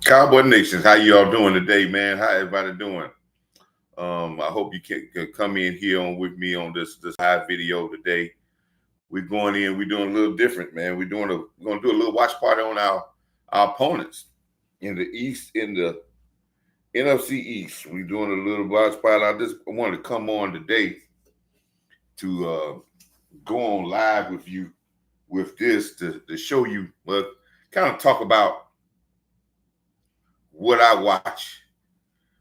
Cowboy Nations, how you all doing today, man? How everybody doing? I hope you can come in here on with me on this live video today. We're going in. We're doing a little different, man. We're gonna do a little watch party on our opponents in the East, in the NFC East. We're doing a little watch party. I just wanted to come on today to go on live with you with this to show you, well, kind of talk about what I watch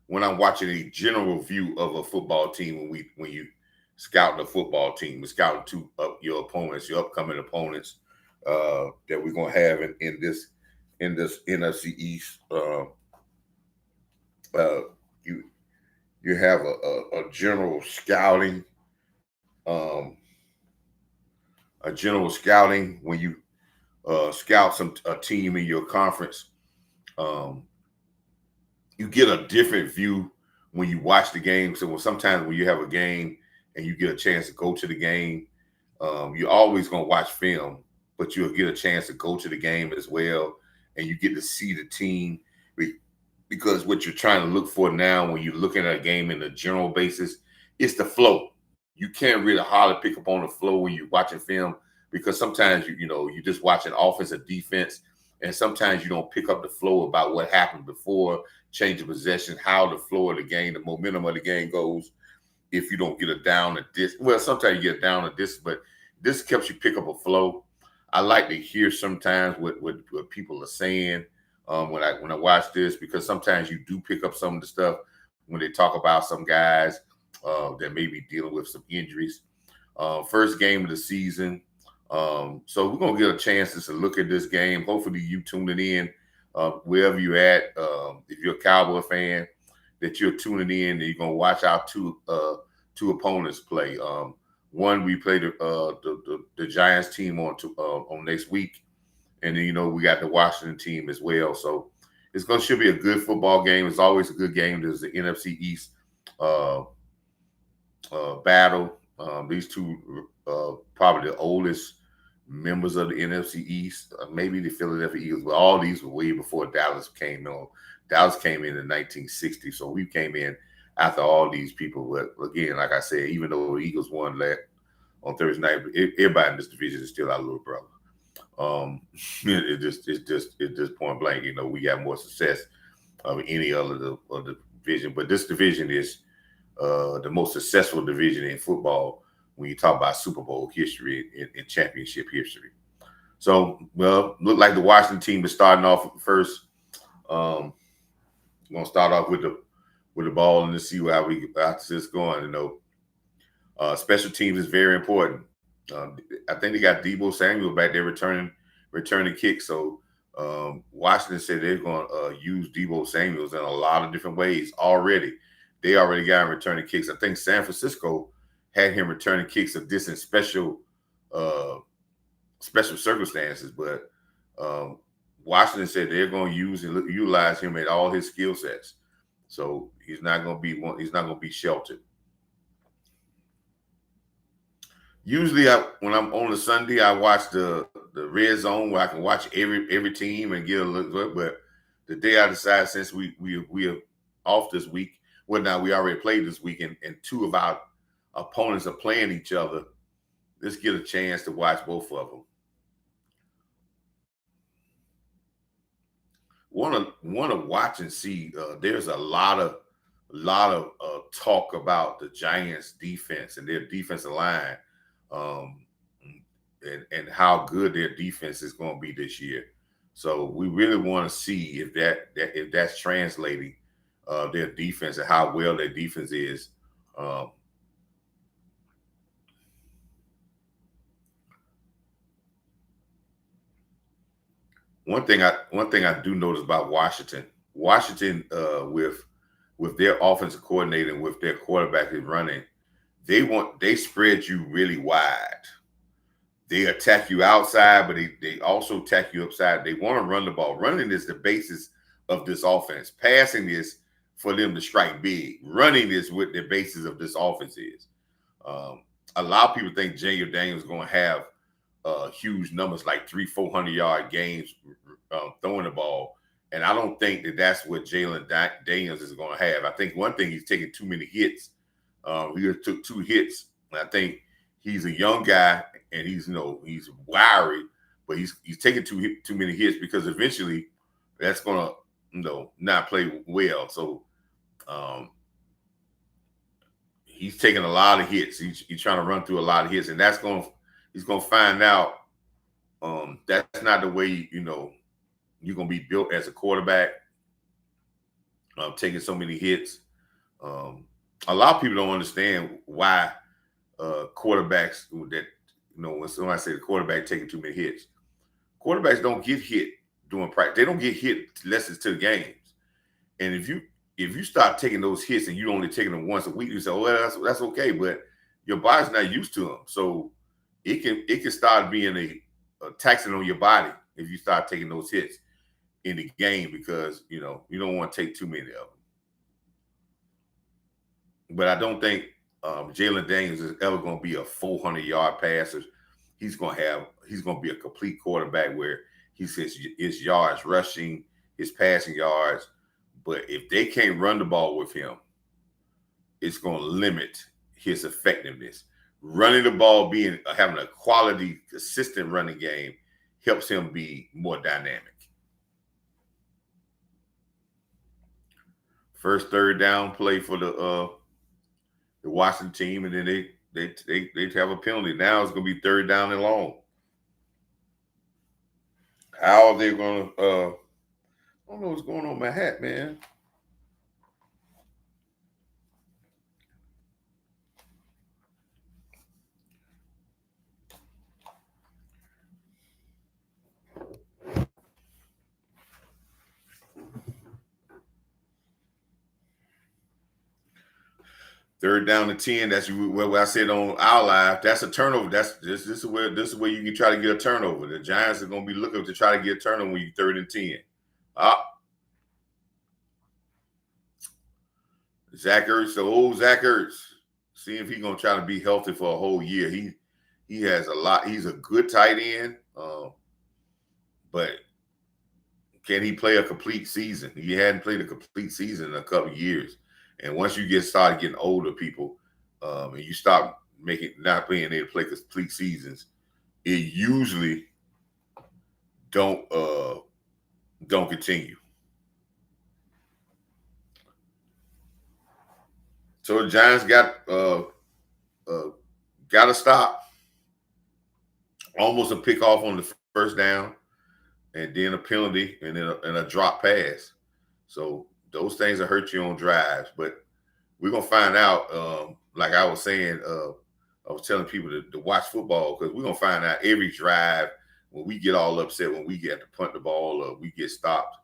when I'm watching a general view of a football team. When you scout the football team, we're scouting your opponents, your upcoming opponents that we're gonna have in this NFC East. Uh, you you have a general scouting, um, when you scout a team in your conference. Um, you get a different view when you watch the game. So sometimes when you have a game and you get a chance to go to the game, you're always gonna watch film, but you'll get a chance to go to the game as well, and you get to see the team because what you're trying to look for now when you're looking at a game in a general basis, it's the flow. You can't really hardly pick up on the flow when you're watching film because sometimes you're just watching offense or defense, and sometimes you don't pick up the flow about what happened before change of possession, how the flow of the game, the momentum of the game goes. If you don't get it down a distance, well, sometimes you get down a distance, but this helps you pick up a flow. I like to hear sometimes what people are saying when I watch this, because sometimes you do pick up some of the stuff when they talk about some guys that may be dealing with some injuries. First game of the season. So we're gonna get a chance to look at this game. Hopefully you tuning in wherever you're at. If you're a Cowboy fan, that you're tuning in and you're gonna watch our two opponents play. One, we play the Giants team on next week, and then we got the Washington team as well. So should be a good football game. It's always a good game. There's the NFC East uh, battle. These two probably the oldest members of the NFC East, maybe the Philadelphia Eagles, but all these were way before Dallas came on. Dallas came in 1960, so we came in after all these people. But again, like I said, even though the Eagles won on Thursday night, everybody in this division is still our little brother. It's just point blank. We got more success of any other of the division, but this division is the most successful division in football when you talk about Super Bowl history and championship history. So, well, look like the Washington team is starting off first. Um, we're gonna start off with the ball and to see how this going. Special teams is very important. I think they got Debo Samuel back there returning kicks. So Washington said they're going to use Debo Samuels in a lot of different ways already. They already got him returning kicks. I think San Francisco had him returning kicks of this in uh, special circumstances, but Washington said they're going to utilize him at all his skill sets. So he's not going to be He's not going to be sheltered. Usually, when I'm on a Sunday, I watch the red zone where I can watch every team and get a look. But the day I decided, since we are off this week, well, now we already played this week, and two of our opponents are playing each other. Let's get a chance to watch both of them. Want to watch and see. There's a lot of talk about the Giants' defense and their defensive line. Um, and how good their defense is going to be this year. So we really want to see if that's translating their defense and how well their defense is. Um, one thing I do notice about Washington, with their offensive coordinator and with their quarterback is running, they spread you really wide. They attack you outside, but they also attack you upside. They want to run the ball. Running is the basis of this offense. Passing is for them to strike big. Running is what the basis of this offense is. Um, a lot of people think Junior Daniels is going to have huge numbers like 300-400 yard games throwing the ball. And I don't think that that's what Jalen Daniels is going to have. I think one thing, he's taking too many hits. He took 2 hits. And I think he's a young guy, and he's he's wiry, but he's taking too many hits, because eventually that's going to not play well. So he's taking a lot of hits. He's trying to run through a lot of hits, and he's going to find out that's not the way you're going to be built as a quarterback. Taking so many hits. A lot of people don't understand why quarterbacks that when somebody say the quarterback taking too many hits, quarterbacks don't get hit during practice. They don't get hit unless it's to the games. And if you start taking those hits and you only taking them once a week, you say, "Oh, well, that's okay," but your body's not used to them, so it can start being a taxing on your body if you start taking those hits in the game, because you don't want to take too many of them. But I don't think Jalen Daniels is ever going to be a 400-yard passer. He's going to be a complete quarterback where he says his yards rushing, his passing yards. But if they can't run the ball with him, it's going to limit his effectiveness. Running the ball, having a quality, consistent running game helps him be more dynamic. First third down play for the Washington team, and then they have a penalty. Now it's going to be third down and long. How are they going to? I don't know what's going on with my hat, man. Third down and 10. That's what I said on our live. That's a turnover. This is where you can try to get a turnover. The Giants are going to be looking to try to get a turnover when you 3rd and 10. Zach Ertz, the old Zach Ertz. See if he's going to try to be healthy for a whole year. He has a lot. He's a good tight end, but can he play a complete season? He hadn't played a complete season in a couple of years. And once you started getting older, people, and you stop not being able to play complete seasons, it usually don't continue. So the Giants got to stop. Almost a pick off on the first down, and then a penalty, and then a drop pass. So those things will hurt you on drives, but we're going to find out, like I was saying, I was telling people to watch football, because we're going to find out every drive when we get all upset, when we get to punt the ball or we get stopped,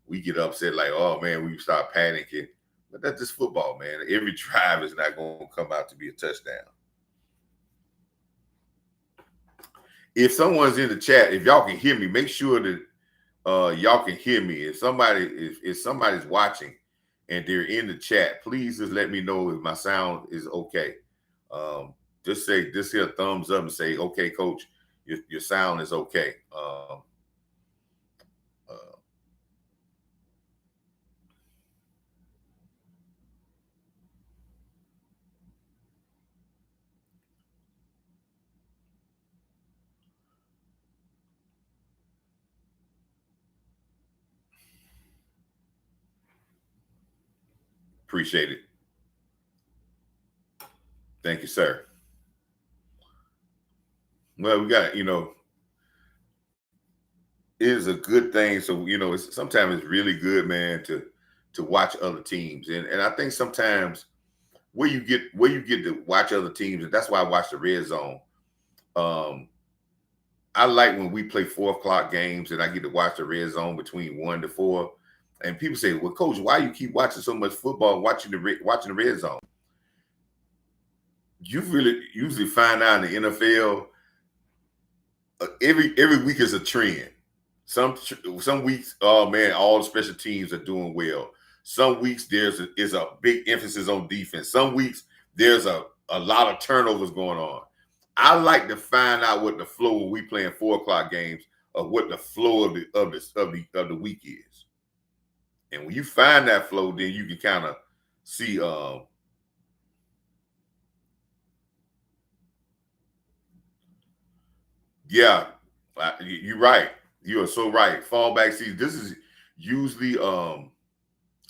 we get upset like, oh, man, we start panicking. But that's just football, man. Every drive is not going to come out to be a touchdown. If someone's in the chat, if y'all can hear me, make sure that y'all can hear me. If somebody's watching and they're in the chat, please just let me know if my sound is okay. Just hit a thumbs up and say, okay, coach, your sound is okay. Appreciate it. Thank you, sir. Well, we got, it is a good thing. So, sometimes it's really good, man, to watch other teams. And I think sometimes where you get to watch other teams, and that's why I watch the Red Zone. I like when we play 4:00 games and I get to watch the Red Zone between 1 to 4. And people say, well, coach, why you keep watching so much football, watching the Red Zone? You really usually find out in the NFL, every week is a trend. Some weeks, oh man, all the special teams are doing well. Some weeks is a big emphasis on defense. Some weeks there's a lot of turnovers going on. I like to find out what the flow when we playing 4:00 games of what the flow of the week is. And when you find that flow, then you can kind of see. Yeah, you're right. You are so right. Fallback season. This is usually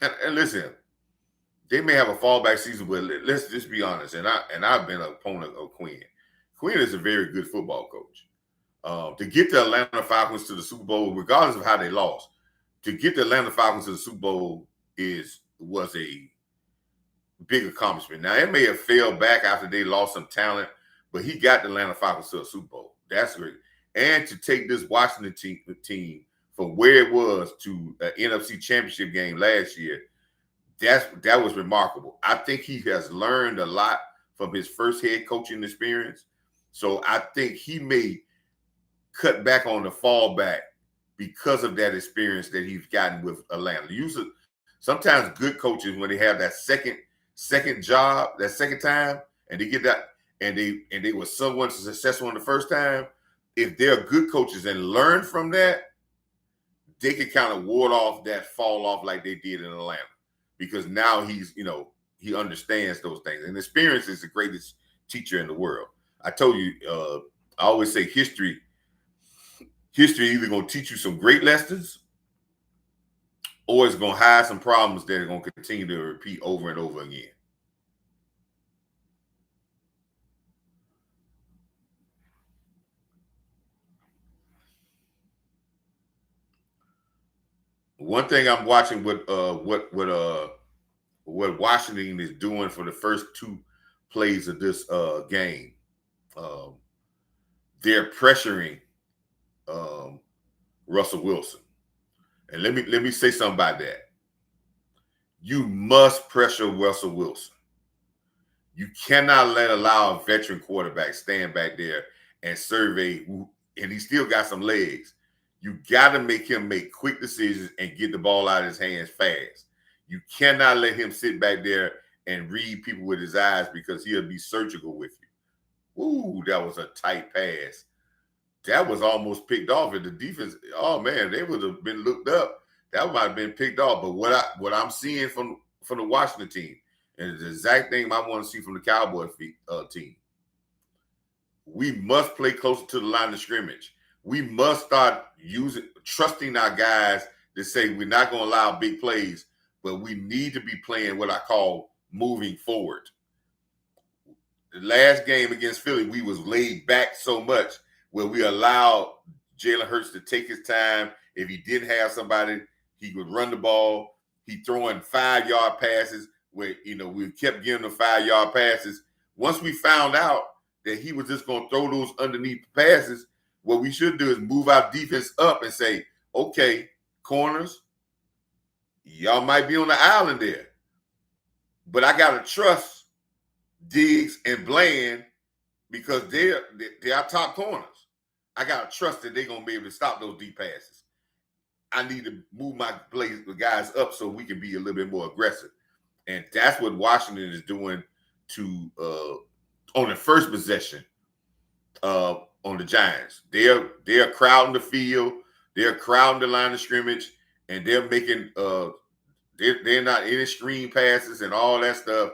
and listen, they may have a fallback season, but let's just be honest. I've been an opponent of Quinn. Quinn is a very good football coach. To get the Atlanta Falcons to the Super Bowl, regardless of how they lost, to get the Atlanta Falcons to the Super Bowl was a big accomplishment. Now it may have failed back after they lost some talent, but he got the Atlanta Falcons to a Super Bowl. That's great. And to take this Washington team from where it was to an NFC Championship game last year, that was remarkable. I think he has learned a lot from his first head coaching experience. So I think he may cut back on the fallback because of that experience that he's gotten with Atlanta. Usually, sometimes good coaches, when they have that second job, that second time, and they get that, and they were somewhat successful in the first time, if they're good coaches and learn from that, they can kind of ward off that fall off like they did in Atlanta. Because now he understands those things. And experience is the greatest teacher in the world. I told you, I always say history either going to teach you some great lessons or it's going to hide some problems that are going to continue to repeat over and over again. One thing I'm watching what Washington is doing for the first two plays of this game. They're pressuring Russell Wilson. And let me say something about that. You must pressure Russell Wilson. You cannot allow a veteran quarterback stand back there and survey, and he still got some legs. You got to make him make quick decisions and get the ball out of his hands fast. You cannot let him sit back there and read people with his eyes because he'll be surgical with you. Ooh, that was a tight pass. That was almost picked off. At the defense, oh man, they would have been looked up. That might have been picked off. But what I'm seeing from the Washington team, and it's the exact thing I want to see from the Cowboys team. We must play closer to the line of scrimmage. We must start trusting our guys to say we're not going to allow big plays, but we need to be playing what I call moving forward. The last game against Philly, we was laid back so much where we allowed Jalen Hurts to take his time. If he didn't have somebody, he would run the ball. He throwing 5-yard passes where, we kept giving him 5-yard passes. Once we found out that he was just going to throw those underneath passes, what we should do is move our defense up and say, okay, corners, y'all might be on the island there, but I got to trust Diggs and Bland because they're our top corners. I got to trust that they're going to be able to stop those deep passes. I need to move the guys up so we can be a little bit more aggressive. And that's what Washington is doing on the first possession on the Giants. They're crowding the field, they're crowding the line of scrimmage, and they're making they're not any screen passes and all that stuff.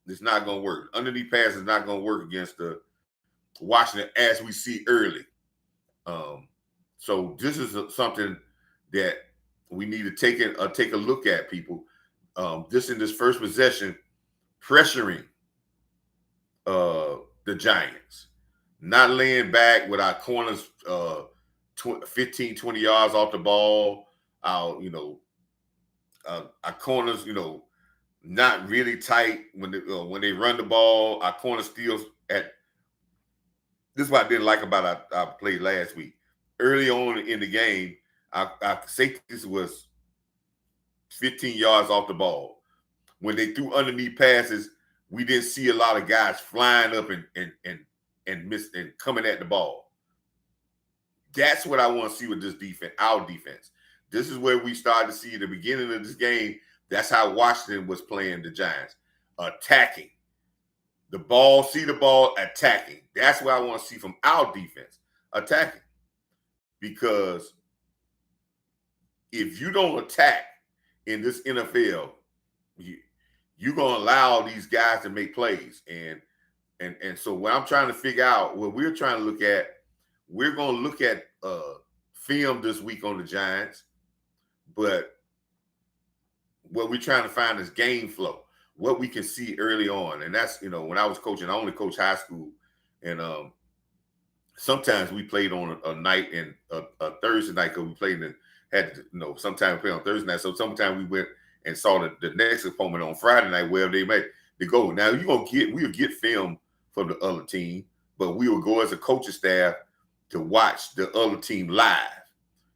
It's not going to work. Underneath pass is not going to work against the Washington as we see early. So this is something that we need to take a look at, people. This in this first possession, pressuring the Giants, not laying back with our corners 15, 20 yards off the ball. Our corners, not really tight when they run the ball. Our corners still at. This is what I didn't like about our play last week. Early on in the game, our safety was 15 yards off the ball. When they threw underneath passes, we didn't see a lot of guys flying up and miss and coming at the ball. That's what I want to see with this defense, our defense. This is where we started to see the beginning of this game. That's how Washington was playing the Giants, attacking. The ball, see the ball, attacking. That's what I want to see from our defense, attacking. Because if you don't attack, in this NFL, you, you're gonna allow these guys to make plays, and so what I'm trying to figure out, what we're trying to look at, we're gonna look at film this week on the Giants, but what we're trying to find is game flow, what we can see early on, and that's when I was coaching, I only coached high school, and sometimes we played on a night and a Thursday night because we played and had to, sometimes we played on Thursday night. So sometimes we went and saw the next opponent on Friday night, wherever they made to go. Now we'll get film from the other team, but we will go as a coaching staff to watch the other team live.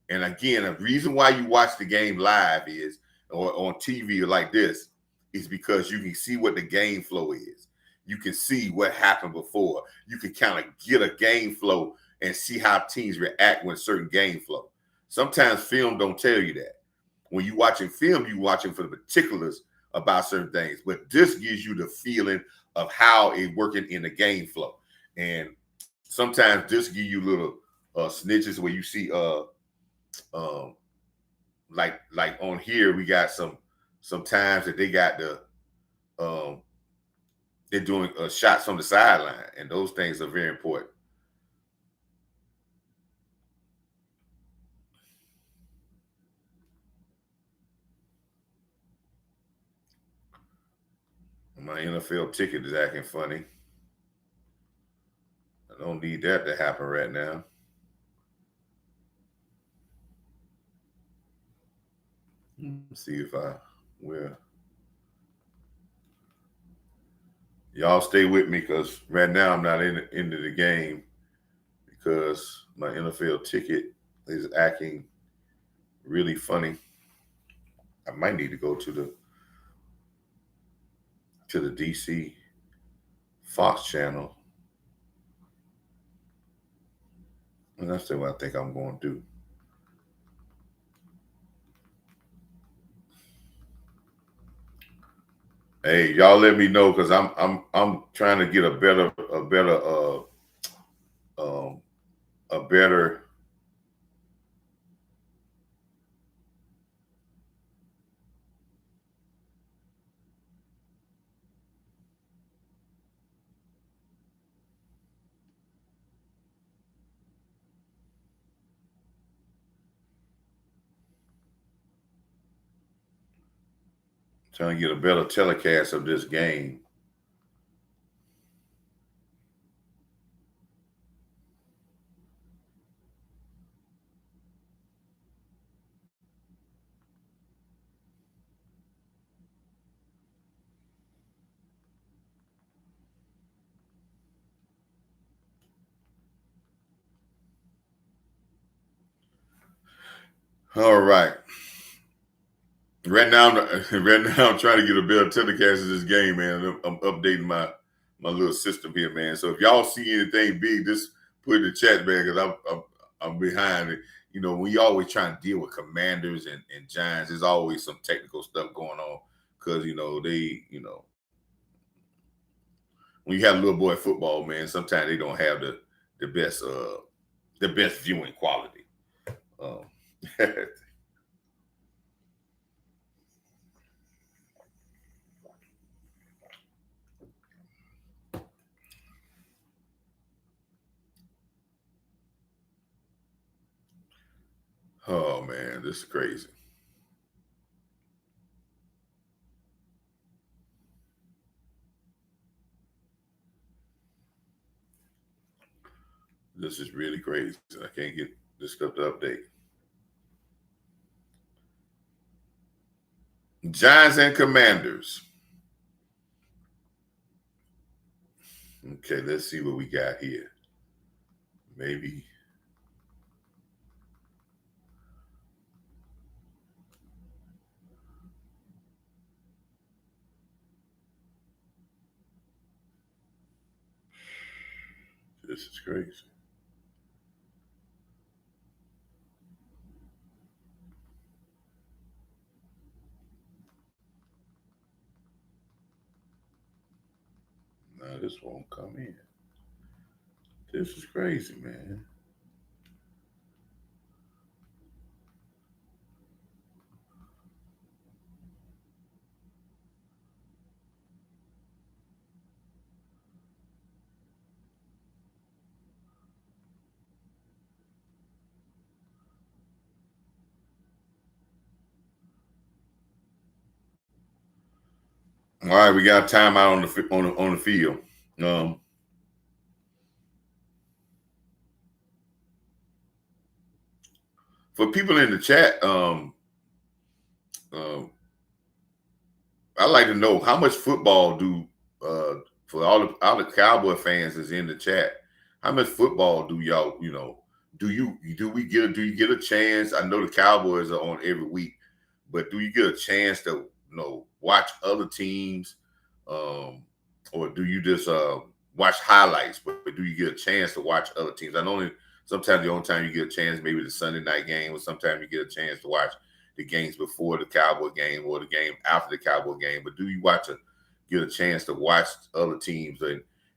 And again, the reason why you watch the game live is, or on TV like this, is because you can see what the game flow is. You can see what happened before. You can kind of get a game flow and see how teams react when certain game flow. Sometimes film don't tell you that. When you're watching film, you're watching for the particulars about certain things. But this gives you the feeling of how it's working in the game flow. And sometimes this gives you little snitches where you see like on here we got some times that they got the they're doing shots on the sideline, and those things are very important. My NFL ticket is acting funny. I don't need that to happen right now. Let's see if I will. Y'all stay with me because right now I'm not into the game because my NFL ticket is acting really funny. I might need to go to the DC Fox channel, and that's what I think I'm going to do. Hey, y'all let me know because I'm trying to get a better um a better trying to get a better telecast of this game. All right. Right now, right now, I'm trying to get a better telecast of this game, man. I'm updating my little system here, man. So if y'all see anything big, just put it in the chat, man, because I'm behind it. When you always trying to deal with Commanders and Giants, there's always some technical stuff going on because they when you have little boy football, man, sometimes they don't have the best viewing quality. Um, oh man, this is crazy. This is really crazy. I can't get this stuff to update. Giants and Commanders. Okay, let's see what we got here. Maybe. This is crazy. Now this won't come in. This is crazy, man. All right, we got timeout on the field. Um, for people in the chat, um, I'd like to know how much football do for all the Cowboy fans is in the chat. How much football do y'all do you get a chance? I know the Cowboys are on every week, but do you get a chance to watch other teams, um, or do you just watch highlights? But do you get a chance to watch other teams? I know sometimes the only time you get a chance maybe the Sunday night game, or sometimes you get a chance to watch the games before the Cowboy game or the game after the Cowboy game. But do you get a chance to watch other teams,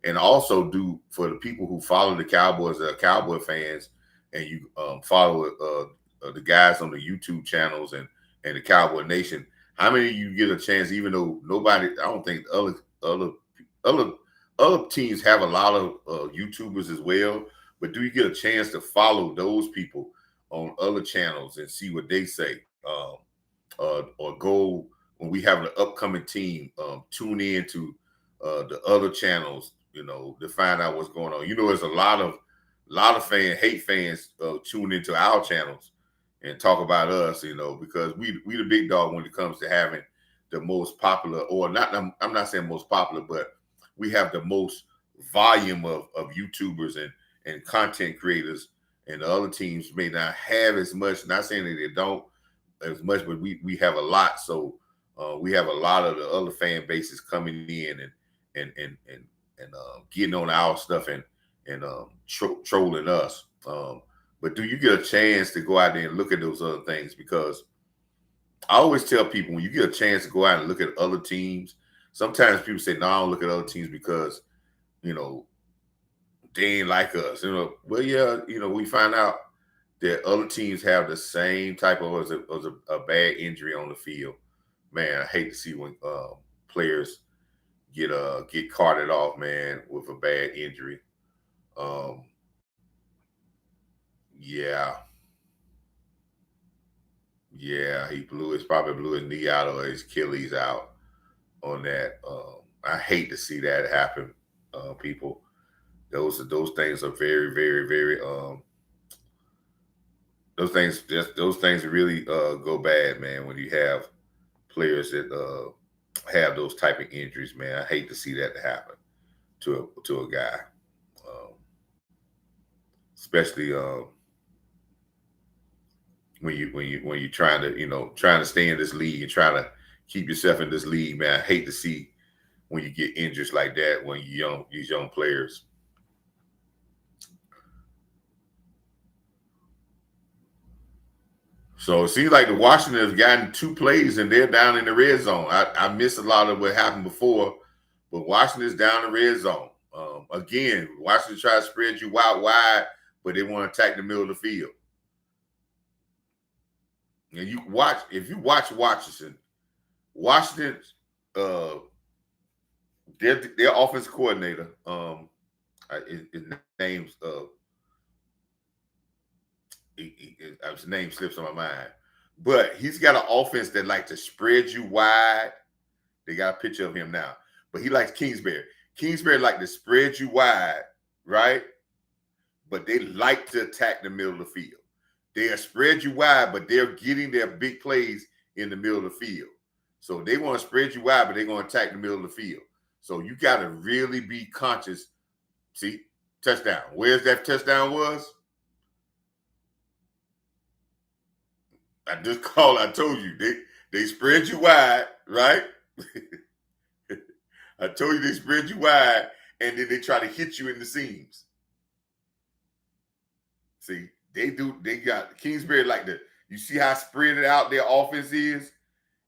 and also do for the people who follow the Cowboys, that are Cowboy fans, and you follow the guys on the YouTube channels and the Cowboy Nation? How many of you get a chance, even though nobody? I don't think other other teams have a lot of YouTubers as well. But do you get a chance to follow those people on other channels and see what they say? Or go when we have an upcoming team, tune in to the other channels, to find out what's going on. There's a lot of hate fans tune into our channels and talk about us, because we the big dog when it comes to having the most popular, or not. I'm not saying most popular, but we have the most volume of YouTubers and content creators, and the other teams may not have as much. Not saying that they don't as much, but we have a lot. So we have a lot of the other fan bases coming in and getting on our stuff and trolling us. But do you get a chance to go out there and look at those other things? Because I always tell people, when you get a chance to go out and look at other teams, sometimes people say, "No, I don't look at other teams because you know they ain't like us." Well, yeah, we find out that other teams have the same type of a bad injury on the field. Man, I hate to see when players get carted off, man, with a bad injury. Um, yeah, yeah, probably blew his knee out or his Achilles out on that. I hate to see that happen. People, those things are very, very, very. Those things really go bad, man. When you have players that have those type of injuries, man, I hate to see that happen to a guy, um, especially when you're trying to trying to stay in this league and trying to keep yourself in this league, man. I hate to see when you get injuries like that when these young players. So it seems like the Washington has gotten two plays and they're down in the red zone. I missed a lot of what happened before, but Washington's down in the red zone. Again, Washington try to spread you wide, but they want to attack the middle of the field. And if you watch Washington, uh, their offense coordinator, his name's his name slips on my mind, but he's got an offense that like to spread you wide. They got a picture of him now, but he likes Kingsbury. Kingsbury like to spread you wide, right? But they like to attack the middle of the field. They'll spread you wide, but they're getting their big plays in the middle of the field. So they want to spread you wide, but they're going to attack the middle of the field. So you got to really be conscious. See, touchdown. Where's that touchdown was? I told you, they spread you wide, right? I told you they spread you wide, and then they try to hit you in the seams. See, they got Kingsbury like you see how spread it out their offense is?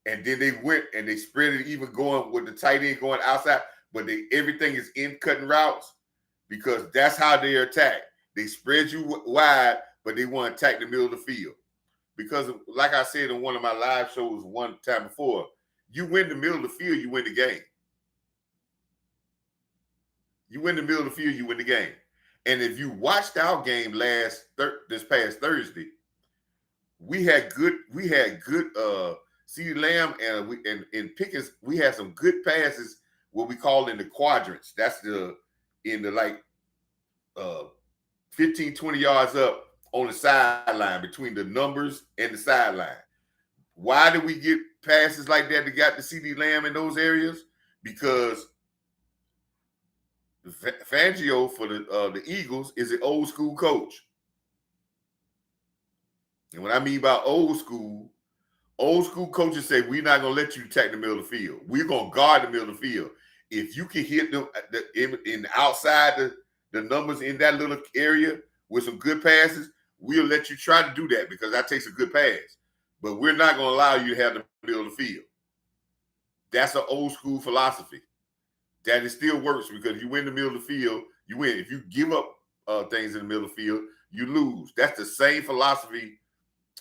And then they went and they spread it even going with the tight end going outside, but everything is in cutting routes because that's how they attack. They spread you wide, but they want to attack the middle of the field. Because like I said in one of my live shows one time before, you win the middle of the field, you win the game. You win the middle of the field, you win the game. And if you watched our game this past Thursday, we had good CeeDee Lamb and Pickens, we had some good passes, what we call in the quadrants. That's in the like 15, 20 yards up on the sideline between the numbers and the sideline. Why did we get passes like that got to CeeDee Lamb in those areas? Because Fangio for the Eagles is an old school coach. And what I mean by old school coaches say, we're not going to let you attack the middle of the field. We're going to guard the middle of the field. If you can hit them in outside the numbers in that little area with some good passes, we'll let you try to do that because that takes a good pass. But we're not going to allow you to have the middle of the field. That's an old school philosophy. That it still works because you win the middle of the field, you win. If you give up things in the middle of the field, you lose. That's the same philosophy.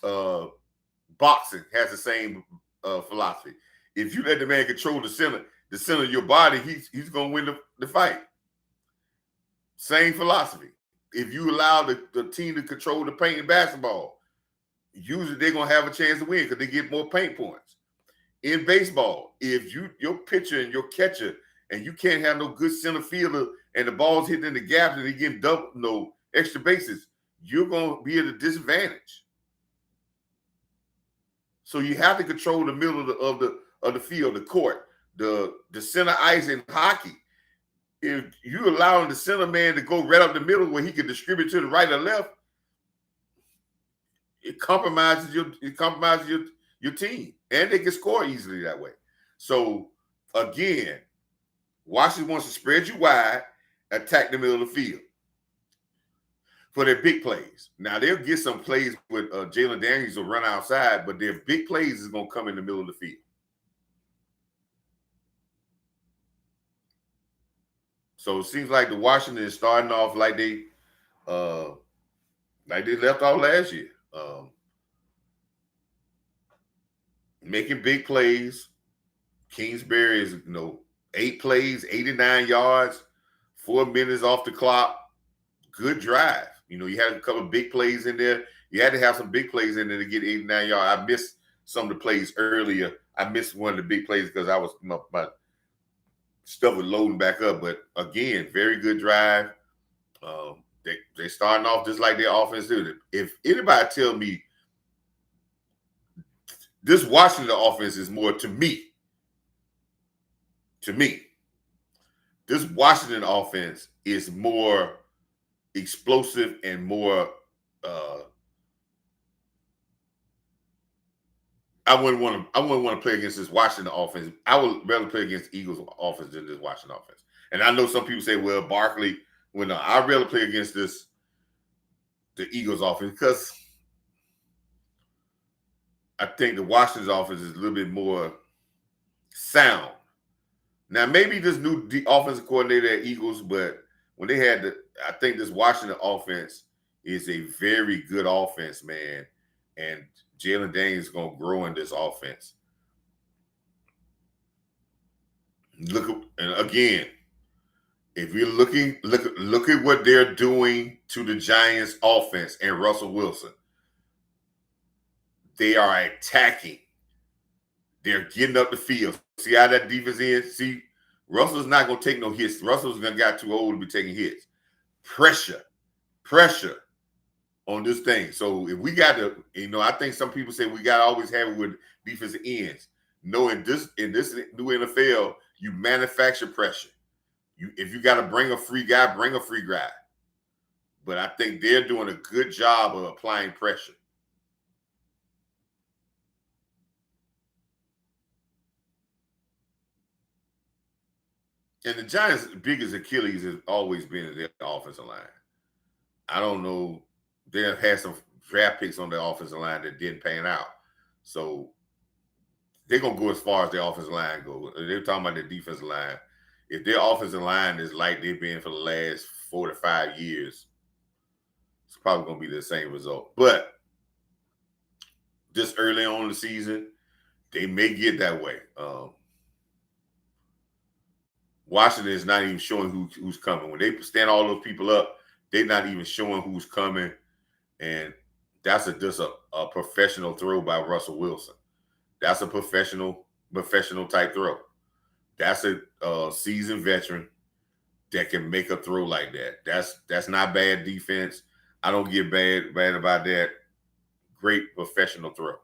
Boxing has the same philosophy. If you let the man control the center of your body, he's going to win the fight. Same philosophy. If you allow the team to control the paint in basketball, usually they're going to have a chance to win because they get more paint points. In baseball, if your pitcher and your catcher and you can't have no good center fielder and the ball's hitting in the gaps and they get extra bases, you're going to be at a disadvantage. So you have to control the middle of the field, the court, the center ice in hockey. If you're allowing the center man to go right up the middle where he can distribute to the right or left, it compromises your team, and they can score easily that way. So again, Washington wants to spread you wide, attack the middle of the field for their big plays. Now, they'll get some plays with Jalen Daniels will run outside, but their big plays is going to come in the middle of the field. So it seems like the Washington is starting off like they left off last year. Making big plays. Kingsbury is, 8 plays, 89 yards, 4 minutes off the clock. Good drive. You had a couple of big plays in there. You had to have some big plays in there to get 89 yards. I missed some of the plays earlier. I missed one of the big plays because I was my stuff was loading back up. But again, very good drive. They starting off just like their offense did. If anybody tell me this Washington offense is more to me, this Washington offense is more explosive and more I wouldn't want to play against this Washington offense. I would rather play against the Eagles offense than this Washington offense. And I know some people say, well, Barkley, no, I'd rather play against the Eagles offense because I think the Washington's offense is a little bit more sound. Now, maybe this new offensive coordinator at Eagles, but when they had I think this Washington offense is a very good offense, man. And Jalen Daniels is going to grow in this offense. And again, if you're look at what they're doing to the Giants offense and Russell Wilson. They are attacking. They're getting up the field. See how that defense is? See, Russell's not going to take no hits. Russell's going to got too old to be taking hits. Pressure on this thing. So if we got to, I think some people say we got to always have it with defensive ends. No, in this new NFL, you manufacture pressure. If you got to bring a free guy, bring a free guy. But I think they're doing a good job of applying pressure. And the Giants' biggest Achilles has always been their offensive line. I don't know. They have had some draft picks on their offensive line that didn't pan out. So they're going to go as far as their offensive line goes. They're talking about their defensive line. If their offensive line is like they've been for the last 4 to 5 years, it's probably going to be the same result. But this early on in the season, they may get that way. Washington is not even showing who's coming. When they stand all those people up, they're not even showing who's coming. And that's just a professional throw by Russell Wilson. That's a professional type throw. That's a seasoned veteran that can make a throw like that. That's not bad defense. I don't get bad about that. Great professional throw.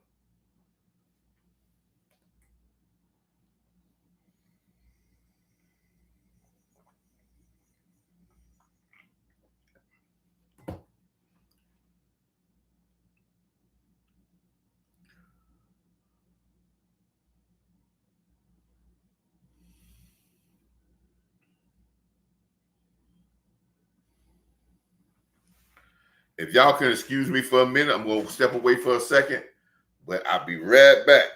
If y'all can excuse me for a minute, I'm going to step away for a second, but I'll be right back.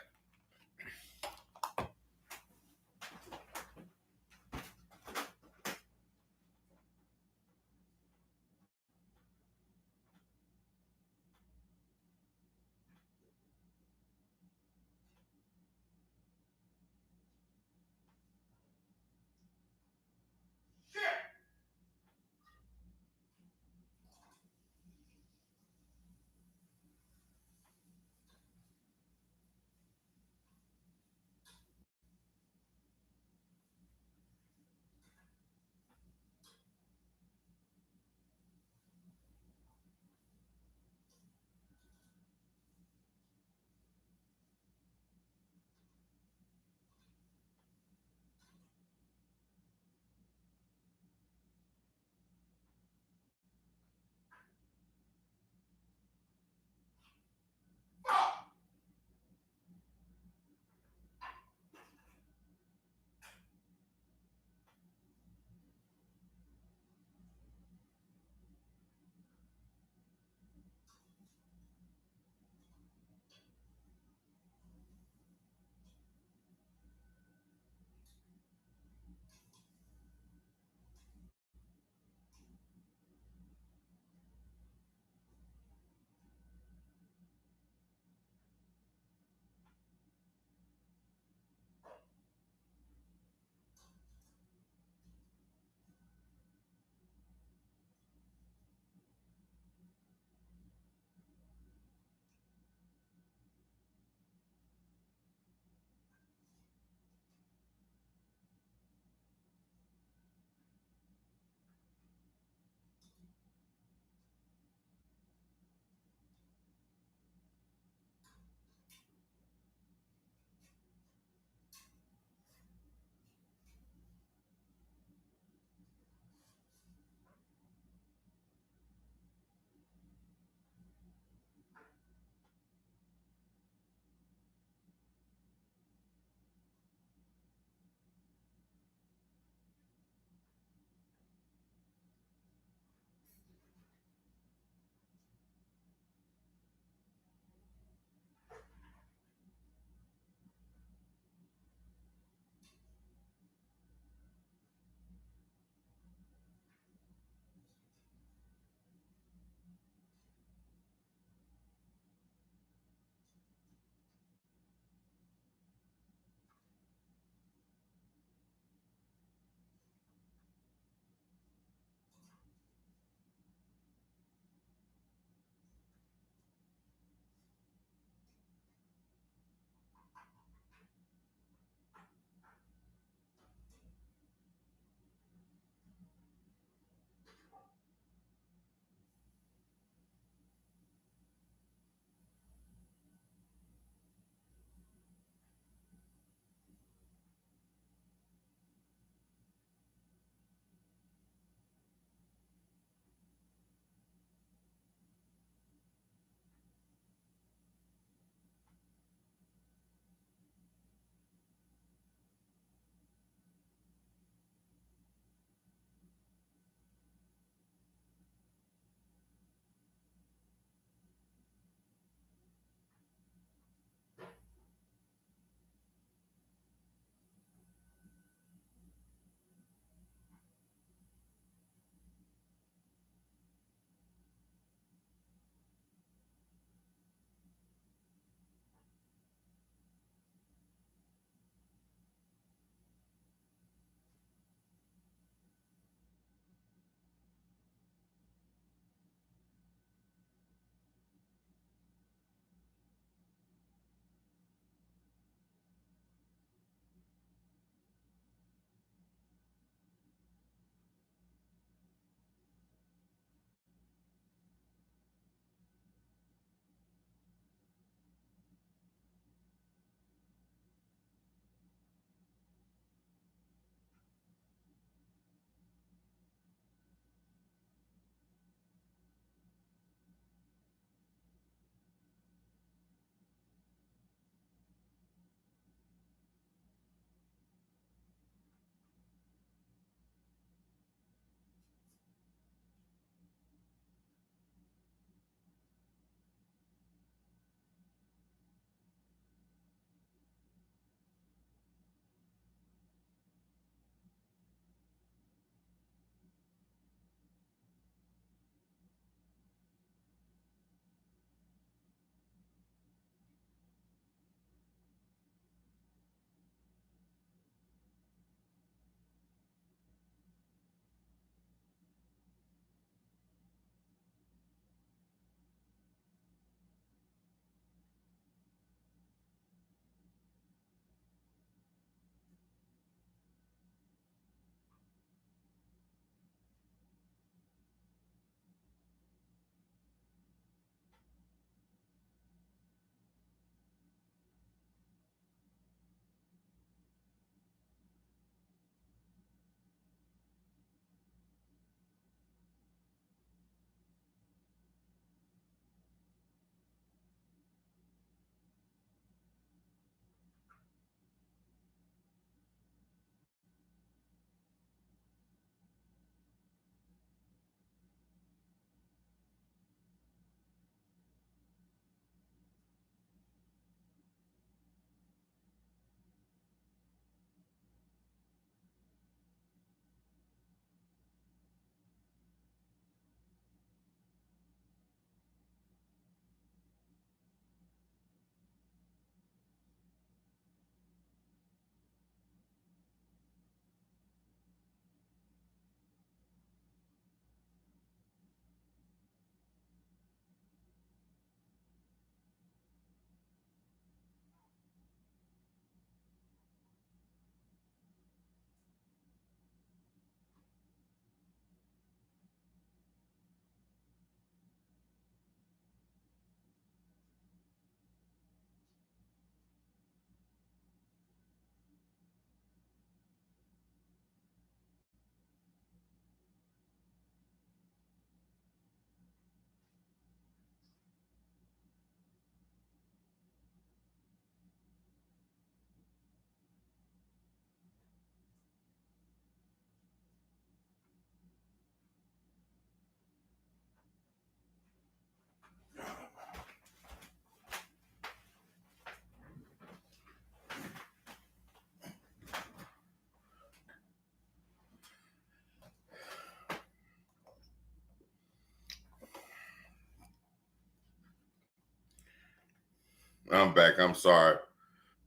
I'm back. I'm sorry,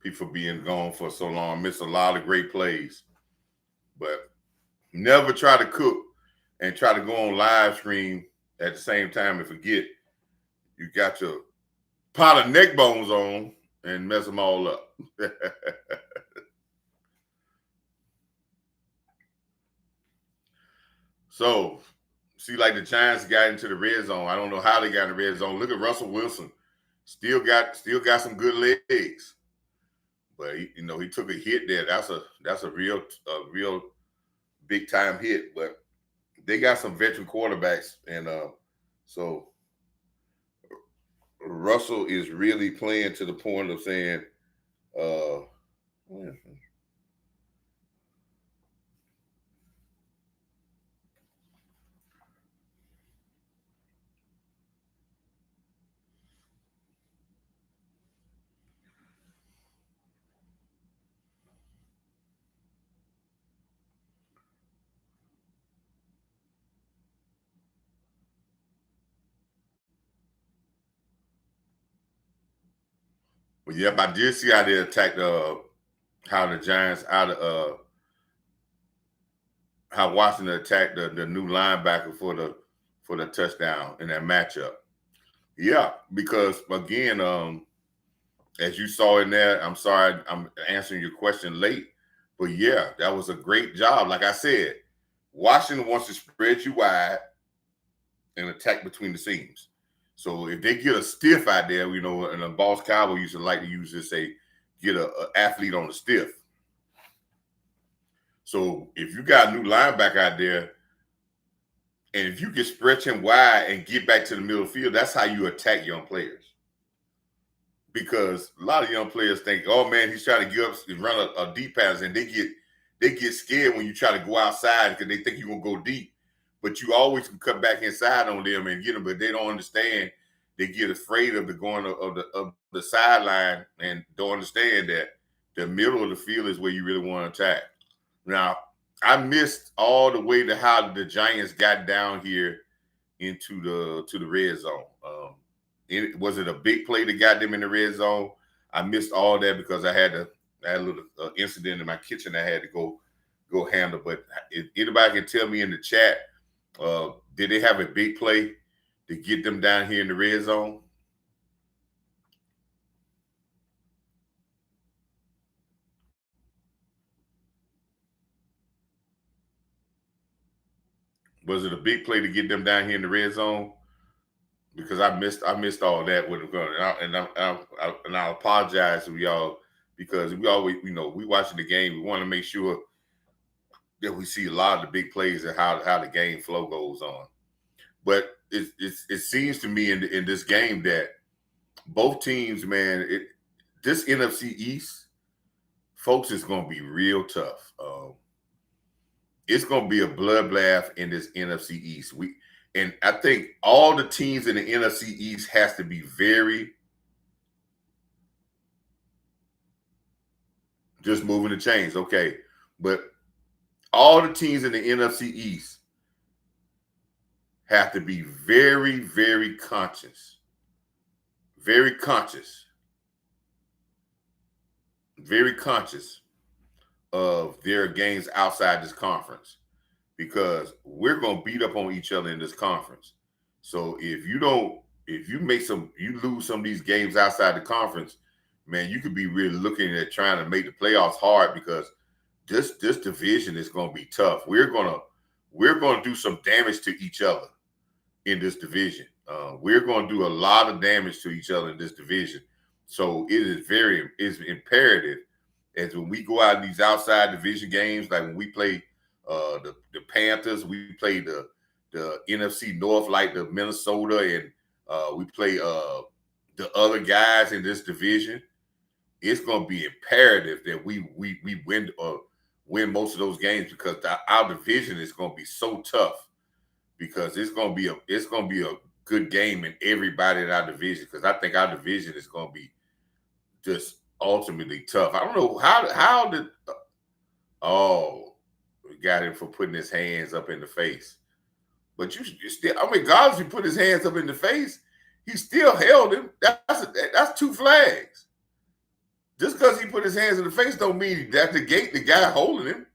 people being gone for so long. Missed a lot of great plays, but never try to cook and try to go on live stream at the same time and forget you got your pot of neck bones on and mess them all up. So, see, like the Giants got into the red zone. I don't know how they got in the red zone. Look at Russell Wilson, still got some good legs, but he took a hit there. That's a real big time hit. But they got some veteran quarterbacks, and so Russell is really playing to the point of saying, uh, well, yep, I did see how they attacked how the Giants out of how Washington attacked the new linebacker for the touchdown in that matchup. Yeah, because again, as you saw in there, I'm sorry I'm answering your question late, but yeah, that was a great job. Like I said, Washington wants to spread you wide and attack between the seams. So if they get a stiff out there, and a boss cowboy used to like to use this, say, get a athlete on the stiff. So if you got a new linebacker out there, and if you can stretch him wide and get back to the middle field, that's how you attack young players. Because a lot of young players think, oh man, he's trying to get up and run a deep pass, and they get scared when you try to go outside because they think you're gonna go deep. But you always can cut back inside on them and get them, but they don't understand. They get afraid of the going of the sideline and don't understand that the middle of the field is where you really want to attack. Now, I missed all the way to how the Giants got down here into the red zone. Was it a big play that got them in the red zone? I missed all that because I had a little incident in my kitchen I had to go handle. But if anybody can tell me in the chat, did they have a big play to get them down here in the red zone? Was it a big play to get them down here in the red zone? Because I missed all that with them going, and I apologize to y'all because we always we watching the game. We want to make sure that we see a lot of the big plays and how the game flow goes on. But it seems to me in this game that both teams, man, this NFC East, folks, is going to be real tough. It's going to be a bloodbath in this NFC East. And I think all the teams in the NFC East has to be very just moving the chains, okay. But all the teams in the NFC East have to be very, very conscious, very conscious of their games outside this conference because we're going to beat up on each other in this conference. So if you lose some of these games outside the conference, man, you could be really looking at trying to make the playoffs hard because this division is going to be tough. We're going to do some damage to each other in this division. We're going to do a lot of damage to each other in this division. So it's imperative as when we go out in these outside division games, like when we play the Panthers, we play the NFC North, like the Minnesota, and we play the other guys in this division. It's going to be imperative that we win most of those games because our division is going to be so tough because it's going to be a good game in everybody in our division because I think our division is going to be just ultimately tough. I don't know how did oh we got him for putting his hands up in the face, but you still I mean, God, if you put his hands up in the face, He still held him. That's 2 flags. Just because he put his hands in the face don't mean that the guy holding him.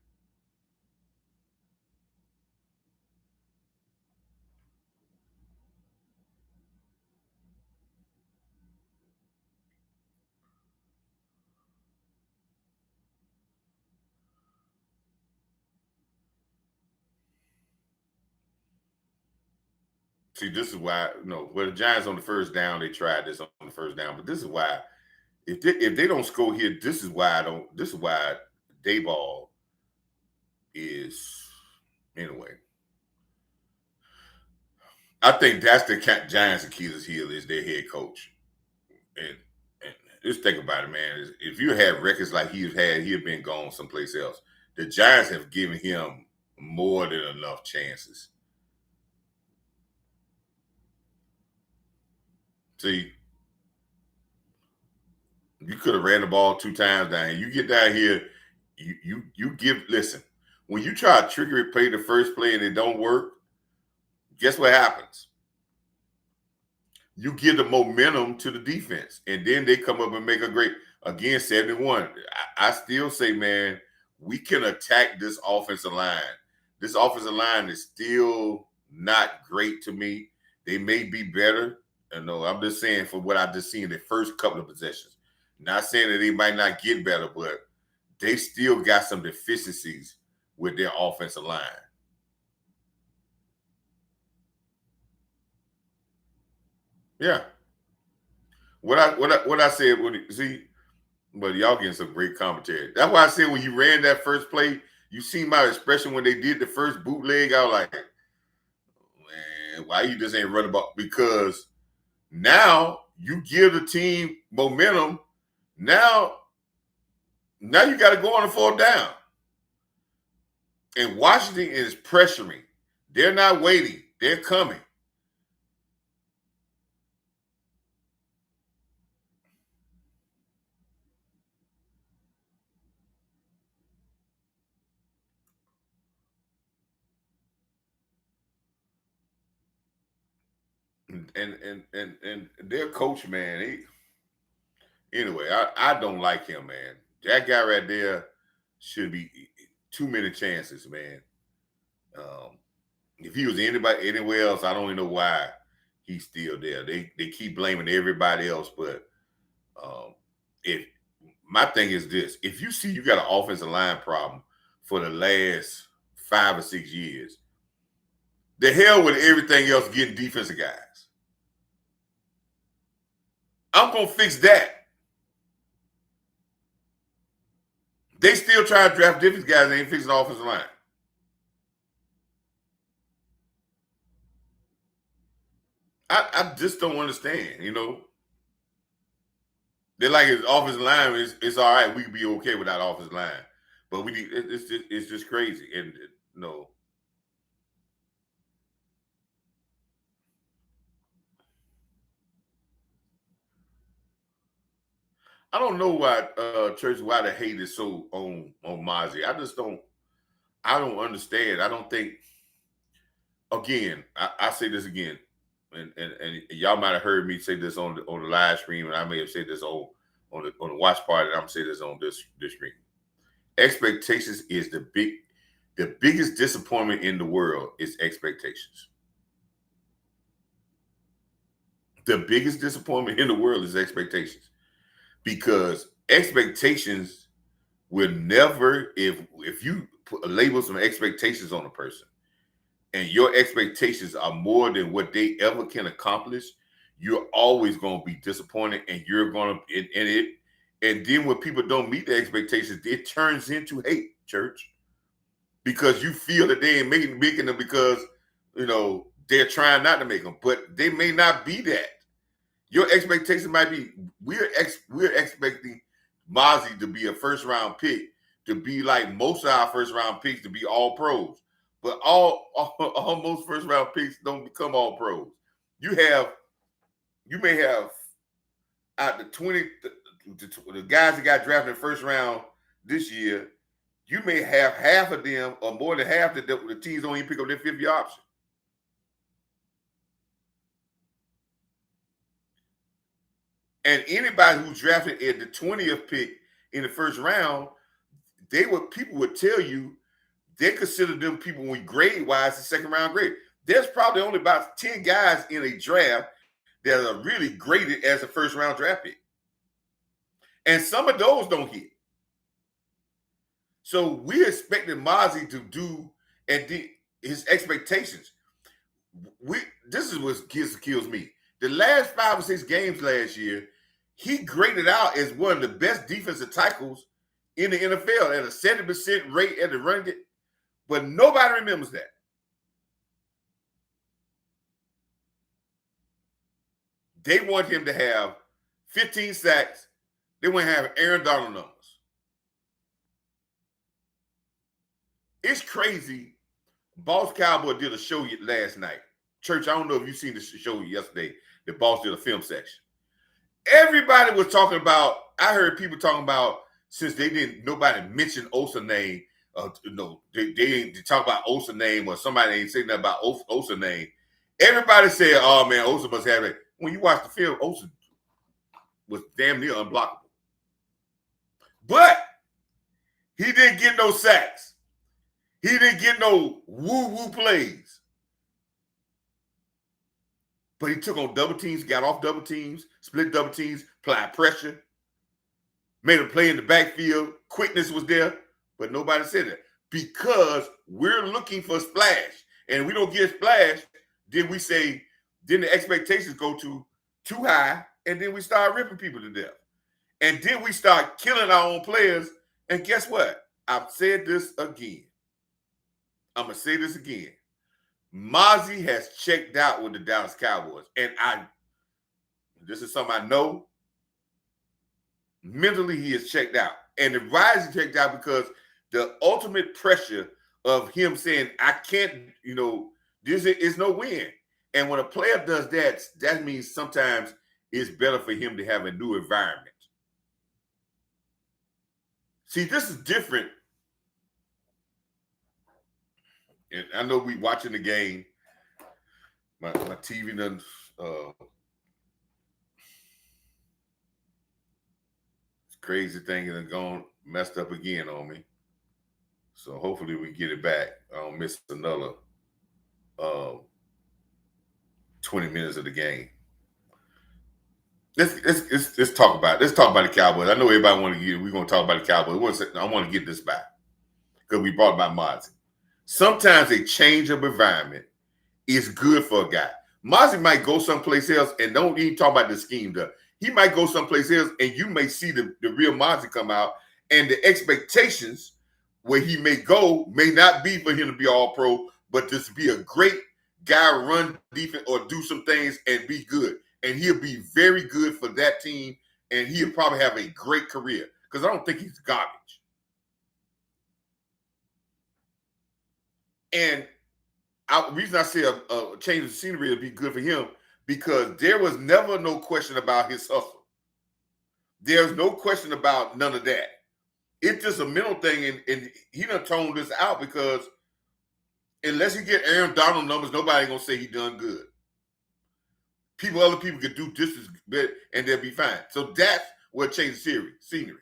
See, this is why where the Giants on the first down, they tried this on the first down, but this is why if they don't score here, this is why Dayball is anyway. I think that's the Giants' Achilles heel is their head coach. And just think about it, man. If you had records like he'd been gone someplace else. The Giants have given him more than enough chances. See, you could have ran the ball 2 times down here. You get down here, listen. When you try to trigger it, play the first play and it don't work, guess what happens? You give the momentum to the defense, and then they come up and make a great, again, 71. I still say, man, we can attack this offensive line. This offensive line is still not great to me. They may be better. I'm just saying for what I just seen in the first couple of possessions. Not saying that they might not get better, but they still got some deficiencies with their offensive line. Yeah. What I said but y'all getting some great commentary. That's why I said when you ran that first play, you see my expression when they did the first bootleg. I was like, man, why you just ain't running about? Because now you give the team momentum. Now you got to go on the 4th down. And Washington is pressuring. They're not waiting. They're coming. And their coach, man, anyway, I don't like him, man. That guy right there should be too many chances, man. If he was anywhere else, I don't even know why he's still there. They keep blaming everybody else, but if my thing is this, if you see you got an offensive line problem for the last 5 or 6 years, the hell with everything else getting defensive guys. I'm gonna fix that. They still try to draft defensive guys and ain't fixing the offensive line. I just don't understand, They're like his offensive line it's all right. We can be okay with that offensive line, but it's just crazy. And I don't know why why the hate is so on Mozzie. I don't understand. I don't think. Again, I say this again, and y'all might have heard me say this on the live stream, and I may have said this on the watch party. And I'm saying this on this stream. Expectations is the biggest disappointment in the world is expectations. The biggest disappointment in the world is expectations, because expectations will never, if you label some expectations on a person, and your expectations are more than what they ever can accomplish, you're always going to be disappointed, and you're going to and then when people don't meet the expectations, it turns into hate, church, because you feel that they ain't making them because they're trying not to make them, but they may not be that. Your expectation might be we're expecting Mozzie to be a first round pick, to be like most of our first round picks to be all pros. But almost first round picks don't become all pros. You may have out the 20 the guys that got drafted in the first round this year, you may have half of them or more than half the teams don't even pick up their 5th year option. And anybody who drafted at the 20th pick in the first round, people would tell you they consider them people when grade wise the second round grade. There's probably only about 10 guys in a draft that are really graded as a first round draft pick. And some of those don't hit. So we expected Mozzie to do and his expectations. This is what kills me. The last 5 or 6 games last year, he graded out as one of the best defensive tackles in the NFL at a 70% rate at the run game. But nobody remembers that. They want him to have 15 sacks. They want to have Aaron Donald numbers. It's crazy. Boss Cowboy did a show last night. Church, I don't know if you've seen the show yesterday. The Boss did a film section. Everybody was talking about, I heard people talking about, since nobody mentioned Osa's name, they didn't talk about Osa's name or somebody ain't saying nothing about Osa's name. Everybody said, oh man, Osa must have it. When you watch the film, Osa was damn near unblockable. But he didn't get no sacks. He didn't get no woo-woo plays. But he took on double teams, got off double teams, split double teams, applied pressure, made a play in the backfield. Quickness was there, but nobody said that. Because we're looking for splash. And we don't get splash, then the expectations go too high, and then we start ripping people to death. And then we start killing our own players. And guess what? I've said this again. I'm going to say this again. Mozzie has checked out with the Dallas Cowboys. And this is something I know. Mentally, he has checked out. And the rise he checked out because the ultimate pressure of him saying, I can't, this is no win. And when a player does that, that means sometimes it's better for him to have a new environment. See, this is different. And I know we watching the game. My TV done crazy thing and gone messed up again on me. So hopefully we get it back. I don't miss another 20 minutes of the game. Let's talk about it. Let's talk about the Cowboys. I know everybody want to get. We're going to talk about the Cowboys. I want to get this back because we brought about Mozzie. Sometimes a change of environment is good for a guy. Mozzie might go someplace else and don't even talk about the scheme. He might go someplace else and you may see the real Mozzie come out, and the expectations where he may go may not be for him to be all pro, but just to be a great guy, run defense or do some things and be good. And he'll be very good for that team, and he'll probably have a great career because I don't think he's garbage. And the reason I say a change of scenery would be good for him because there was never no question about his hustle. There's no question about none of that. It's just a mental thing, and he done toned this out because unless he get Aaron Donald numbers, nobody gonna say he done good. Other people could do just as good, and they'll be fine. So that's what changed the scenery.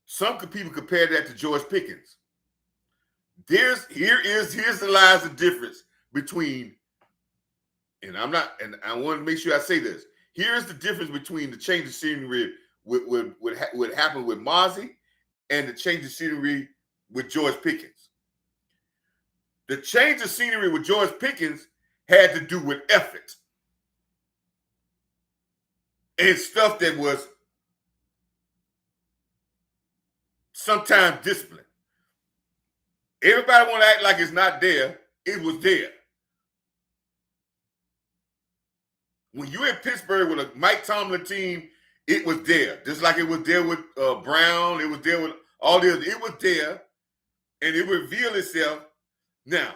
Some people compare that to George Pickens. Here's the difference between, and I want to make sure I say this. Here's the difference between the change of scenery what happened with Mozzie and the change of scenery with George Pickens. The change of scenery with George Pickens had to do with effort and stuff that was sometimes discipline. Everybody want to act like it's not there. It was there. When you're in Pittsburgh with a Mike Tomlin team, it was there. Just like it was there with Brown. It was there with all the others. It was there, and it revealed itself. Now,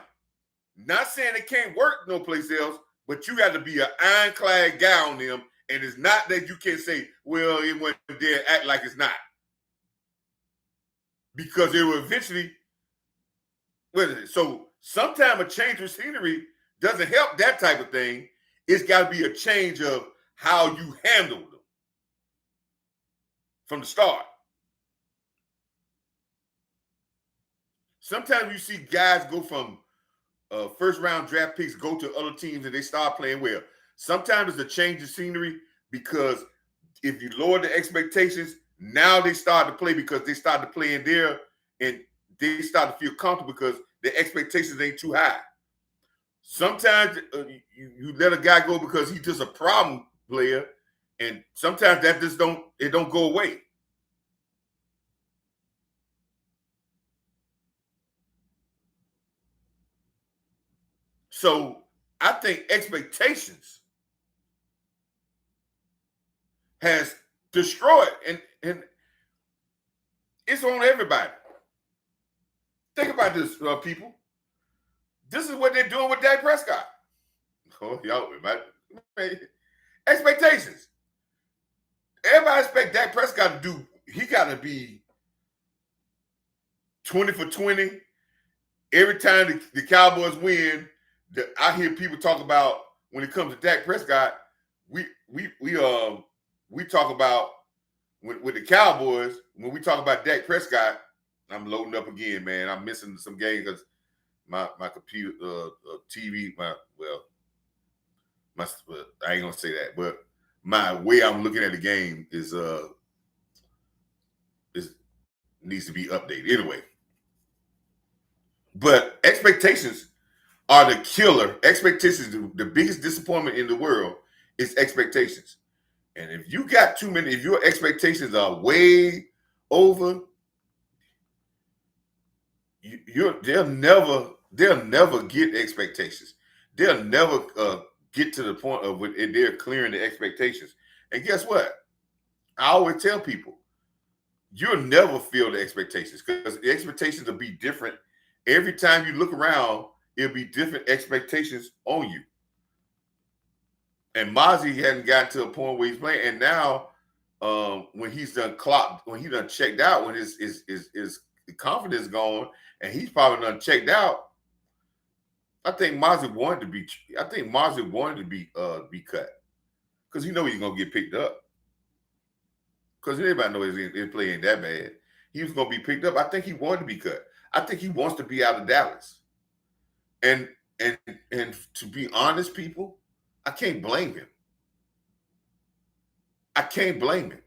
not saying it can't work no place else, but you got to be an ironclad guy on them, and it's not that you can say, well, it went there, act like it's not. Because it will eventually, so sometimes a change of scenery doesn't help that type of thing. It's got to be a change of how you handle them from the start. Sometimes you see guys go from first round draft picks go to other teams and they start playing well. Sometimes it's a change of scenery because if you lower the expectations, now they start to play because they start to play in there and they start to feel comfortable because the expectations ain't too high. Sometimes you let a guy go because he's just a problem player, and sometimes that just don't go away. So I think expectations has destroyed, and it's on everybody. Think about this, people. This is what they're doing with Dak Prescott. Oh, y'all, expectations. Everybody expect Dak Prescott to do. He got to be 20 for 20 every time the Cowboys win. I hear people talk about when it comes to Dak Prescott. We talk about with the Cowboys when we talk about Dak Prescott. I'm loading up again, man. I'm missing some games because my computer, TV, I ain't gonna say that, but my way I'm looking at the game is needs to be updated anyway. But expectations are the killer. Expectations, the biggest disappointment in the world is expectations. And if you got too many, if your expectations are way over, they'll never get expectations. They'll never get to the point of when they're clearing the expectations. And guess what? I always tell people, you'll never feel the expectations because the expectations will be different. Every time you look around, it'll be different expectations on you. And Mozzie hadn't gotten to a point where he's playing. And now, when he's done clocked, when he done checked out, when his confidence gone, and he's probably done checked out, I think Mozzie wanted to be. I think Mozzie wanted to be cut because he know he's gonna get picked up. Because anybody knows his play ain't that bad. He was gonna be picked up. I think he wanted to be cut. I think he wants to be out of Dallas. And and to be honest, people, I can't blame him. I can't blame him.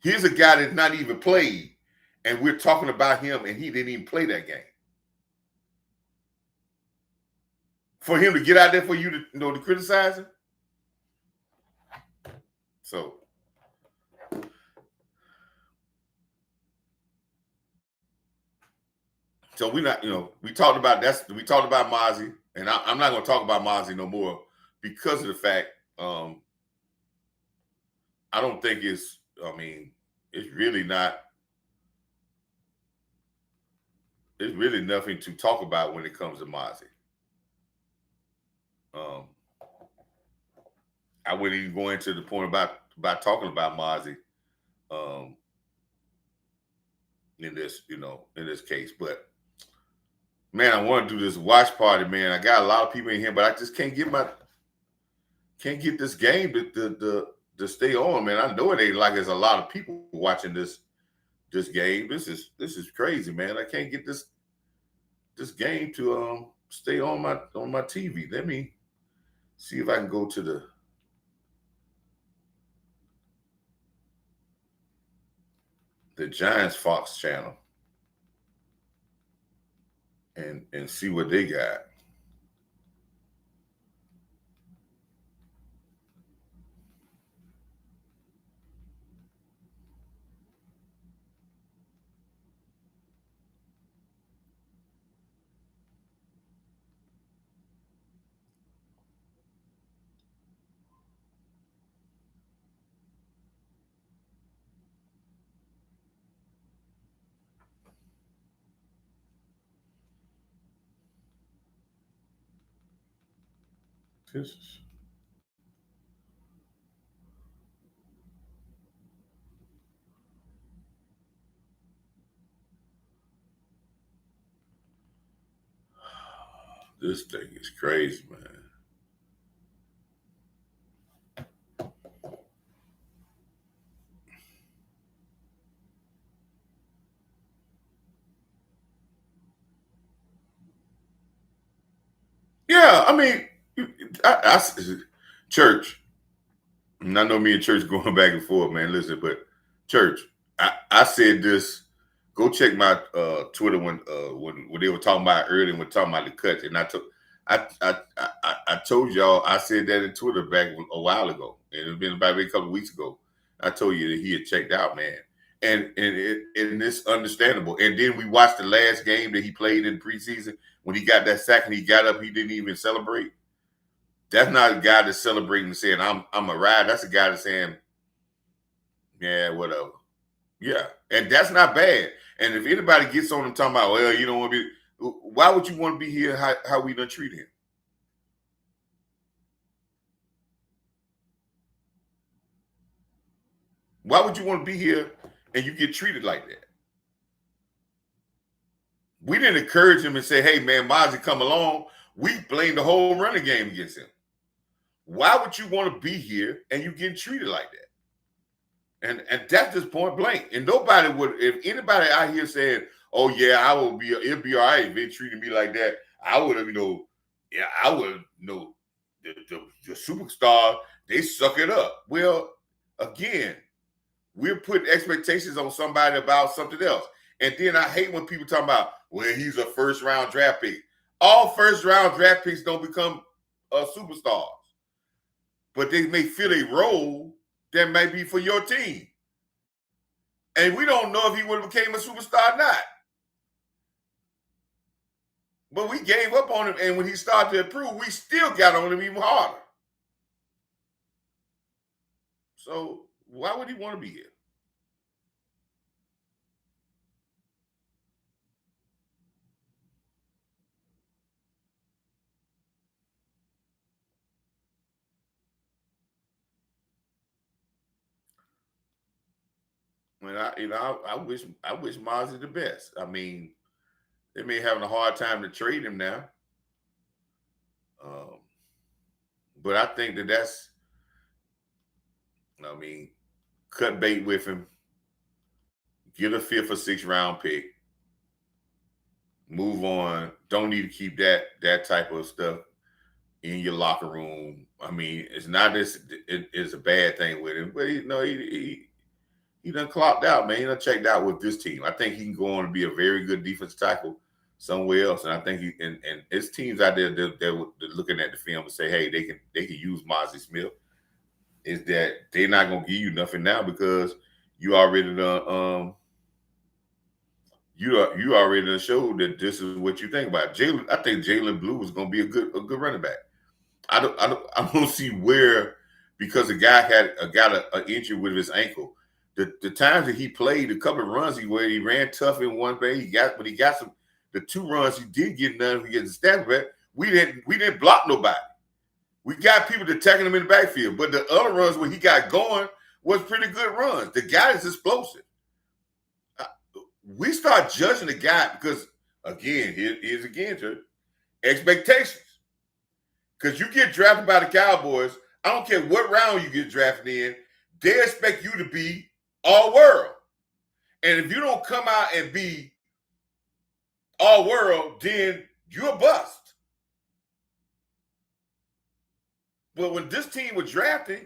Here's a guy that's not even played, and we're talking about him, and he didn't even play that game. For him to get out there for you to criticize him. So we not, we talked about Mozzie, and I'm not going to talk about Mozzie no more because of the fact I don't think it's. I mean, it's really not. There's really nothing to talk about when it comes to Mozzie. I wouldn't even go into the point about talking about Mozzie in this case. But man, I want to do this watch party, man. I got a lot of people in here, but I just can't get this game to stay on, man. I know it ain't like there's a lot of people watching this game. This is crazy, man. I can't get this game to stay on my TV. Let me see if I can go to the Giants Fox channel and see what they got. This thing is crazy, man. Yeah, I mean, church. And I know me and church going back and forth, man. Listen, but church, I said this. Go check my Twitter when they were talking about earlier when talking about the cuts, and I told y'all I said that in Twitter back a while ago, and it's been about maybe a couple of weeks ago. I told you that he had checked out, man, and it's understandable. And then we watched the last game that he played in preseason when he got that sack and he got up, he didn't even celebrate. That's not a guy that's celebrating and saying I'm a ride. That's a guy that's saying, yeah, whatever. Yeah, and that's not bad. And if anybody gets on him talking about, well, you don't want to be, why would you want to be here? How we done treat him? Why would you want to be here and you get treated like that? We didn't encourage him and say, hey man, Mozzie, come along. We blamed the whole running game against him. Why would you want to be here and you get treated like that? And that's just point blank. And nobody would, if anybody out here said, oh yeah, I will be, it'll be all right if they treated me like that, I would have, yeah, I would, the superstar, they suck it up. Well, again, we're putting expectations on somebody about something else. And then I hate when people talk about, well, he's a first round draft pick. All first round draft picks don't become superstars, but they may fill a role that may be for your team. And we don't know if he would have became a superstar or not. But we gave up on him, and when he started to improve, we still got on him even harder. So why would he want to be here? I wish Mozzie the best. I mean, they may having a hard time to trade him now, um, but I think that's. I mean, cut bait with him, get a fifth or sixth round pick, move on. Don't need to keep that type of stuff in your locker room. I mean, it's not this. It's a bad thing with him, but he done clocked out, man. He done checked out with this team. I think he can go on to be a very good defensive tackle somewhere else. And I think he and his teams out there they're looking at the film and say, hey, they can use Mozzie Smith. Is that they're not gonna give you nothing now because you already done you already done showed that this is what you think about Jalen. I think Jalen Blue is gonna be a good running back. I don't see where because the guy got an injury with his ankle. The times that he played, a couple of runs where he ran tough in one play, he got some. The two runs he did get none. He gets the stat back. We didn't block nobody. We got people attacking him in the backfield, but the other runs where he got going was pretty good runs. The guy is explosive. We start judging the guy because again, here's again to expectations. Because you get drafted by the Cowboys, I don't care what round you get drafted in, they expect you to be all world. And if you don't come out and be all world, then you're a bust. But when this team was drafting,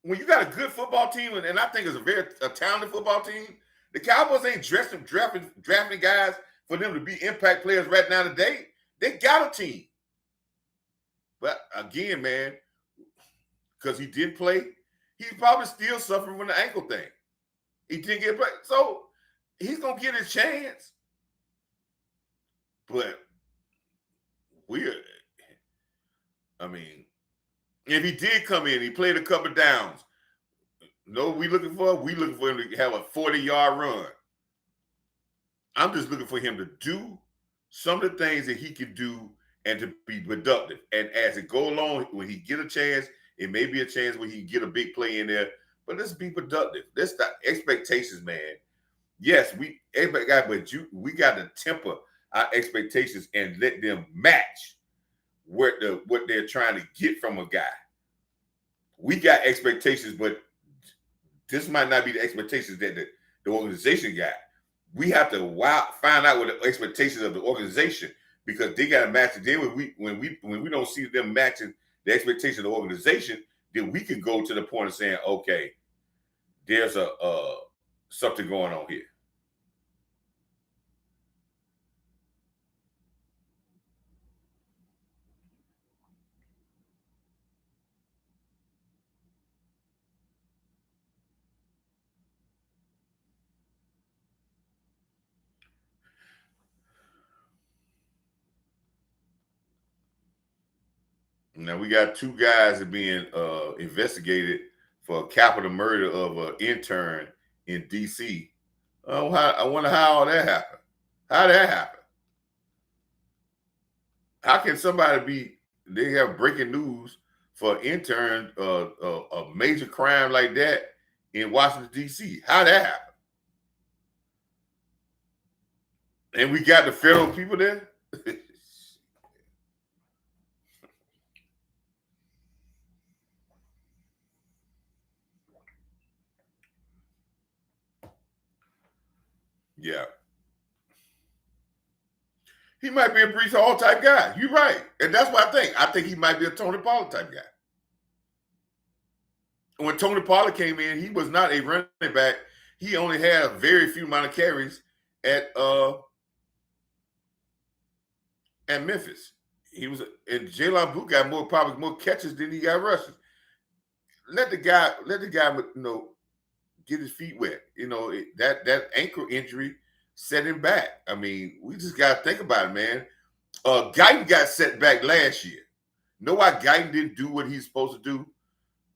when you got a good football team, and I think it's a talented football team, the Cowboys ain't drafting guys for them to be impact players right now today. They got a team. But again, man, because he did play, he's probably still suffering from the ankle thing. He didn't get played. So he's going to get his chance. But if he did come in, he played a couple downs. No, we looking for him to have a 40-yard run. I'm just looking for him to do some of the things that he can do and to be productive. And as it go along, when he get a chance, it may be a chance where he get a big play in there. But let's be productive. That's the expectations, man. Yes, we got to temper our expectations and let them match what they're trying to get from a guy. We got expectations, but this might not be the expectations that the organization got. We have to find out what the expectations of the organization, because they got to match it. Then when we don't see them matching the expectation of the organization, then we can go to the point of saying, okay, there's a something going on here. Now we got two guys that being investigated for capital murder of an intern in D.C. I wonder how all that happened. How that happened? How can somebody be? They have breaking news for an intern, a major crime like that in Washington D.C. How that happened? And we got the federal people there. Yeah. He might be a Brees Hall type guy. You're right. And that's what I think. I think he might be a Tony Pollard type guy. When Tony Pollard came in, he was not a running back. He only had a very few amount of carries at Memphis. He was and Jalen Boo got probably more catches than he got rushes. Let the guy get his feet wet. That ankle injury set him back. I mean, we just got to think about it, man. Guyton got set back last year. Know why Guyton didn't do what he's supposed to do?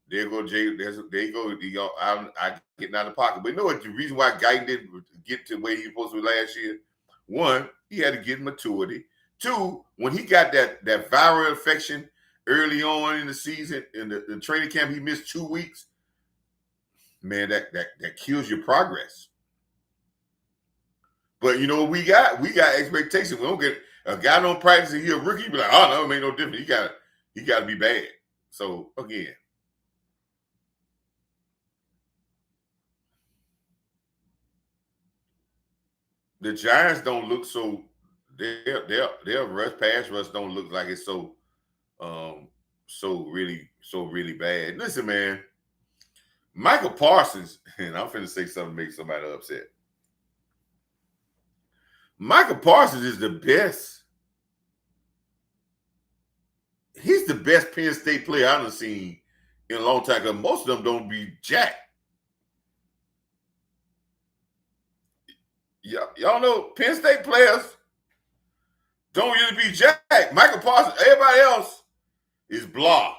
There you go, Jay. There you go. I getting out of the pocket. But you know what? The reason why Guyton didn't get to where he was supposed to be last year, one, he had to get maturity. Two, when he got that viral infection early on in the season, in the training camp, he missed 2 weeks. Man, that kills your progress. But you know what we got? We got expectations. We don't get a guy don't practice and he a rookie. Be like, oh no, it made no difference. He got to be bad. So again, the Giants don't look so. Their rush pass rush don't look like it's so really bad. Listen, man, Michael Parsons, and I'm finna say something to make somebody upset. Michael Parsons is the best. He's the best Penn State player I've seen in a long time. Because most of them don't be jack. Y'all know Penn State players don't really be jack. Michael Parsons, everybody else is blah.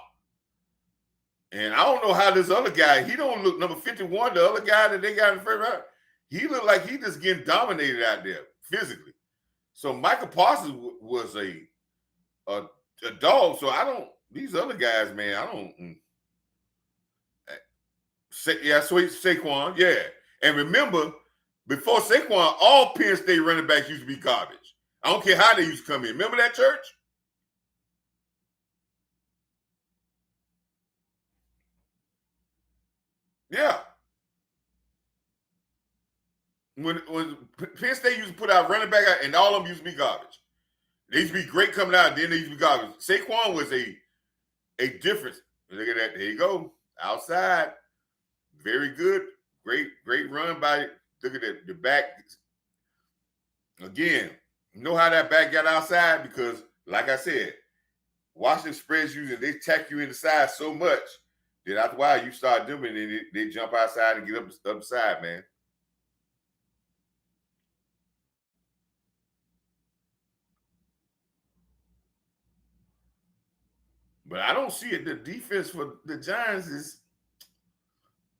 And I don't know how this other guy, he don't look number 51, the other guy that they got in the first round, he looked like he just getting dominated out there physically. So Michael Parsons was a dog. So I don't, these other guys, man, I don't. Sweet Saquon, yeah. And remember, before Saquon, all Penn State running backs used to be garbage. I don't care how they used to come in. Remember that, church? Yeah. When Penn State used to put out running back, and all of them used to be garbage. They used to be great coming out, then they used to be garbage. Saquon was a difference. Look at that. There you go. Outside. Very good. Great run by, look at that, the back. Again, you know how that back got outside? Because, like I said, Washington spreads you and they tack you in the side so much that after a while you start doing it, they jump outside and get up the side, man. But I don't see it. The defense for the Giants is.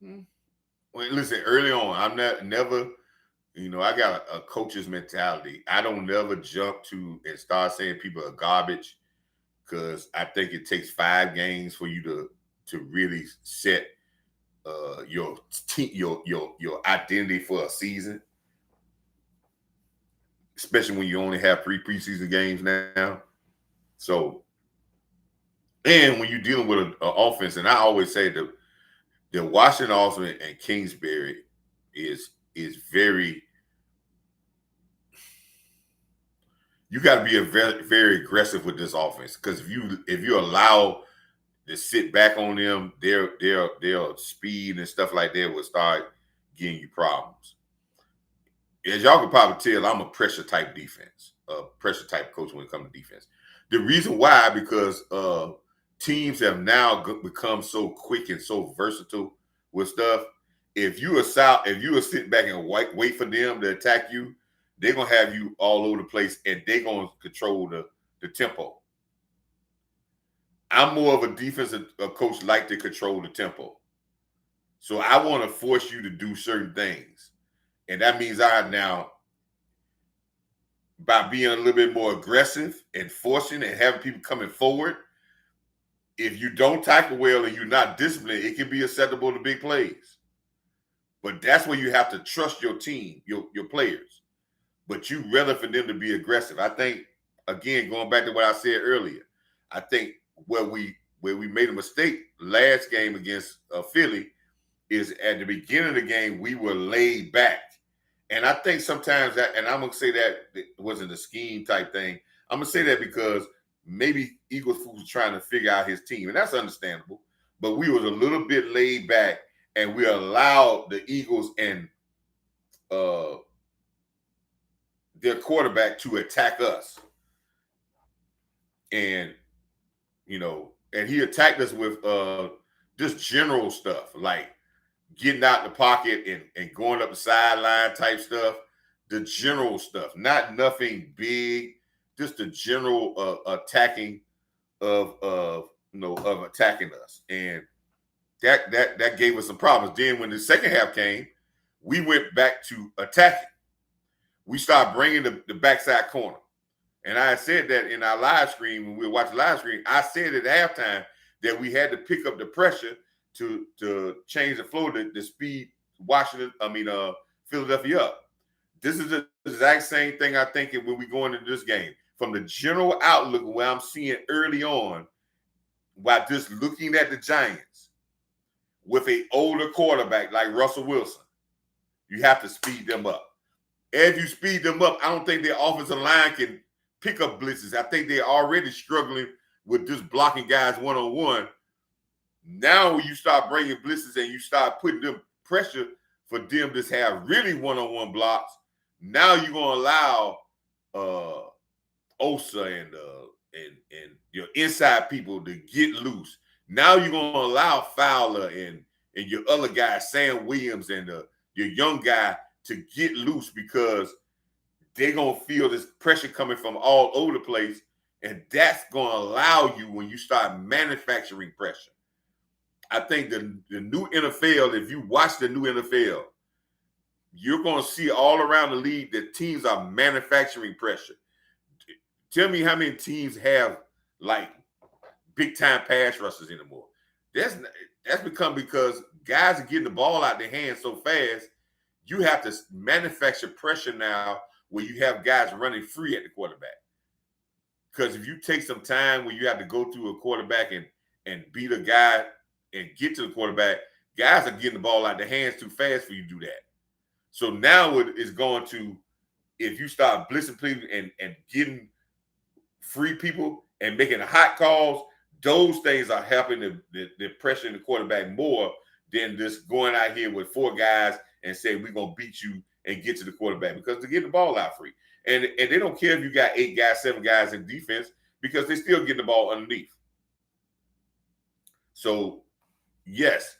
Well, listen, early on, I'm never. I got a coach's mentality. I don't never jump to and start saying people are garbage because I think it takes 5 games for you to really set your identity for a season, especially when you only have 3 preseason games now. So, and when you're dealing with an offense, and I always say the Washington offense and Kingsbury is very. you got to be a very, very aggressive with this offense, because if you allow to sit back on them, their speed and stuff like that will start getting you problems. As y'all can probably tell, I'm a pressure type defense, pressure type coach when it comes to defense. The reason why, because teams have now become so quick and so versatile with stuff. If you are sitting back and wait for them to attack you, they're gonna have you all over the place, and they're gonna control the tempo. I'm more of a defensive coach, like to control the tempo. So I want to force you to do certain things. And that means by being a little bit more aggressive and forcing and having people coming forward, if you don't tackle well and you're not disciplined, it can be acceptable to big plays. But that's where you have to trust your team, your players. But you rather for them to be aggressive. I think, again, going back to what I said earlier, I think where we made a mistake last game against Philly is at the beginning of the game, we were laid back. And I think sometimes that, and I'm going to say that it wasn't a scheme type thing. I'm going to say that because maybe Eagles was trying to figure out his team, and that's understandable. But we was a little bit laid back, and we allowed the Eagles and their quarterback to attack us. And, and he attacked us with just general stuff, like getting out the pocket and going up the sideline type stuff, the general stuff, not nothing big, just the general attacking of attacking us. And that gave us some problems. Then when the second half came, we went back to attacking. We started bringing the backside corner. And I said that in our live stream, when we were watching live stream, I said at halftime that we had to pick up the pressure to change the flow, the speed Philadelphia up. This is the exact same thing I think when we go into this game. From the general outlook, where I'm seeing early on, by just looking at the Giants with an older quarterback like Russell Wilson, you have to speed them up. As you speed them up, I don't think their offensive line can pick up blitzes. I think they're already struggling with just blocking guys one-on-one. Now when you start bringing blitzes and you start putting them pressure for them to have really one-on-one blocks, now you're going to allow Osa and your inside people to get loose. Now you're going to allow Fowler and your other guy, Sam Williams, and your young guy to get loose, because they're going to feel this pressure coming from all over the place, and that's going to allow you, when you start manufacturing pressure. I think the new NFL, if you watch the new NFL, you're going to see all around the league that teams are manufacturing pressure. Tell me how many teams have like big-time pass rushers anymore. That's become because guys are getting the ball out their hands so fast. You have to manufacture pressure now where you have guys running free at the quarterback. Because if you take some time where you have to go through a quarterback and beat a guy and get to the quarterback, guys are getting the ball out their hands too fast for you to do that. So now it is going to, if you start blitzing people and getting free people and making hot calls, those things are helping the pressure in the quarterback more than just going out here with four guys and say, we're going to beat you and get to the quarterback, because they're getting the ball out free. And they don't care if you got 8 guys, 7 guys in defense, because they're still getting the ball underneath. So, yes,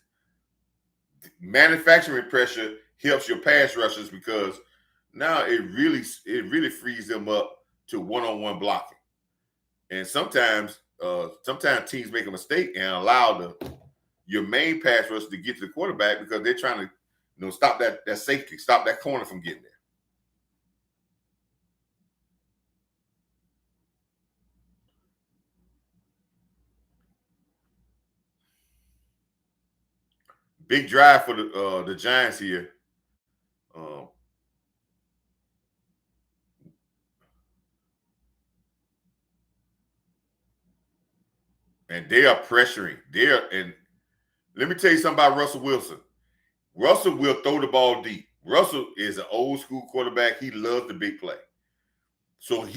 manufacturing pressure helps your pass rushers, because now it really frees them up to one-on-one blocking. And sometimes teams make a mistake and allow your main pass rush to get to the quarterback, because they're trying to stop that safety, stop that corner from getting there. Big drive for the Giants here. And they are pressuring. And let me tell you something about Russell Wilson. Russell will throw the ball deep. Russell is an old school quarterback. He loves the big play. So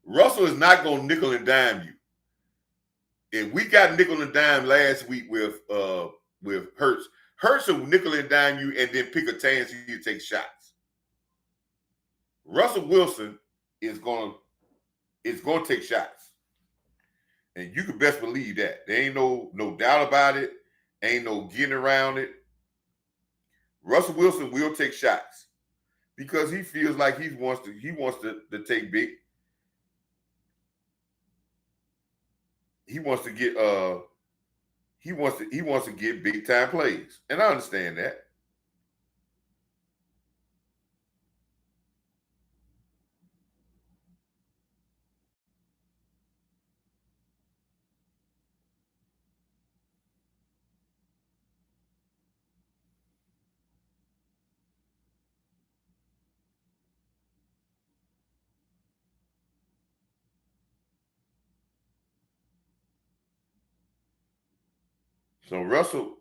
Russell is not going to nickel and dime you. And we got nickel and dime last week with Hurts. Hurts will nickel and dime you and then pick a chance you to take shots. Russell Wilson is going to take shots. And you can best believe that. There ain't no doubt about it. Ain't no getting around it. Russell Wilson will take shots because he feels like he wants to take big. He wants to get big time plays. And I understand that. So Russell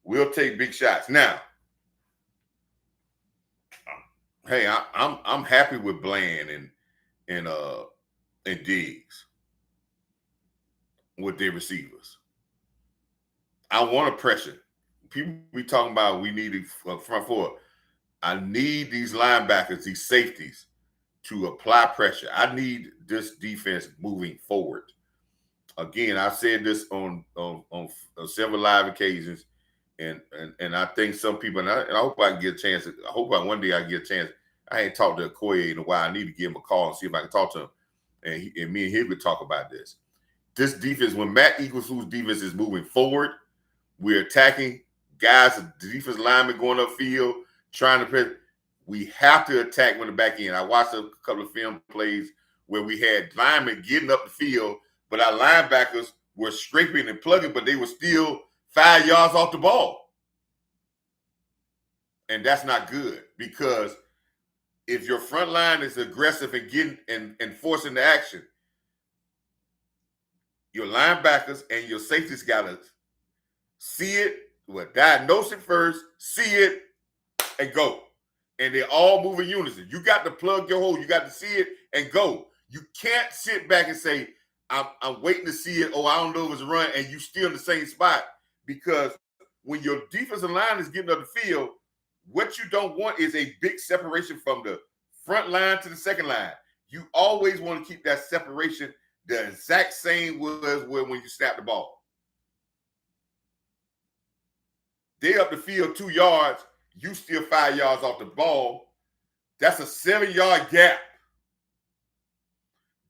will take big shots. Now, hey, I'm happy with Bland and Diggs with their receivers. I want to pressure. People be talking about we need a front four. I need these linebackers, these safeties, to apply pressure. I need this defense moving forward. Again, I've said this on several live occasions, and I think some people, and I hope I can get a chance. I hope one day I get a chance. I ain't talked to Okoye in a while. I need to give him a call and see if I can talk to him, and me and him could talk about this. This defense, when Matt Equals's defense is moving forward, we're attacking guys, the defense linemen going upfield, trying to press. We have to attack when the back end. I watched a couple of film plays where we had linemen getting up the field, but our linebackers were scraping and plugging, but they were still 5 yards off the ball. And that's not good because if your front line is aggressive and getting and forcing the action, your linebackers and your safeties got to see it, diagnose it first, see it, and go. And they're all moving unison. You got to plug your hole. You got to see it and go. You can't sit back and say, I'm waiting to see it. Oh, I don't know if it's a run, and you still in the same spot. Because when your defensive line is getting up the field, what you don't want is a big separation from the front line to the second line. You always want to keep that separation the exact same was when you snap the ball. They up the field 2 yards, you still 5 yards off the ball. That's a 7-yard gap.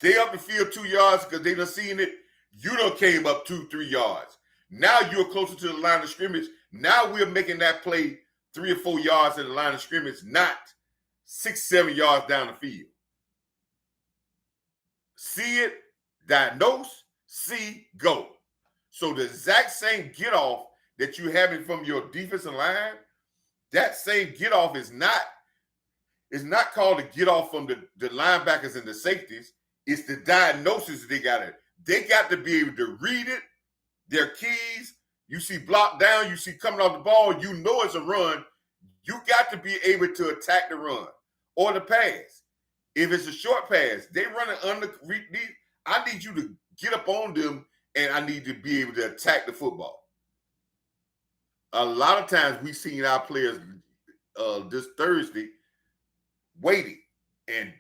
They up the field 2 yards because they done seen it. You done came up 2-3 yards. Now you're closer to the line of scrimmage. Now we're making that play 3 or 4 yards in the line of scrimmage, not 6-7 yards down the field. See it, diagnose, see, go. So the exact same get off that you're having from your defensive line, that same get off is not called a get off from the linebackers and the safeties. It's the diagnosis they got it. They got to be able to read it. Their keys, you see blocked down, you see coming off the ball, you know it's a run. You got to be able to attack the run or the pass. If it's a short pass, they run it under. I need you to get up on them, and I need to be able to attack the football. A lot of times we've seen our players this Thursday waiting, and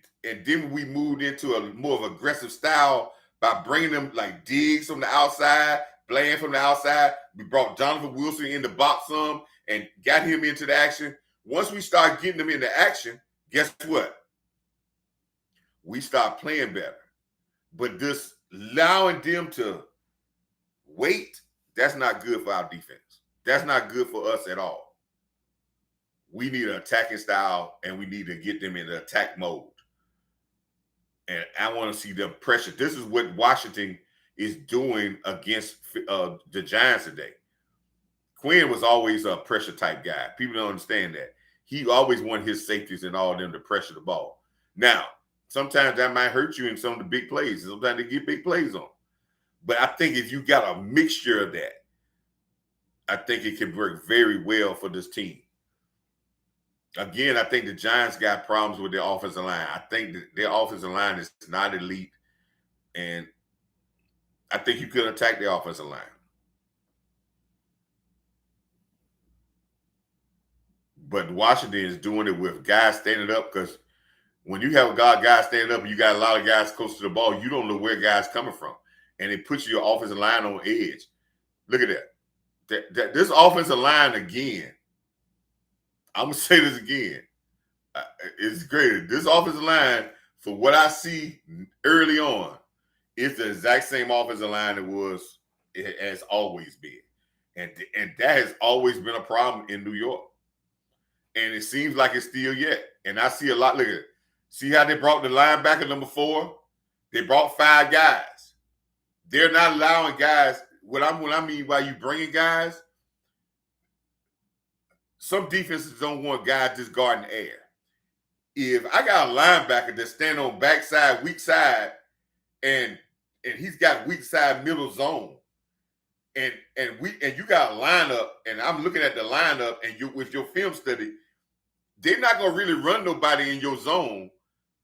then we moved into a more of aggressive style by bringing them like Diggs from the outside, Bland from the outside. We brought Jonathan Wilson in the box some and got him into the action. Once we start getting them into action, guess what? We start playing better. But just allowing them to wait, that's not good for our defense. That's not good for us at all. We need an attacking style, and we need to get them in the attack mode. And I want to see them pressure. This is what Washington is doing against the Giants today. Quinn was always a pressure type guy. People don't understand that. He always wanted his safeties and all of them to pressure the ball. Now, sometimes that might hurt you in some of the big plays. Sometimes they get big plays on. But I think if you got a mixture of that, I think it can work very well for this team. Again, I think the Giants got problems with their offensive line. I think that their offensive line is not elite, and I think you could attack the offensive line. But Washington is doing it with guys standing up, because when you have a guy standing up and you got a lot of guys close to the ball, you don't know where guys coming from, and it puts your offensive line on edge. Look at that. This offensive line again. I'm gonna say this again. It's great. This offensive line, for what I see early on, it's the exact same offensive line it has always been. And that has always been a problem in New York. And it seems like it's still yet. And I see a lot. Look at it. See how they brought the linebacker number 4? They brought 5 guys. They're not allowing guys. What I mean by you bringing guys, some defenses don't want guys just guarding air. If I got a linebacker that's standing on backside, weak side, and he's got weak side middle zone, and you got a lineup, and I'm looking at the lineup, and you with your film study, they're not gonna really run nobody in your zone.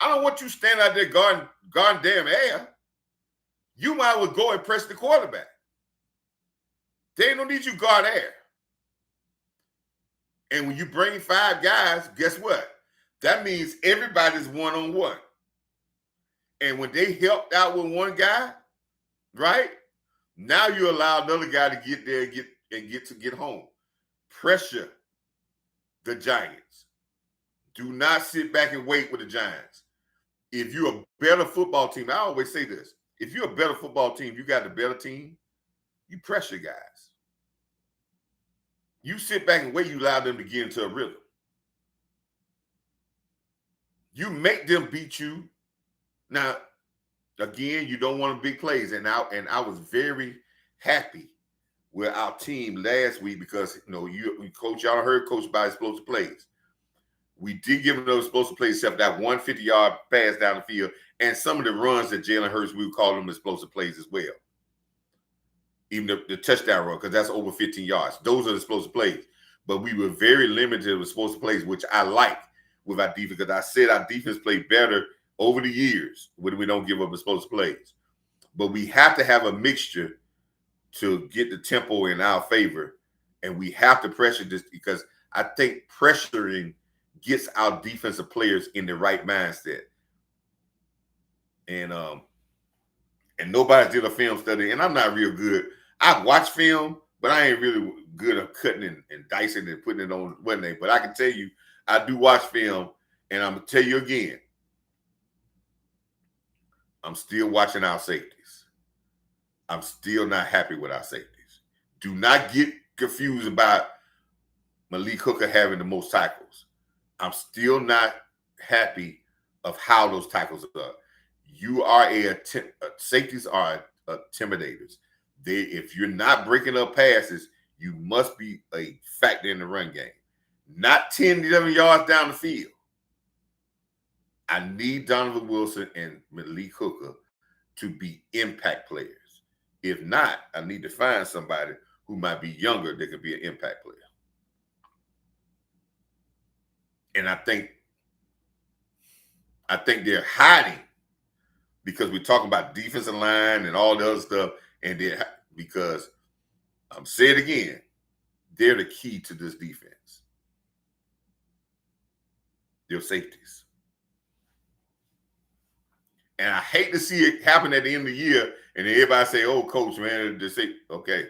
I don't want you standing out there guarding damn air. You might as well go and press the quarterback. They ain't no need you guard air. And when you bring 5 guys, guess what? That means everybody's one-on-one. And when they helped out with one guy, right? Now you allow another guy to get there and get home. Pressure the Giants. Do not sit back and wait with the Giants. If you're a better football team, I always say this. If you're a better football team, you got the better team, you pressure guys. You sit back and wait, you allow them to get into a rhythm. You make them beat you. Now, again, you don't want big plays. And I was very happy with our team last week, because coach, y'all heard Coach about explosive plays. We did give them those explosive plays, except that 150-yard pass down the field, and some of the runs that Jalen Hurts, we would call them explosive plays as well. Even the touchdown run, because that's over 15 yards. Those are the explosive plays. But we were very limited with explosive plays, which I like with our defense, because I said our defense played better over the years when we don't give up explosive plays. But we have to have a mixture to get the tempo in our favor, and we have to pressure this, because I think pressuring gets our defensive players in the right mindset. And nobody did a film study, and I'm not real good. I watch film, but I ain't really good at cutting and dicing and putting it on one day. But I can tell you, I do watch film, and I'm gonna tell you again, I'm still watching our safeties. I'm still not happy with our safeties. Do not get confused about Malik Hooker having the most tackles. I'm still not happy of how those tackles are. You are safeties are intimidators. If you're not breaking up passes, you must be a factor in the run game. Not 10, 11 yards down the field. I need Donovan Wilson and Malik Hooker to be impact players. If not, I need to find somebody who might be younger that could be an impact player. And I think they're hiding, because we're talking about defensive line and all the other stuff, and because I'm saying it again, they're the key to this defense. They're safeties. And I hate to see it happen at the end of the year, and everybody say, "Oh, coach, man, just say, okay,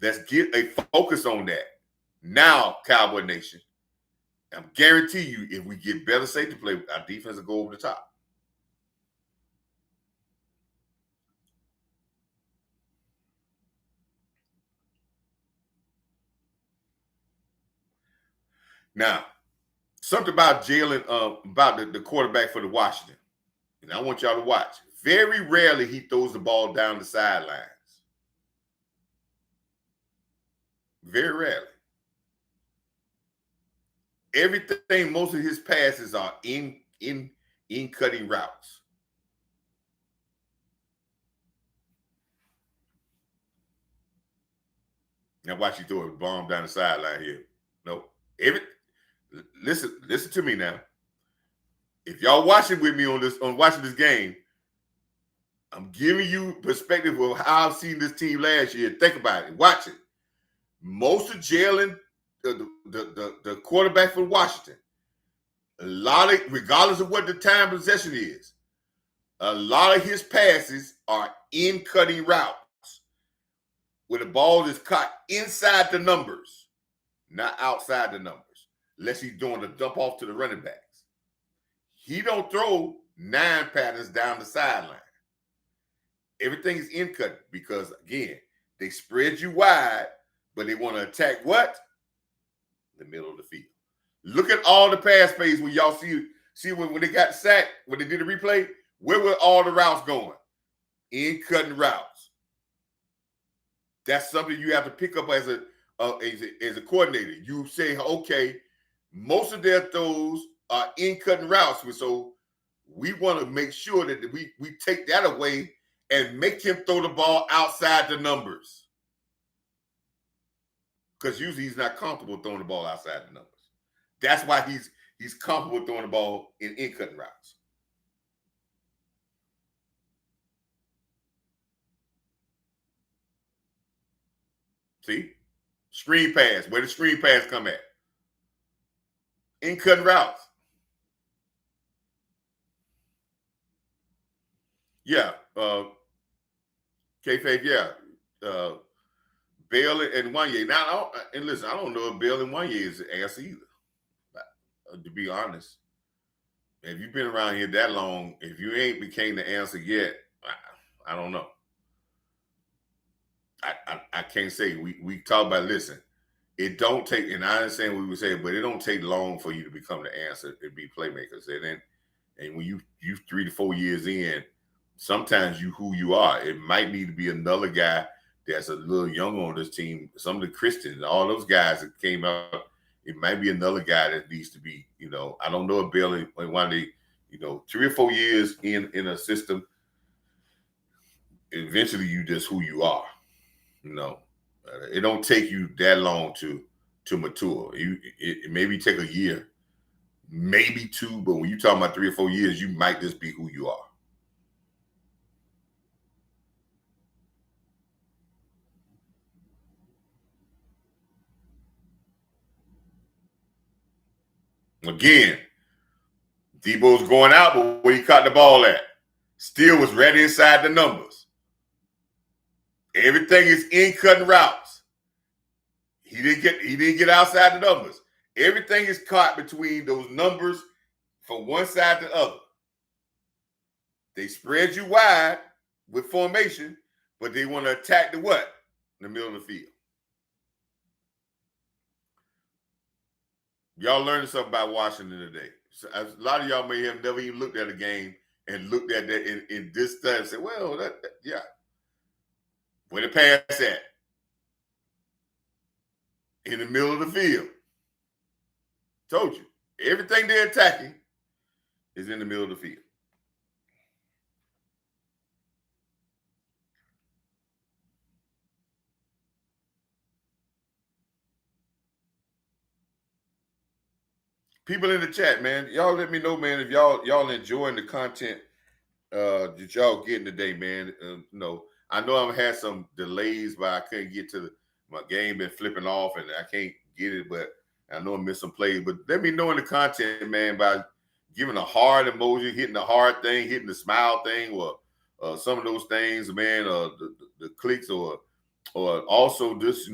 let's get a focus on that now, Cowboy Nation." I guarantee you, if we get better safety play, our defense will go over the top. Now, something about Jalen, about the quarterback for the Washington, and I want y'all to watch. Very rarely he throws the ball down the sidelines. Very rarely. Everything, most of his passes are in cutting routes. Now watch you throw a bomb down the sideline here. No, Listen to me now. If y'all watching with me on watching this game, I'm giving you perspective of how I've seen this team last year. Think about it. Watch it. Most of Jalen, the quarterback for Washington, a lot of, regardless of what the time possession is, a lot of his passes are in cutting routes where the ball is caught inside the numbers, not outside the numbers, unless he's doing the dump off to the running backs. He don't throw 9 patterns down the sideline. Everything is in cut because, again, they spread you wide, but they want to attack what? The middle of the field. Look at all the pass plays when y'all see when they got sacked, when they did the replay, where were all the routes going? In cutting routes. That's something you have to pick up as a coordinator. You say, okay, most of their throws are in cutting routes, so we want to make sure that we take that away and make him throw the ball outside the numbers. Because usually he's not comfortable throwing the ball outside the numbers. That's why he's comfortable throwing the ball in cutting routes. See? Screen pass. Where the screen pass come at? In cutting routes. Yeah. K-Faith, yeah. Bell and Wanye. Now, and listen, I don't know if Bell and Wanye is the answer either. To be honest, if you've been around here that long, if you ain't became the answer yet, I don't know. I can't say. We talk about, listen, it don't take, and I understand what we were saying, but it don't take long for you to become the answer and be playmakers. And when you 3 to 4 years in, sometimes you who you are. It might need to be another guy that's a little young on this team. Some of the Christians, all those guys that came out, it might be another guy that needs to be, I don't know if Bailey, one day, 3 or 4 years in a system, eventually you just who you are. It don't take you that long to mature. It maybe take a year, maybe 2, but when you talking about 3 or 4 years, you might just be who you are. Again, Debo's going out, but where he caught the ball at, still was right inside the numbers. Everything is in cutting routes. He didn't get outside the numbers. Everything is caught between those numbers from one side to the other. They spread you wide with formation, but they want to attack the what? In the middle of the field. Y'all learning something about Washington today. So a lot of y'all may have never even looked at a game and looked at that in this stuff and said, well, yeah. Where the pass at? In the middle of the field. Told you. Everything they're attacking is in the middle of the field. People in the chat, man, y'all let me know, man, if y'all enjoying the content that y'all getting today, man. I know I've had some delays, but I couldn't get to my game been flipping off, and I can't get it. But I know I missed some plays. But let me know in the content, man, by giving a heart emoji, hitting the heart thing, hitting the smile thing, or some of those things, man. The clicks, or also just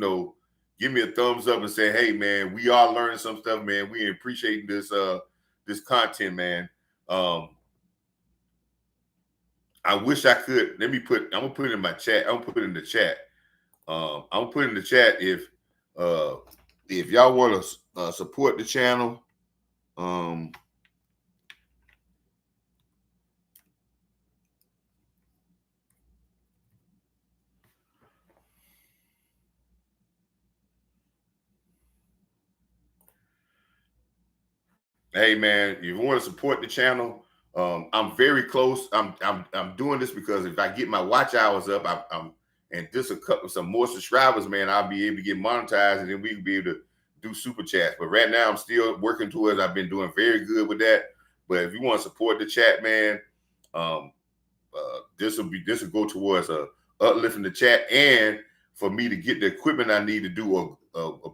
give me a thumbs up and say, hey, man, we are learning some stuff, man. We appreciating this content, man. I wish I could. I'm gonna put it in my chat. I'm gonna put it in the chat. I'm gonna put it in the chat if y'all want to support the channel. Hey, man, if you want to support the channel, I'm very close. I'm doing this because if I get my watch hours up, and just some more subscribers, man, I'll be able to get monetized, and then we can be able to do super chats. But right now, I'm still working towards. I've been doing very good with that. But if you want to support the chat, man, this will go towards uplifting the chat and for me to get the equipment I need to do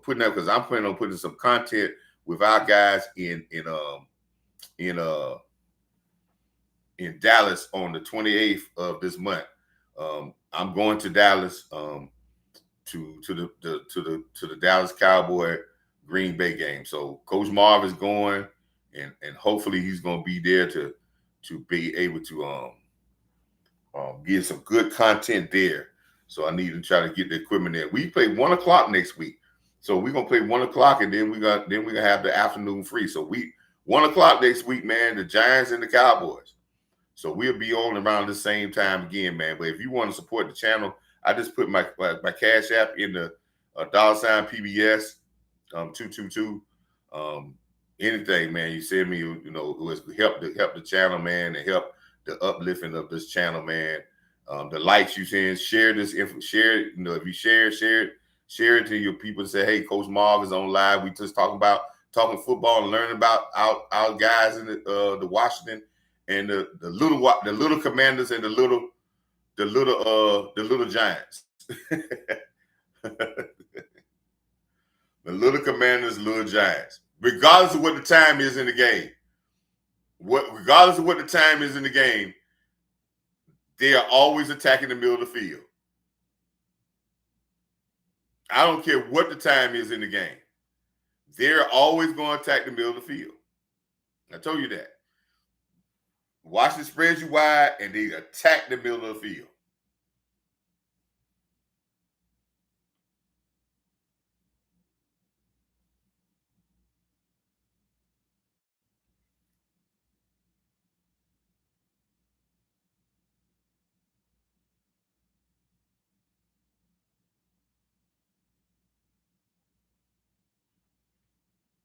putting out, because I'm planning on putting some content with our guys in Dallas on the 28th of this month. I'm going to Dallas to the Dallas Cowboy Green Bay game. So Coach Marv is going, and hopefully he's going to be there to be able to get some good content there. So I need to try to get the equipment there. We play 1 o'clock next week, so we're gonna play 1 o'clock, and then we're gonna have the afternoon free. So 1 o'clock next week, man. The Giants and the Cowboys. So we'll be on around the same time again, man. But if you want to support the channel, I just put my Cash App in the $PBS 222. Anything, man. You send me, it was help the channel, man, and help the uplifting of this channel, man. The likes you send, share this info, share it. If you share it to your people and say, hey, Coach Marv is on live. We just talking football and learning about our guys in the Washington and the little Commanders and the little Giants. The little Commanders, little Giants. Regardless of what the time is in the game. Regardless of what the time is in the game, they are always attacking the middle of the field. I don't care what the time is in the game. They're always going to attack the middle of the field. I told you that. Washington spreads you wide, and they attack the middle of the field.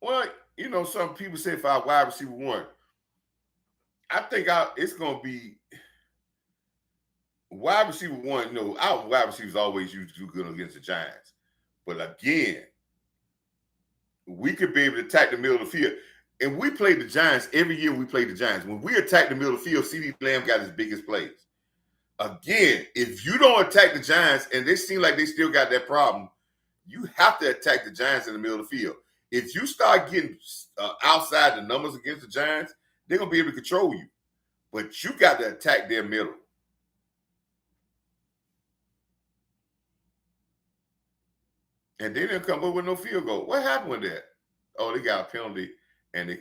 Well, some people say if I wide receiver one, I think it's going to be wide receiver one. Our wide receivers always used to do good against the Giants. But again, we could be able to attack the middle of the field. And we played the Giants every year. We played the Giants. When we attack the middle of the field, CeeDee Lamb got his biggest plays. Again, if you don't attack the Giants, and they seem like they still got that problem, you have to attack the Giants in the middle of the field. If you start getting outside the numbers against the Giants, they're going to be able to control you. But you got to attack their middle. And they didn't come up with no field goal. What happened with that? Oh, they got a penalty, and they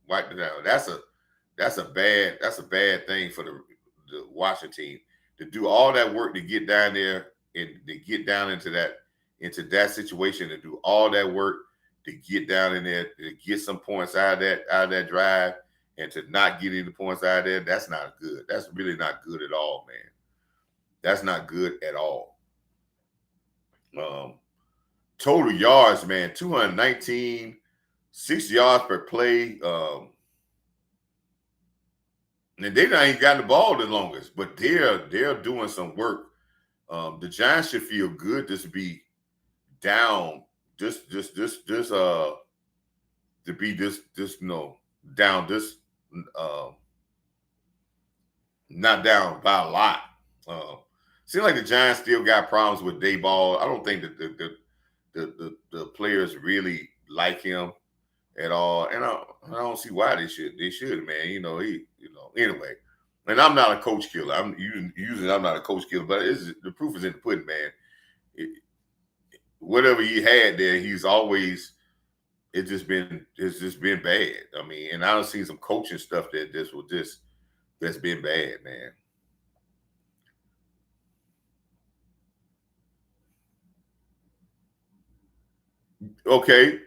wiped it out. That's a bad thing for the Washington team to do all that work to get down there and to get down into that situation, to do all that work to get down in there, to get some points out of that drive, and to not get any points out of there. That's not good. That's really not good at all, man. That's not good at all. Total yards, man, 219, 6 yards per play. And they not even got the ball the longest, but they're doing some work. The Giants should feel good just to be down, down not down by a lot. Seems like the Giants still got problems with Dayball. I don't think that the players really like him at all, and I don't see why they should. They should, man. Anyway. And I'm not a coach killer. I'm not a coach killer, but the proof is in the pudding, man. Whatever he had there, it's just been bad. I mean, and I've seen some coaching stuff that's been bad, man. Okay,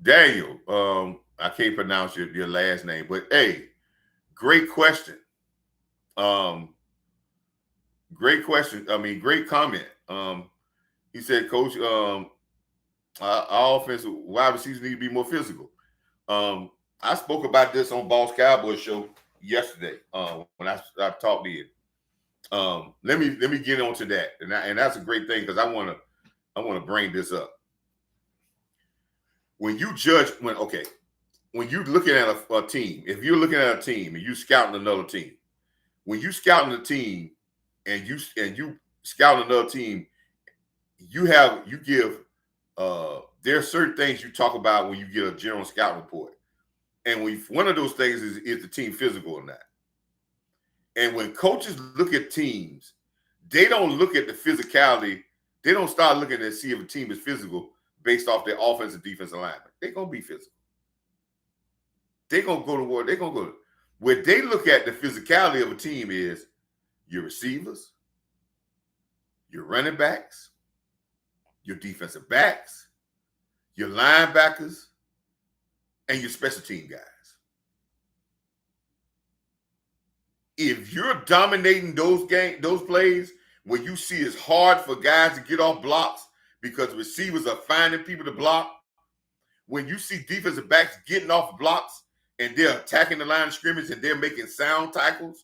Daniel. I can't pronounce your last name, but hey, great question. Great question. I mean, great comment. He said, Coach, our offensive wide receivers need to be more physical. I spoke about this on Boss Cowboy show yesterday when I talked to you. Let me get on to that, and that's a great thing because I want to I want to bring this up. When you judge, when you're looking at a team, if you're looking at a team and you scouting another team, when you scouting a team and you scout another team, you give there are certain things you talk about when you get a general scout report. And one of those things is the team physical or not. And when coaches look at teams, they don't look at the physicality. They don't start looking to see if a team is physical based off their offensive defensive alignment. They're going to be physical. They're going to go to war. They're going to go. Where they look at the physicality of a team is your receivers, your running backs, your defensive backs, your linebackers, and your special team guys. If you're dominating those plays, when you see it's hard for guys to get off blocks because receivers are finding people to block, when you see defensive backs getting off blocks and they're attacking the line of scrimmage and they're making sound tackles,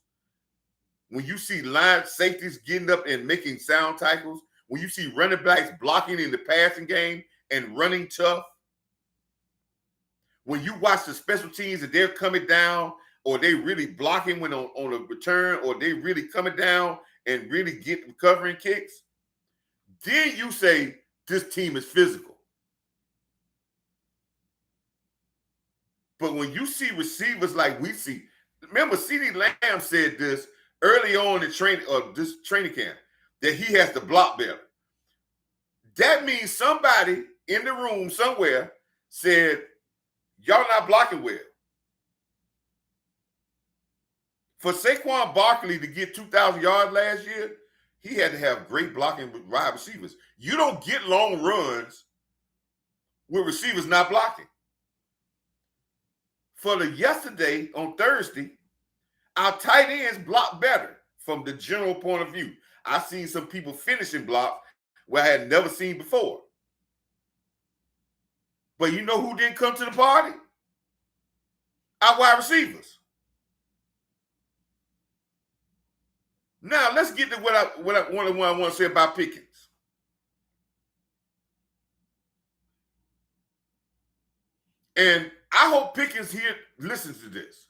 when you see line safeties getting up and making sound tackles, when you see running backs blocking in the passing game and running tough, when you watch the special teams and they're coming down or they really blocking when on a return or they really coming down and really recovering kicks, then you say this team is physical. But when you see receivers like we see, remember CeeDee Lamb said this early on in this training camp, that he has to block better. That means somebody in the room somewhere said, y'all not blocking well. For Saquon Barkley to get 2,000 yards last year, he had to have great blocking wide receivers. You don't get long runs with receivers not blocking. For the yesterday, on Thursday, our tight ends block better from the general point of view. I've seen some people finishing blocks where I had never seen before. But you know who didn't come to the party? Our wide receivers. Now, let's get to what I want to say about Pickens. And I hope Pickens here listens to this.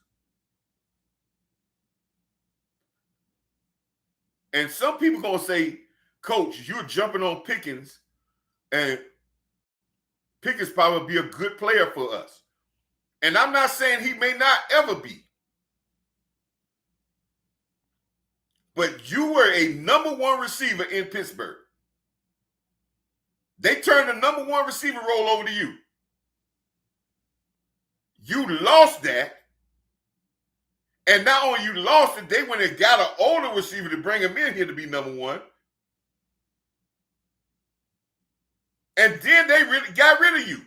And some people going to say, Coach, you're jumping on Pickens, and Pickens probably be a good player for us. And I'm not saying he may not ever be. But you were a number one receiver in Pittsburgh. They turned the number one receiver role over to you. You lost that. And not only you lost it, they went and got an older receiver to bring him in here to be number one. And then they really got rid of you.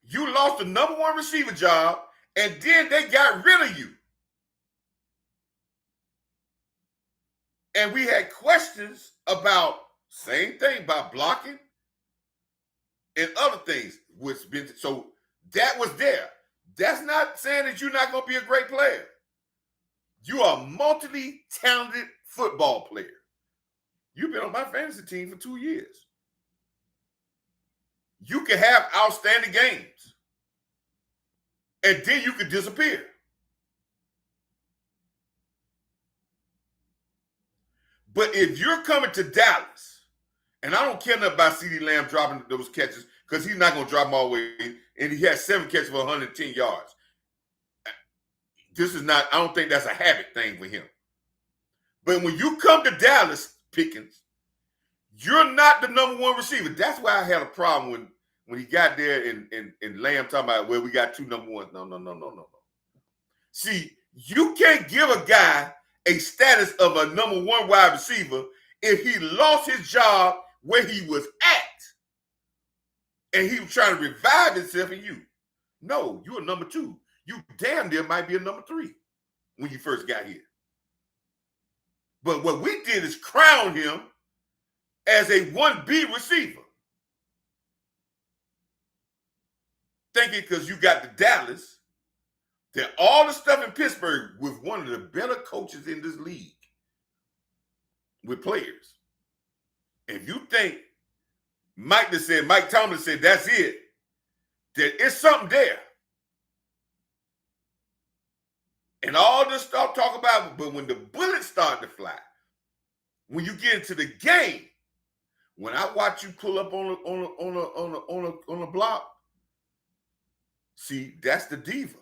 You lost the number one receiver job, and then they got rid of you. And we had questions about same thing about blocking and other things. So that was there. That's not saying that you're not going to be a great player. You are a multi-talented football player. You've been on my fantasy team for 2 years. You can have outstanding games. And then you can disappear. But if you're coming to Dallas, and I don't care nothing about CeeDee Lamb dropping those catches because he's not going to drop them all the way, and he has 7 catches for 110 yards. I don't think that's a habit thing for him. But when you come to Dallas, Pickens, you're not the number one receiver. That's why I had a problem when he got there and Lamb talking about, well, we got 2 number ones. No. See, you can't give a guy a status of a number one wide receiver if he lost his job where he was at and he was trying to revive himself in you. No, you're a number 2. You damn near might be a number 3 when you first got here. But what we did is crown him as a 1B receiver. Thinking because you got the Dallas, that all the stuff in Pittsburgh with one of the better coaches in this league with players. If you think Mike Tomlin said that's it, that it's something there. And all this stuff talk about, but when the bullets start to fly, when you get into the game, when I watch you pull up on a block, see, that's the diva.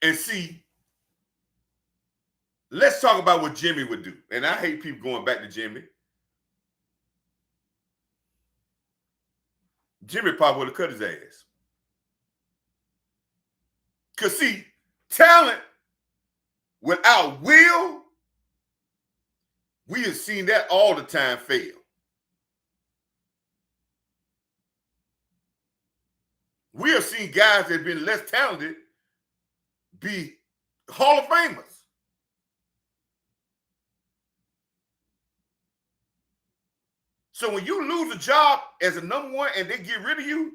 And see, let's talk about what Jimmy would do. And I hate people going back to Jimmy. Jimmy probably would have cut his ass. Because, see, talent without will, we have seen that all the time fail. We have seen guys that have been less talented be Hall of Famers. So when you lose a job as a number one and they get rid of you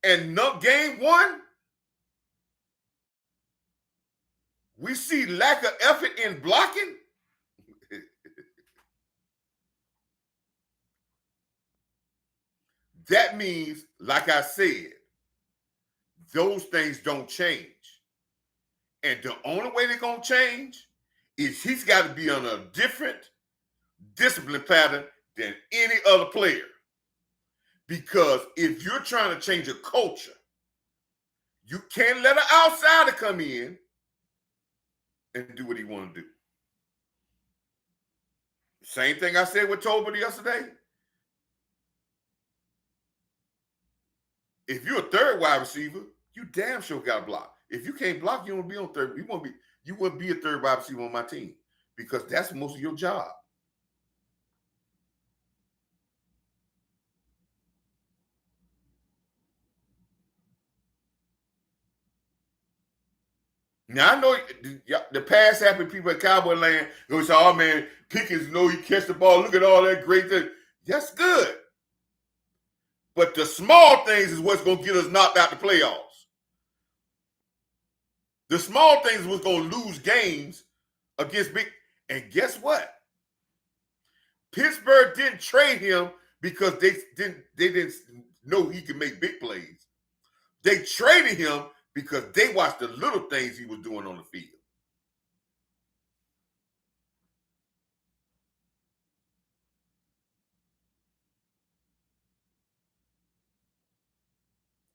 and game one, we see lack of effort in blocking. That means, like I said, those things don't change. And the only way they're going to change is he's got to be on a different discipline pattern than any other player. Because if you're trying to change a culture, you can't let an outsider come in and do what he want to do. Same thing I said with Tolbert yesterday. If you're a third wide receiver, you damn sure got to block. If you can't block, you won't be on third. You wouldn't be a third wide receiver on my team because that's most of your job. Now, I know the pass happy people at Cowboy Land go say, oh, man, Pickens know he catch the ball. Look at all that great thing. That's good. But the small things is what's going to get us knocked out the playoffs. The small things was going to lose games against big. And guess what? Pittsburgh didn't trade him because they didn't know he could make big plays. They traded him because they watched the little things he was doing on the field.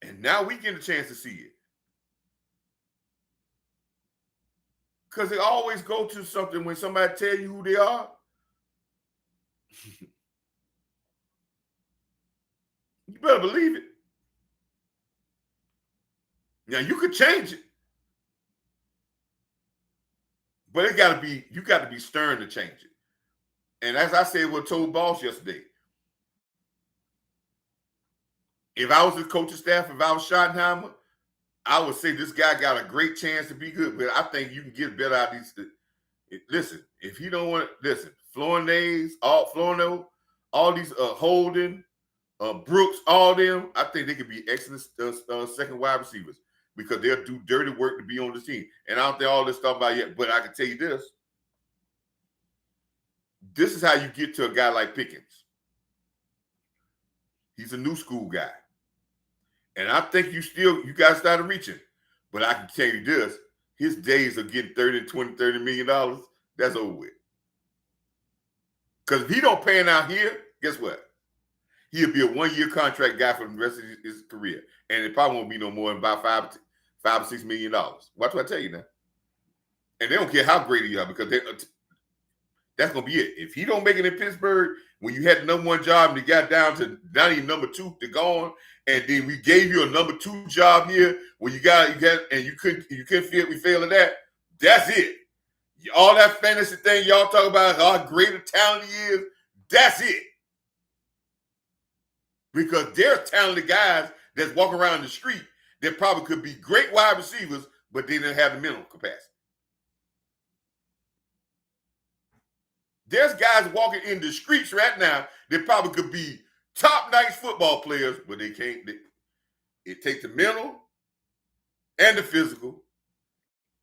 And now we get a chance to see it. Because they always go to something when somebody tell you who they are. You better believe it. Now you could change it. But you got to be stern to change it. And as I said, what told Boss yesterday, if I was the coaching staff, if I was Schottenheimer, I would say this guy got a great chance to be good. But I think you can get better out of these. Listen, if he don't want to, listen, Flornez, all these Holden, Brooks, all them, I think they could be excellent second wide receivers because they'll do dirty work to be on the team. And I don't think all this stuff about yet, but I can tell you this. This is how you get to a guy like Pickens. He's a new school guy. And I think you guys started reaching. But I can tell you this, his days of getting $30 million, that's over with. Because if he don't pan out here, guess what? He'll be a one-year contract guy for the rest of his career. And it probably won't be no more than about $5 or $6 million. Watch what I tell you now. And they don't care how great you are because that's going to be it. If he don't make it in Pittsburgh, when you had the number one job and you got down to not even number two to go on, and then we gave you a number two job here when you couldn't fail at that, that's it. All that fantasy thing y'all talk about, how great a talent he is, that's it. Because there are talented guys that's walking around the street that probably could be great wide receivers, but they didn't have the mental capacity. There's guys walking in the streets right now that probably could be top-notch football players, but they can't. It takes the mental and the physical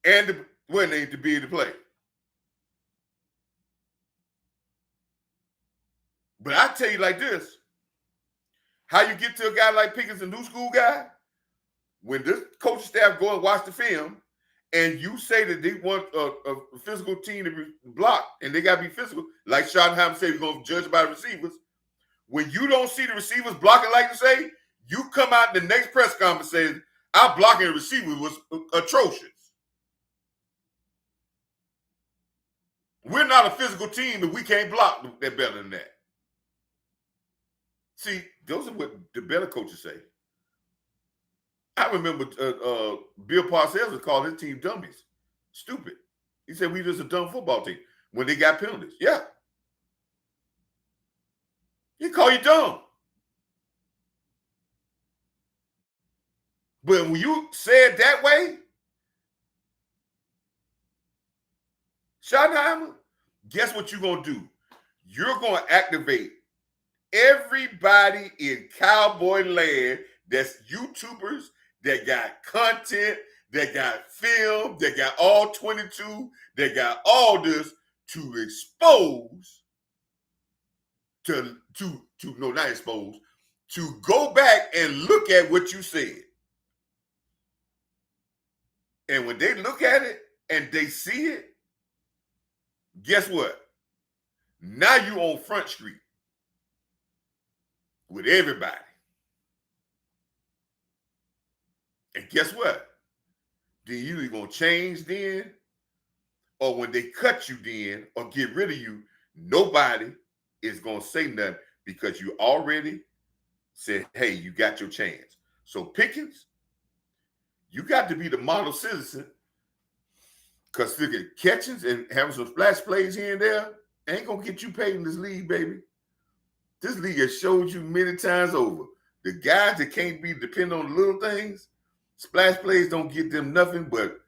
and when they to be able to play. But I tell you like this, how you get to a guy like Pickens, a new school guy, when this coaching staff go and watch the film, and you say that they want a physical team to be blocked, and they got to be physical, like Schottenheimer said, we're going to judge by the receivers. When you don't see the receivers blocking like you say, you come out in the next press conference saying, our blocking the receivers was atrocious. We're not a physical team, but we can't block. They're better than that. See, those are what the better coaches say. I remember Bill Parcells would call his team dummies. Stupid. He said, we just a dumb football team when they got penalties. Yeah. He call you dumb. But when you say it that way, Schottenheimer, guess what you're going to do? You're going to activate everybody in cowboy land that's YouTubers, that got content, that got film, that got all 22, that got all this to expose, not expose, to go back and look at what you said. And when they look at it and they see it, guess what? Now you on Front Street with everybody. And guess what? Then you either gonna change then, or when they cut you then, or get rid of you, nobody is gonna say nothing because you already said, hey, you got your chance. So Pickens, you got to be the model citizen, because catchings and having some splash plays here and there ain't gonna get you paid in this league, baby. This league has showed you many times over. The guys that can't be dependent on the little things, splash plays don't get them nothing but,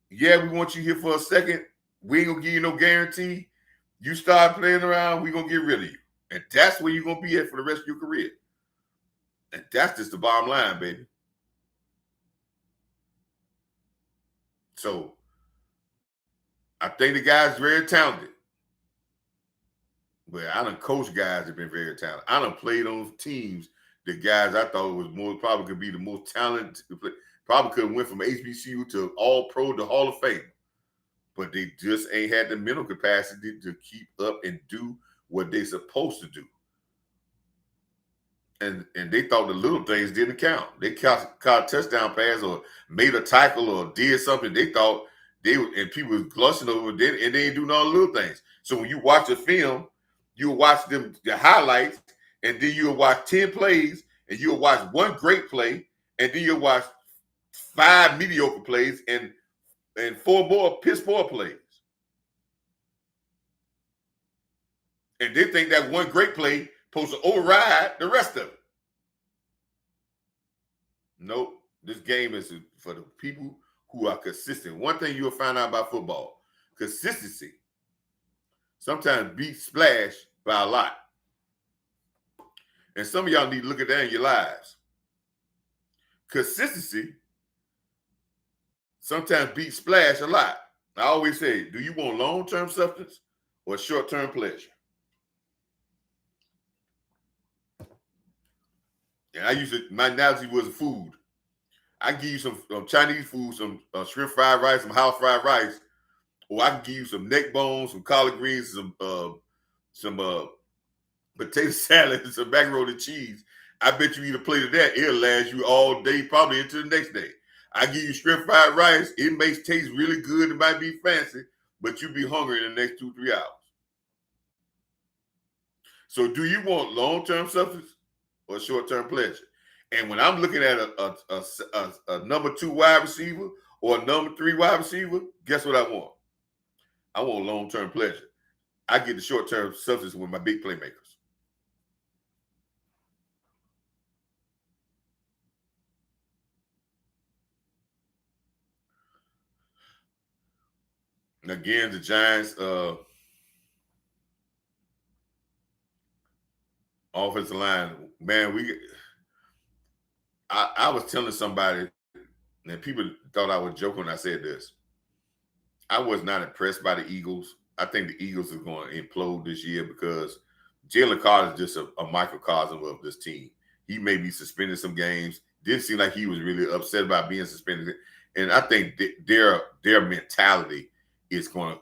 yeah, we want you here for a second. We ain't gonna give you no guarantee. You start playing around, we gonna get rid of you. And that's where you're gonna be at for the rest of your career. And that's just the bottom line, baby. So I think the guy's very talented. But I done coached guys that have been very talented. I done played on teams that guys I thought was probably could be the most talented. Probably could have went from HBCU to All Pro to Hall of Fame. But they just ain't had the mental capacity to keep up and do what they supposed to do. And they thought the little things didn't count. They caught a touchdown pass or made a tackle or did something. They thought and people was glossing over it, and they ain't doing all the little things. So when you watch a film, you watch the highlights, and then you'll watch 10 plays, and you'll watch one great play, and then you'll watch 5 mediocre plays and 4 more piss poor plays. And they think that one great play supposed to override the rest of it. Nope. This game is for the people who are consistent. One thing you'll find out about football, consistency sometimes beats splash by a lot. And some of y'all need to look at that in your lives. Consistency sometimes beats splash a lot. I always say, do you want long-term substance or short-term pleasure? And my analogy was food. I can give you some Chinese food, some shrimp fried rice, some house fried rice, or I can give you some neck bones, some collard greens, some potato salad, and some macaroni and cheese. I bet you eat a plate of that, it'll last you all day, probably into the next day. I give you shrimp fried rice, it may taste really good, it might be fancy, but you'll be hungry in the next 2-3 hours. So do you want long-term substance or short-term pleasure? And when I'm looking at a number 2 wide receiver or a number 3 wide receiver, guess what I want? I want long-term pleasure. I get the short-term substance with my big playmakers. And again, the Giants offensive line, man, I was telling somebody, and people thought I was joking when I said this. I was not impressed by the Eagles. I think the Eagles are going to implode this year because Jalen Carter is just a microcosm of this team. He may be suspended some games. Didn't seem like he was really upset about being suspended. And I think their mentality is going to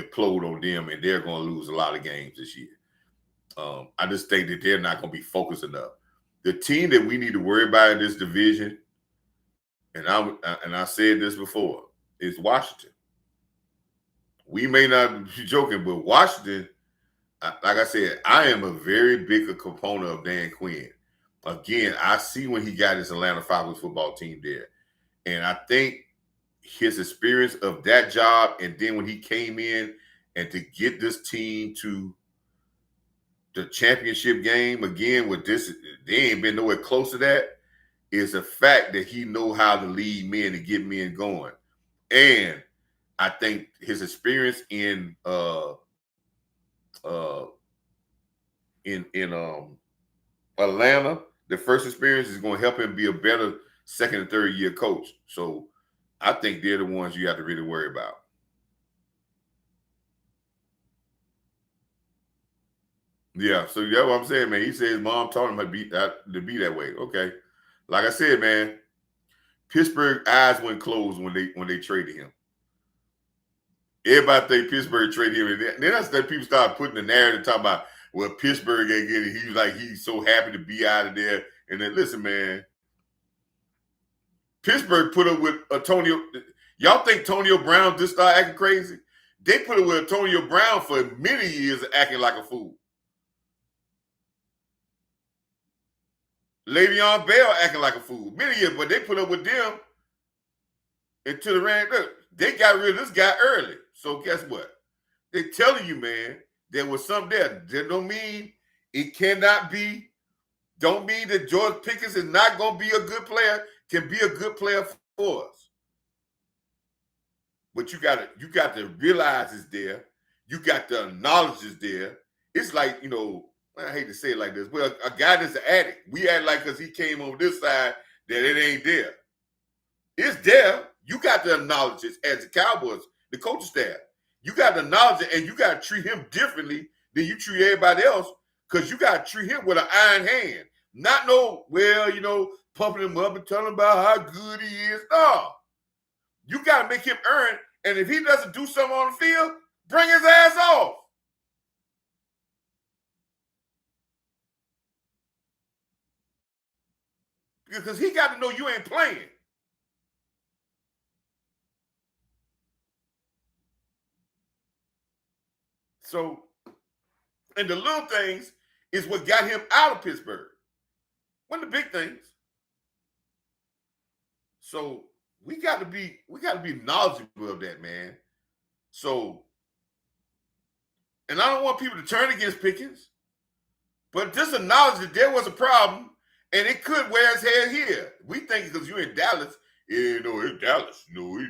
implode on them, and they're going to lose a lot of games this year. I just think that they're not going to be focused enough. The team that we need to worry about in this division, and I said this before, is Washington. We may not be joking, but Washington, like I said, I am a very big component of Dan Quinn. Again, I see when he got his Atlanta Falcons football team there. And I think his experience of that job, and then when he came in and to get this team to the championship game again with this, they ain't been nowhere close to that, is the fact that he know how to lead men and get men going. And I think his experience in Atlanta, the first experience is going to help him be a better second and third year coach. So I think they're the ones you have to really worry about. Yeah, so yeah, what I'm saying, man. He said his mom taught him to be that way. Okay, like I said, man, Pittsburgh eyes went closed when they traded him. Everybody think Pittsburgh traded him, and then that's that people start putting the narrative talking about, well, Pittsburgh ain't getting. He's like he's so happy to be out of there. And then listen, man, Pittsburgh put up with Antonio. Y'all think Antonio Brown just started acting crazy? They put up with Antonio Brown for many years acting like a fool. Le'Veon Bell acting like a fool many years, but they put up with them until the ran. Look, they got rid of this guy early. So guess what? They're telling you, man, there was something there. That don't mean it cannot be. Don't mean that George Pickens is not going to be a good player. Can be a good player for us. But you got to realize it's there. You got to acknowledge it's there. It's like, I hate to say it like this. Well, a guy that's an addict. We act like because he came on this side that it ain't there. It's there. You got to acknowledge it as the Cowboys, the coaching staff. You got to acknowledge it, and you got to treat him differently than you treat everybody else, because you got to treat him with an iron hand. Not pumping him up and telling him about how good he is. No. You got to make him earn, and if he doesn't do something on the field, bring his ass off. Because he got to know you ain't playing. So, and the little things is what got him out of Pittsburgh. One of the big things. So we got to be knowledgeable of that, man. So, and I don't want people to turn against Pickens, but just acknowledge that there was a problem, and it could wear its head here. We think because you're in Dallas, it's Dallas. We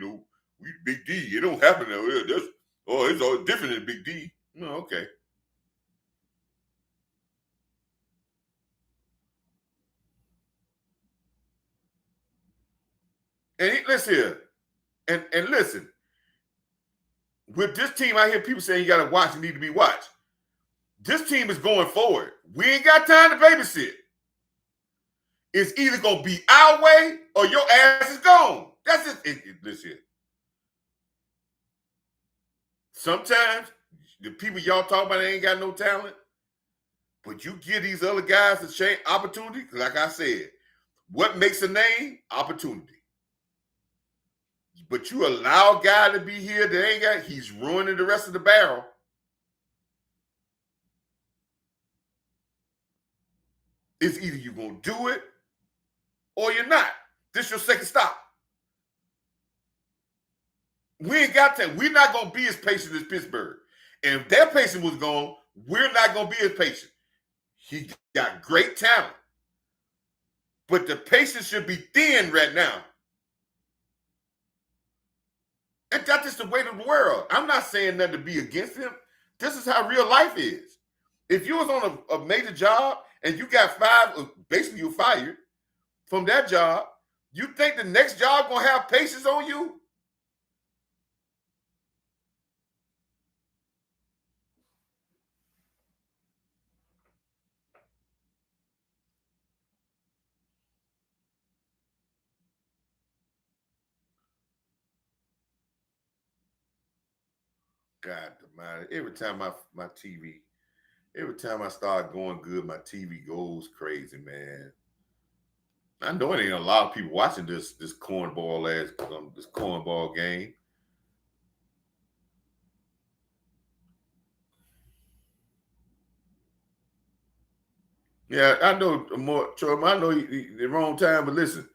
Big D. It don't happen there. It's all different than Big D. No, okay. And listen here, and listen. With this team, I hear people saying you got to watch and need to be watched. This team is going forward. We ain't got time to babysit. It's either going to be our way or your ass is gone. That's it. Listen. Sometimes the people y'all talk about, they ain't got no talent, but you give these other guys a chance, opportunity. Like I said, what makes a name? Opportunity. But you allow a guy to be here that ain't got, he's ruining the rest of the barrel. It's either you're going to do it or you're not. This is your second stop. We ain't got time. We're not going to be as patient as Pittsburgh. And if their patience was gone, we're not going to be as patient. He got great talent. But the patience should be thin right now. And that's just the way of the world. I'm not saying nothing to be against him. This is how real life is. If you was on a major job and you got fired, basically you're fired from that job, you think the next job gonna have patience on you? God, man, every time I start going good, my TV goes crazy, man. I know it ain't a lot of people watching this cornball game. Yeah, I know more. Troy, I know the wrong time, but listen,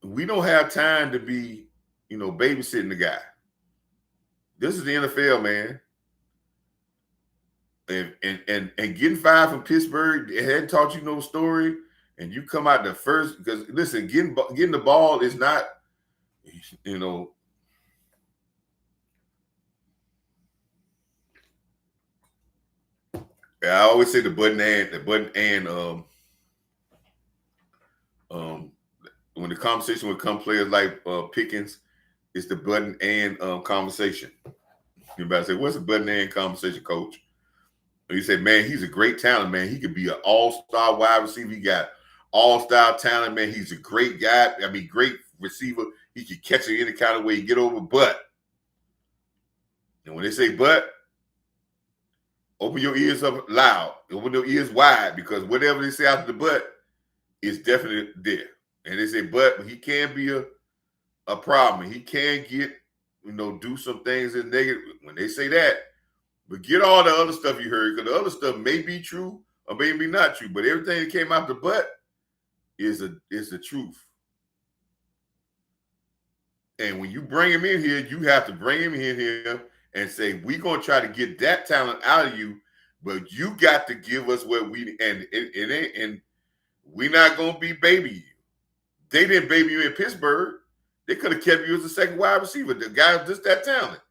we don't have time to be, babysitting the guy. This is the NFL, man. And getting fired from Pittsburgh, it hadn't taught you no story, and you come out the first because listen, getting the ball is not, you know. I always say the button and um when the conversation would come players like Pickens, it's the button and conversation. You better say, what's the button and conversation, coach? And you say, man, he's a great talent, man. He could be an all-star wide receiver. He got all-star talent, man. He's a great guy. I mean, great receiver. He can catch it any kind of way, get over, but. And when they say but, open your ears up loud. Open your ears wide because whatever they say after the but is definitely there. And they say, but he can be a problem. He can get, do some things that negative. When they say that, but get all the other stuff you heard, because the other stuff may be true or maybe not true. But everything that came out the butt is the truth. And when you bring him in here, you have to bring him in here and say, we're gonna try to get that talent out of you, but you got to give us what we and we're not gonna be baby you. They didn't baby you in Pittsburgh. They could have kept you as a second wide receiver. The guy's just that talent.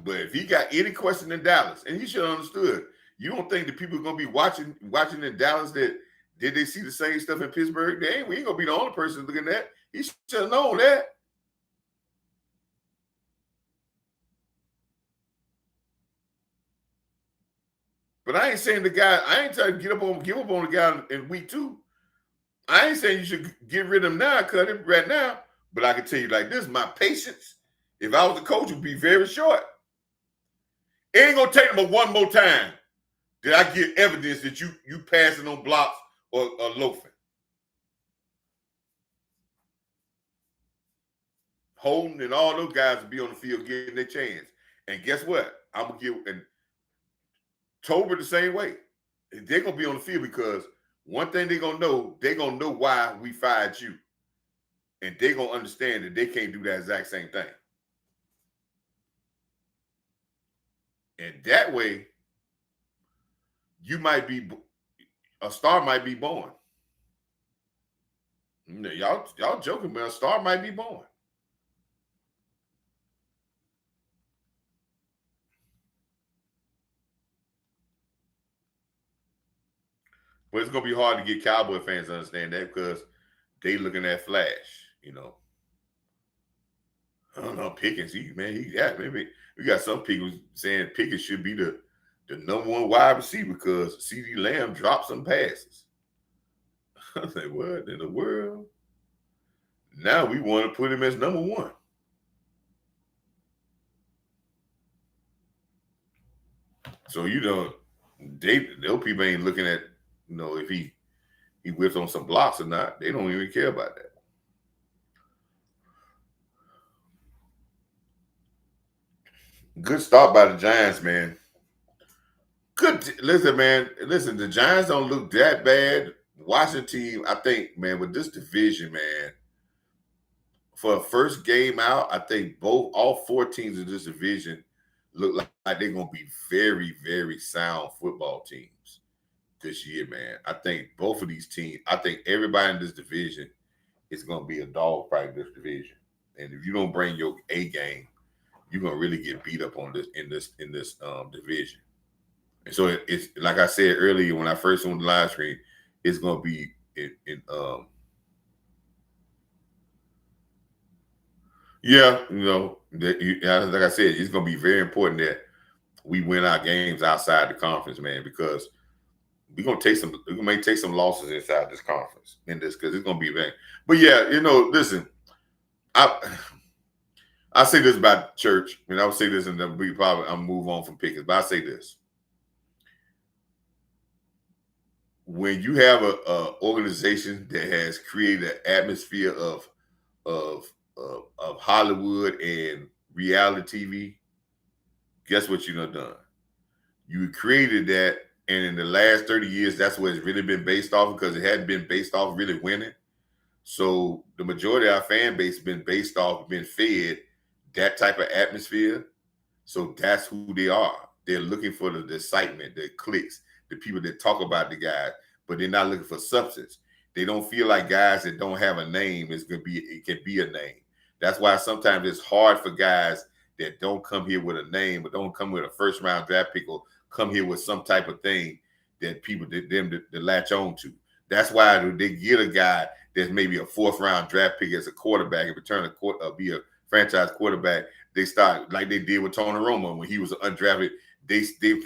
But if he got any question in Dallas, and he should have understood, you don't think that people are gonna be watching in Dallas that did they see the same stuff in Pittsburgh? We ain't gonna be the only person looking at that. He should have known that. But I ain't saying the guy, I ain't trying to give up on the guy in week 2. I ain't saying you should get rid of him now, cut him right now. But I can tell you like this, my patience, if I was the coach, would be very short. It ain't gonna take him but one more time did I get evidence that you passing on blocks or loafing. Holden and all those guys will be on the field getting their chance. And guess what? I'm gonna give and Tober the same way. They're gonna be on the field because one thing they're gonna know why we fired you. And they're gonna understand that they can't do that exact same thing. And that way, a star might be born. Y'all joking, but a star might be born. But it's gonna be hard to get Cowboy fans to understand that because they looking at Flash. I don't know, Pickens, maybe we got some people saying Pickens should be the number one wide receiver because CeeDee Lamb dropped some passes. I say, what in the world? Now we want to put him as number one. So those people ain't looking at if he whips on some blocks or not. They don't even care about that. Good start by the Giants, man. Good. Listen, man. Listen, the Giants don't look that bad. Washington team, I think, man, with this division, man, for a first game out, I think all 4 teams in this division look like they're gonna be very, very sound football teams this year, man. I think both of these teams, I think everybody in this division is gonna be a dog fight in this division. And if you don't bring your A game, you're gonna really get beat up on this division. And so it's like I said earlier when I first on the live screen, it's gonna be yeah, like I said, it's gonna be very important that we win our games outside the conference, man, because we may take some losses inside this conference in this because it's gonna be bad. But yeah, listen, I I say this about church, and I'll say this, and then we probably I'll move on from Pickens. But I say this: when you have a organization that has created an atmosphere of of Hollywood and reality TV, guess what you done? You created that, and in the last 30 years, that's what it's really been based off because it hadn't been based off really winning. So the majority of our fan base has been based off, been fed that type of atmosphere. So that's who they are. They're looking for the excitement, the clicks, the people that talk about the guys, but they're not looking for substance. They don't feel like guys that don't have a name it can be a name. That's why sometimes it's hard for guys that don't come here with a name, but don't come with a first round draft pick or come here with some type of thing that people to latch on to. That's why they get a guy that's maybe a fourth round draft pick as a quarterback and return be a franchise quarterback. They start like they did with Tony Romo when he was undrafted. They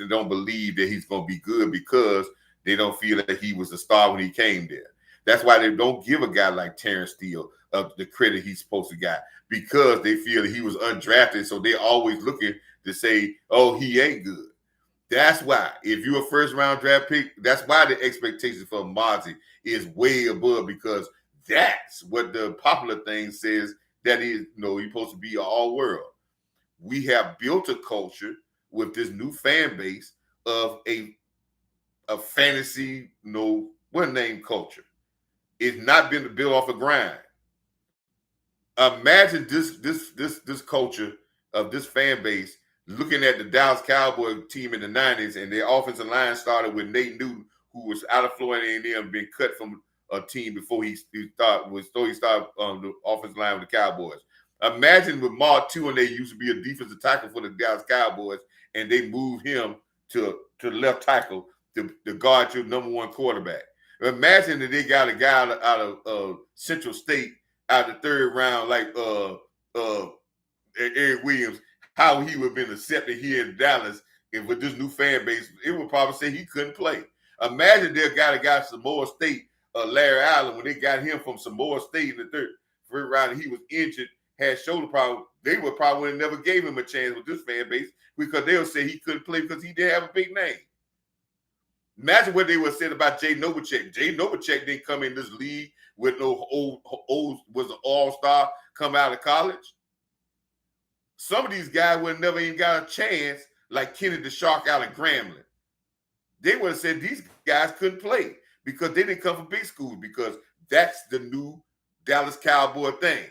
don't believe that he's going to be good because they don't feel that he was a star when he came there. That's why they don't give a guy like Terrence Steele the credit he's supposed to get because they feel that he was undrafted. So they're always looking to say, oh, he ain't good. That's why if you're a first round draft pick, that's why the expectation for Mozzie is way above because that's what the popular thing says that is, he's supposed to be all world. We have built a culture with this new fan base of a fantasy, one name culture. It's not been built off a grind. Imagine this culture of this fan base looking at the Dallas Cowboy team in the 90s, and their offensive line started with Nate Newton, who was out of Florida A&M, being cut from a team before he started the offensive line with the Cowboys. Imagine with Mark Two, and they used to be a defensive tackle for the Dallas Cowboys, and they moved him to left tackle to guard your number one quarterback. Imagine that they got a guy out of Central State out of the third round, like Eric Williams, how he would have been accepted here in Dallas, and with this new fan base, it would probably say he couldn't play. Imagine they got a guy from Samoa State, Larry Allen, when they got him from Samoa State in the first round, and he was injured, had shoulder problem. They would probably never gave him a chance with this fan base because they'll say he couldn't play because he didn't have a big name. Imagine what they would have said about Jay Novacek. Jay Novacek didn't come in this league with no old was an all-star come out of college. Some of these guys would have never even got a chance, like Kenny the Shark out of Grambling. They would have said these guys couldn't play because they didn't come from big schools because that's the new Dallas Cowboy thing.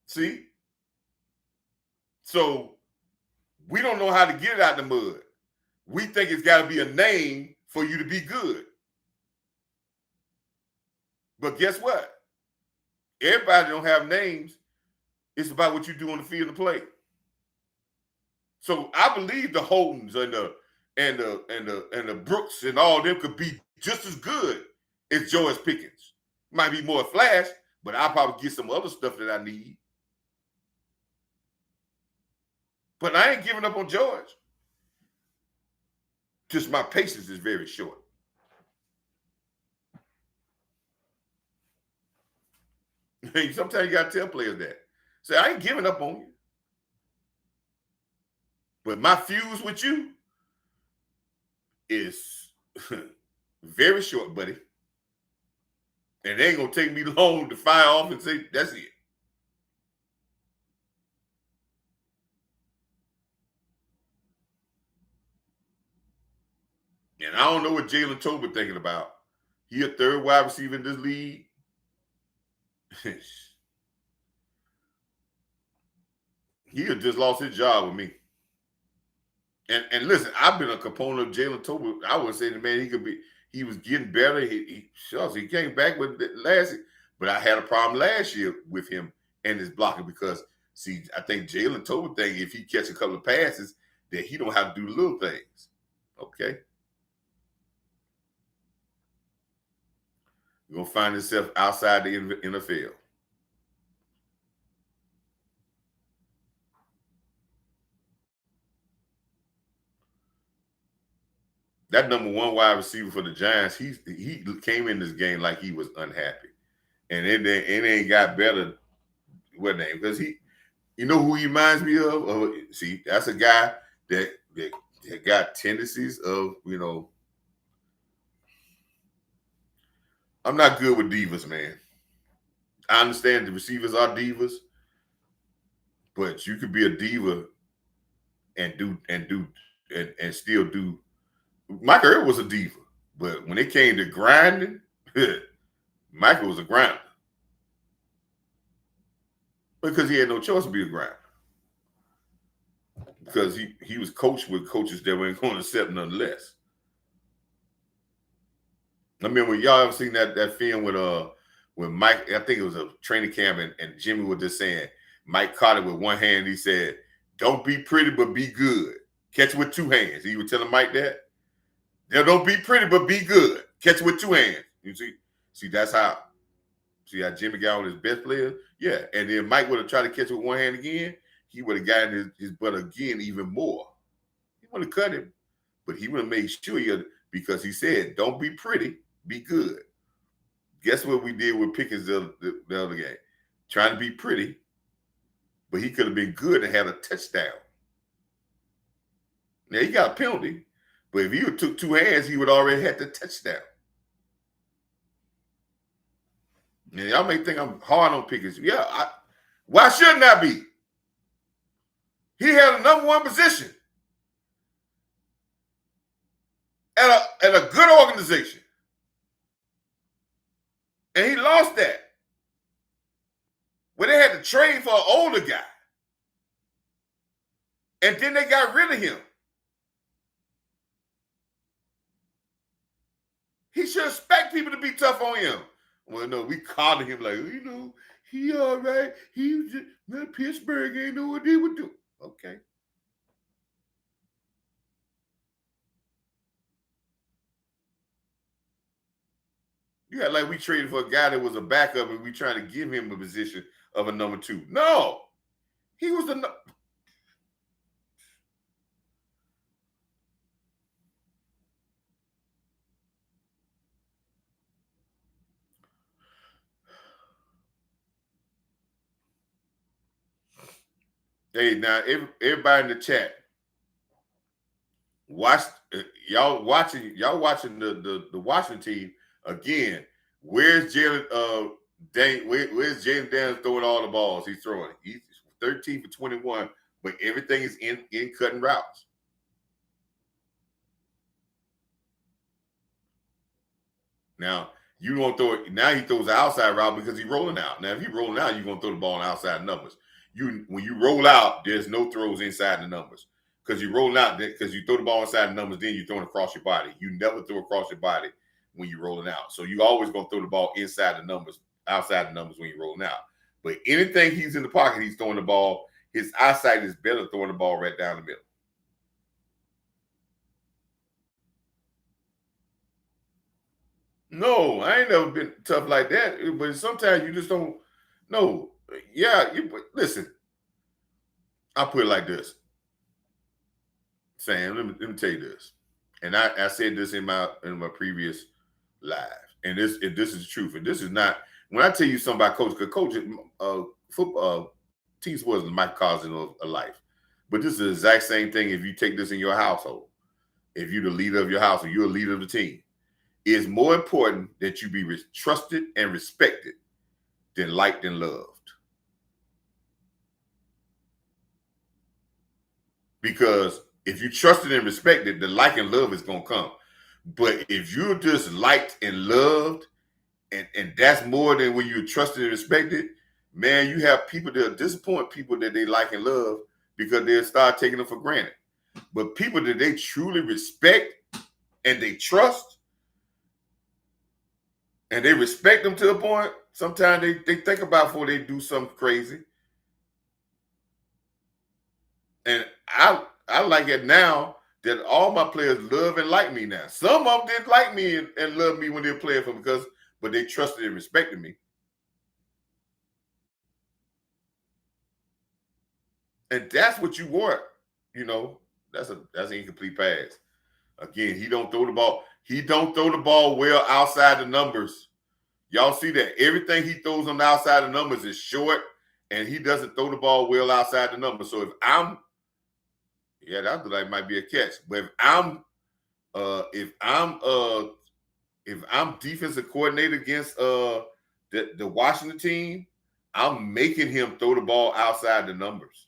See? So we don't know how to get it out the mud. We think it's got to be a name for you to be good. But guess what? Everybody don't have names. It's about what you do on the field of play. So I believe the Holtons and the Brooks and all them could be just as good as George Pickens. Might be more flash, but I'll probably get some other stuff that I need. But I ain't giving up on George. Just my patience is very short. Sometimes you got to tell players that. Say, I ain't giving up on you. But my fuse with you is very short, buddy. And it ain't going to take me long to fire off and say, that's it. And I don't know what Jalen Tolbert thinking about. He a third wide receiver in this league. He had just lost his job with me. And listen, I've been a component of Jalen Tolbert. I would say the man he was getting better. He came back with it last year, but I had a problem last year with him and his blocking because I think Jalen Tolbert think if he catch a couple of passes that he don't have to do little things. Okay. You're gonna find yourself outside the NFL. that number one wide receiver for the Giants, he came in this game like he was unhappy, and it ain't got better. What name? Because you know who he reminds me of? See, that's a guy that got tendencies of, I'm not good with divas, man. I understand the receivers are divas, but you could be a diva and still do. Michael Irvin was a diva, but when it came to grinding, Michael was a grinder because he had no choice to be a grinder because he was coached with coaches that weren't going to accept none less. I mean, when y'all ever seen that film with Mike, I think it was a training camp, and Jimmy was just saying, Mike caught it with one hand. He said, "Don't be pretty, but be good. Catch it with two hands." He was telling Mike that. Yeah, don't be pretty, but be good. Catch it with two hands. You see, that's how. See how Jimmy got on his best player? Yeah. And then Mike would have tried to catch it with one hand again. He would have gotten his butt again even more. He would have cut him, but he would have made sure because he said, "Don't be pretty, be good." Guess what we did with Pickens the other game? Trying to be pretty, but he could have been good and had a touchdown. Now, he got a penalty, but if he took two hands, he would already had the touchdown. Now, y'all may think I'm hard on Pickens. Yeah, why shouldn't I be? He had a number one position at a good organization. And he lost that. Well, they had to trade for an older guy. And then they got rid of him. He should expect people to be tough on him. Well, no, we calling him like, he all right. He was just, Pittsburgh ain't know what they would do. Okay. You got like we traded for a guy that was a backup and we trying to give him a position of a number two. No, he was the. Hey, now everybody in the chat, y'all watching the Washington team again. Where's Jalen? Where's Jalen Daniels throwing all the balls he's throwing? He's 13 for 21, but everything is in cutting routes. Now you won't throw it. Now he throws the outside route because he's rolling out. Now if he's rolling out, you're gonna throw the ball on outside numbers. When you roll out, there's no throws inside the numbers because you roll out because you throw the ball inside the numbers, then you're throwing across your body. You never throw across your body when you're rolling out. So you always gonna throw the ball inside the numbers, outside the numbers when you're rolling out. But anything he's in the pocket, he's throwing the ball. His eyesight is better throwing the ball right down the middle. No, I ain't never been tough like that. But sometimes you just don't know. Yeah, listen. I'll put it like this. Sam, let me tell you this. And I said this in my previous live. And this is the truth. And this is not when I tell you something about coach, because coach football team sports is my cousin of life. But this is the exact same thing if you take this in your household. If you're the leader of your house or you're a leader of the team. It's more important that you be trusted and respected than liked and loved. Because if you trusted and respected, the like and love is going to come. But if you're just liked and loved, and that's more than when you're trusted and respected, man, you have people that disappoint people that they like and love because they'll start taking them for granted. But people that they truly respect and they trust, and they respect them to a point, sometimes they think about before they do something crazy. And I like it now that all my players love and like me now. Some of them didn't like me and love me when they were playing for me but they trusted and respected me. And that's what you want, that's an incomplete pass. Again, he don't throw the ball. He don't throw the ball well outside the numbers. Y'all see that everything he throws on the outside of the numbers is short, and he doesn't throw the ball well outside the numbers. So that like might be a catch. But if I'm defensive coordinator against the Washington team, I'm making him throw the ball outside the numbers.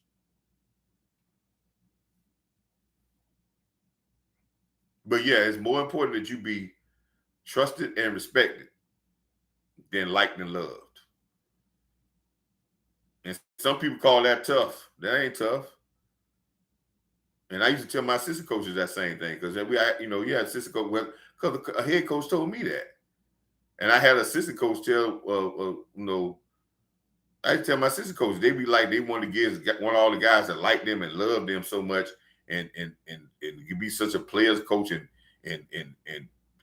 But yeah, it's more important that you be trusted and respected than liked and loved. And some people call that tough. That ain't tough. And I used to tell my assistant coaches that same thing because you had assistant coach. Because a head coach told me that, and I had an assistant coach tell, I tell my assistant coach they be like they want all the guys that like them and love them so much, and you be such a player's coach and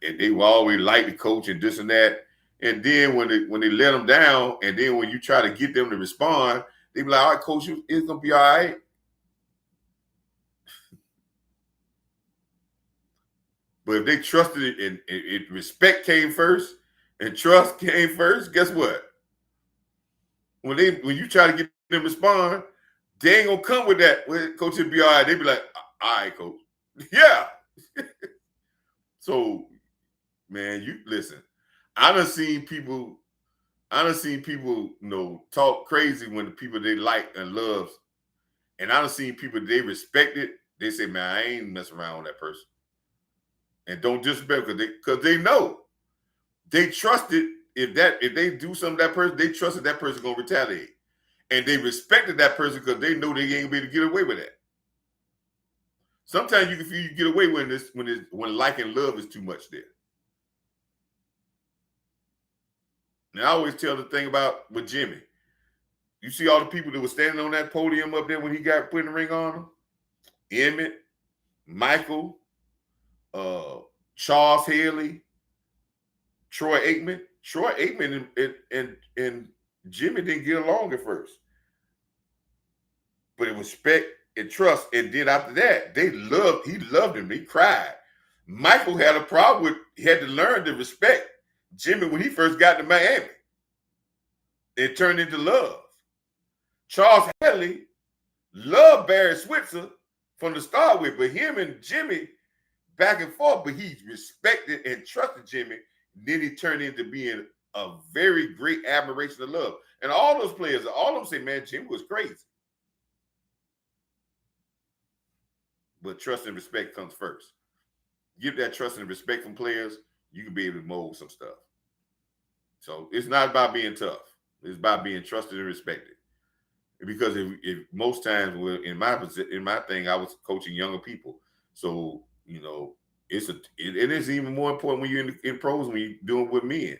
they will always like the coach and this and that. And then when they let them down, and then when you try to get them to respond, they be like, "All right, coach, it's gonna be all right." But if they trusted it and respect came first and trust came first, guess what? When you try to get them to respond, they ain't gonna come with that. Well, coach, it'll be all right. They be like, "All right, coach." Yeah. So, man, you listen. I done seen people, talk crazy when the people they like and love, and I done seen people they respect it. They say, "Man, I ain't messing around with that person," and don't disrespect because they know they trusted if they do something to that person, they trusted that person gonna retaliate, and they respected that person because they know they ain't gonna be able to get away with that. Sometimes you can feel you get away when like and love is too much there. And I always tell the thing about with Jimmy. You see all the people that were standing on that podium up there when he got putting the ring on him? Emmett, Michael, Charles Haley, Troy Aikman. Troy Aikman and Jimmy didn't get along at first. But it was respect and trust. And then after that, he loved him. He cried. Michael had a problem with, he had to learn to respect Jimmy when he first got to Miami. It turned into love. Charles Haley loved Barry Switzer from the start with, but him and Jimmy back and forth, but he respected and trusted Jimmy. Then he turned into being a very great admiration of love. And all those players, all of them say, "Man, Jimmy was crazy." But trust and respect comes first. Give that trust and respect from players, you can be able to mold some stuff. So it's not about being tough. It's about being trusted and respected. Because if most times in my thing, I was coaching younger people. So, it is even more important when you're in pros when you're doing with men.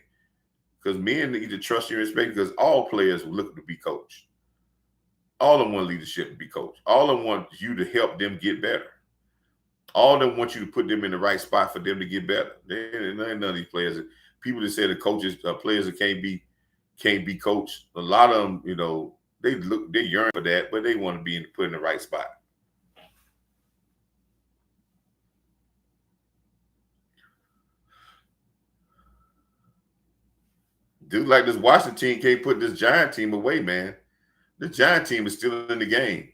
Because men need to trust you and respect because all players look to be coached. All of them want leadership to be coached. All of them want you to help them get better. All of them want you to put them in the right spot for them to get better. None of these players, people that say the coaches, players that can't be coached. A lot of them, they yearn for that, but they want to be put in the right spot. Dude, like this Washington team can't put this Giant team away, man. The Giant team is still in the game.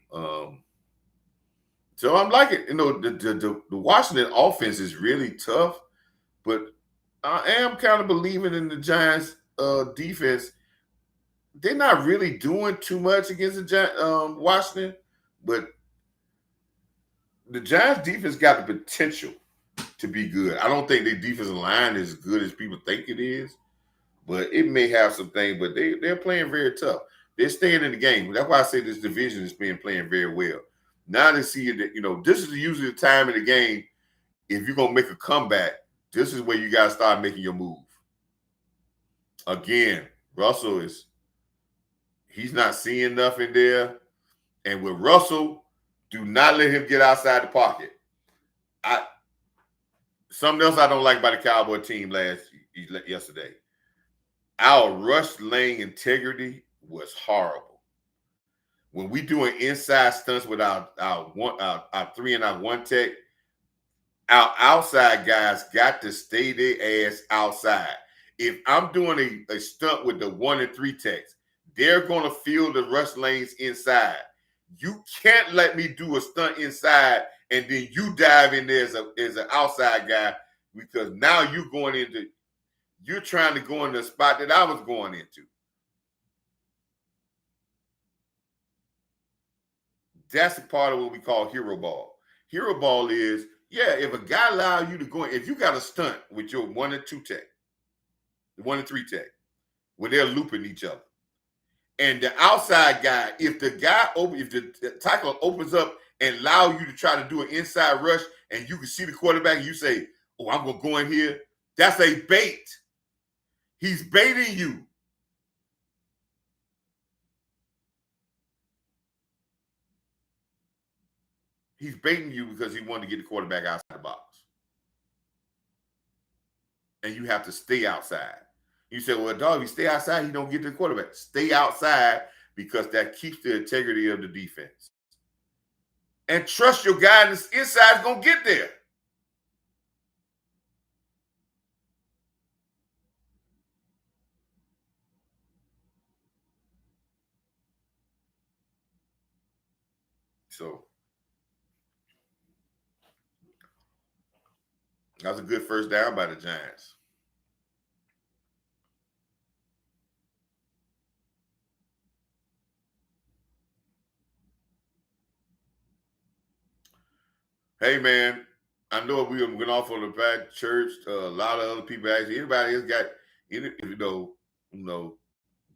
So I'm liking, the Washington offense is really tough, but I am kind of believing in the Giants defense. They're not really doing too much against the Washington, but the Giants defense got the potential to be good. I don't think their defensive line is as good as people think it is, but it may have some things, but they're playing very tough. They're staying in the game. That's why I say this division is playing very well. Now they see that, this is usually the time in the game. If you're going to make a comeback, this is where you got to start making your move. Again, Russell he's not seeing nothing there. And with Russell, do not let him get outside the pocket. Something else I don't like about the Cowboy team yesterday. Our rush lane integrity was horrible. When we doing inside stunts with our 3 and our 1 tech, Our outside guys got to stay their ass outside. If I'm doing a stunt with the 1 and 3 techs, they're going to fill the rush lanes inside. You can't let me do a stunt inside and then you dive in there as an outside guy, because now you're trying to go in the spot that I was going into. That's a part of what we call hero ball. Hero ball is, yeah, if a guy allow you to go in, if you got a stunt with your 1 and 2 tech, the 1 and 3 tech, where they're looping each other. And the outside guy, if the tackle opens up and allow you to try to do an inside rush and you can see the quarterback and you say, oh, I'm going to go in here, that's a bait. He's baiting you. He's baiting you because he wanted to get the quarterback outside the box. And you have to stay outside. You say, well, dog, if you stay outside, he don't get to the quarterback. Stay outside, because that keeps the integrity of the defense. And trust your guy inside is going to get there. So that was a good first down by the Giants. Hey, man, I know we went off on the back church. A lot of other people actually. Anybody else got any?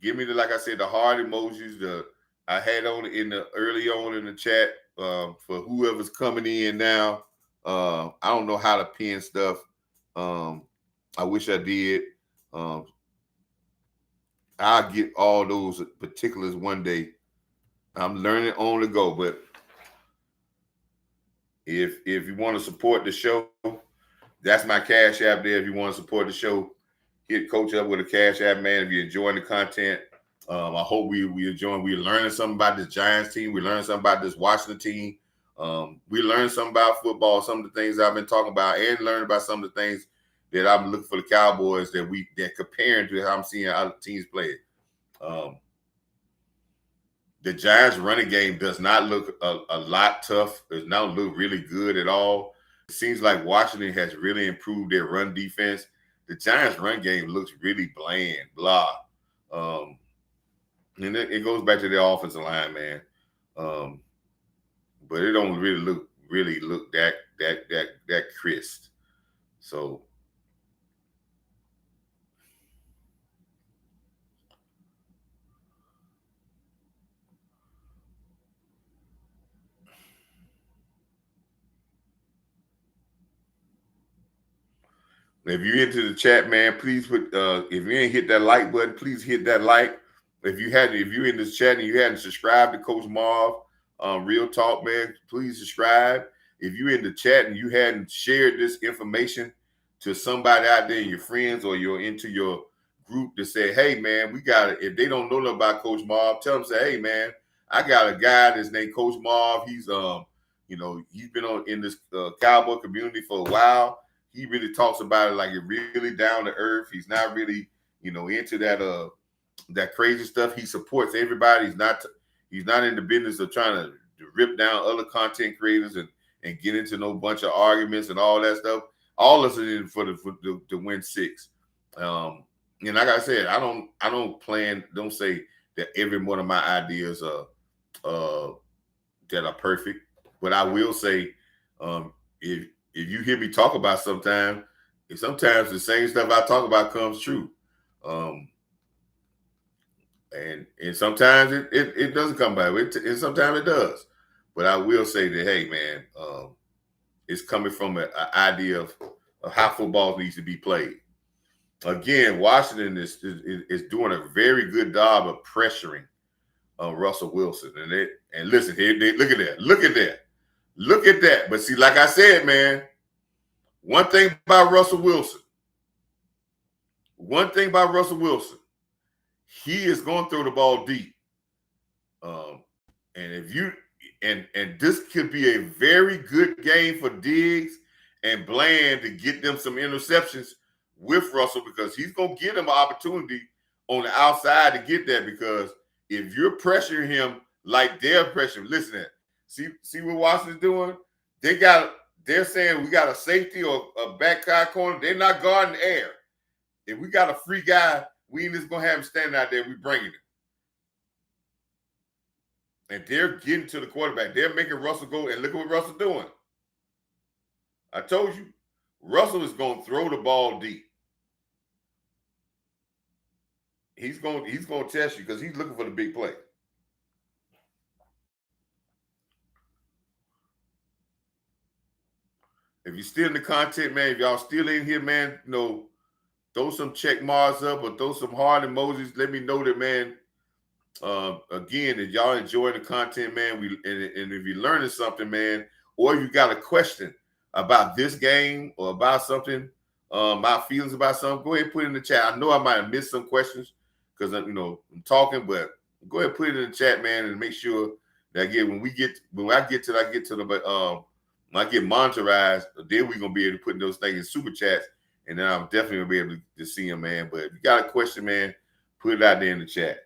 Give me like I said, the heart emojis. I had on in the early on in the chat for whoever's coming in now. I don't know how to pin stuff. I wish I did. I'll get all those particulars one day. I'm learning on the go, but if you want to support the show, that's my Cash App there. If you want to support the show, hit Coach up with a Cash App, man. If you're enjoying the content, I hope we enjoying. We're learning something about this Giants team. We're learning something about this Washington team. We learned something about football, some of the things I've been talking about, and learned about some of the things that I'm looking for the Cowboys that comparing to how I'm seeing other teams play. The Giants' running game does not look a lot tough. Does not look really good at all. It seems like Washington has really improved their run defense. The Giants' run game looks really bland, blah. And it goes back to their offensive line, man. But it don't really look that crisp. So if you're into the chat, man, please put if you ain't hit that like button, please hit that like. If you're in this chat and you hadn't subscribed to Coach Marv, Real Talk, man, please subscribe. If you're in the chat and you hadn't shared this information to somebody out there, your friends, or you're into your group to say, hey, man, we got it. If they don't know nothing about Coach Marv, tell them, say, hey, man, I got a guy that's named Coach Marv. He's he's been in this cowboy community for a while. He really talks about it like it really down to earth. He's not really, into that crazy stuff. He supports everybody. He's not in the business of trying to rip down other content creators and get into no bunch of arguments and all that stuff. All of us are in for to win 6. And like I said, I don't say that every one of my ideas are that are perfect, but I will say, if you hear me talk about sometimes the same stuff I talk about comes true. And sometimes it doesn't come by. And sometimes it does. But I will say that, hey, man, it's coming from an idea of how football needs to be played. Again, Washington is doing a very good job of pressuring Russell Wilson. And listen, look at that. But see, like I said, man, one thing about Russell Wilson, he is going to throw the ball deep. And if you and this could be a very good game for Diggs and Bland to get them some interceptions with Russell, because he's going to give them an opportunity on the outside to get that. Because if you're pressuring him like they're pressuring, listen to that. See what Washington's doing? They're saying we got a safety or a backside corner. They're not guarding the air. If we got a free guy, we ain't just gonna have him standing out there. We bringing him, and they're getting to the quarterback. They're making Russell go, and look at what Russell's doing. I told you, Russell is gonna throw the ball deep. He's gonna test you because he's looking for the big play. If you're still in the content, man, if y'all still in here, man, throw some check marks up or throw some heart emojis. Let me know that, man. Again, if y'all enjoying the content, man, and if you're learning something, man, or you got a question about this game or about something, my feelings about something, go ahead and put it in the chat. I know I might have missed some questions because I'm talking, but go ahead and put it in the chat, man, and make sure that when I get to the when I get monitorized, then we're gonna be able to put those things in super chats, and then I'm definitely gonna be able to see them, man. But if you got a question, man, put it out there in the chat.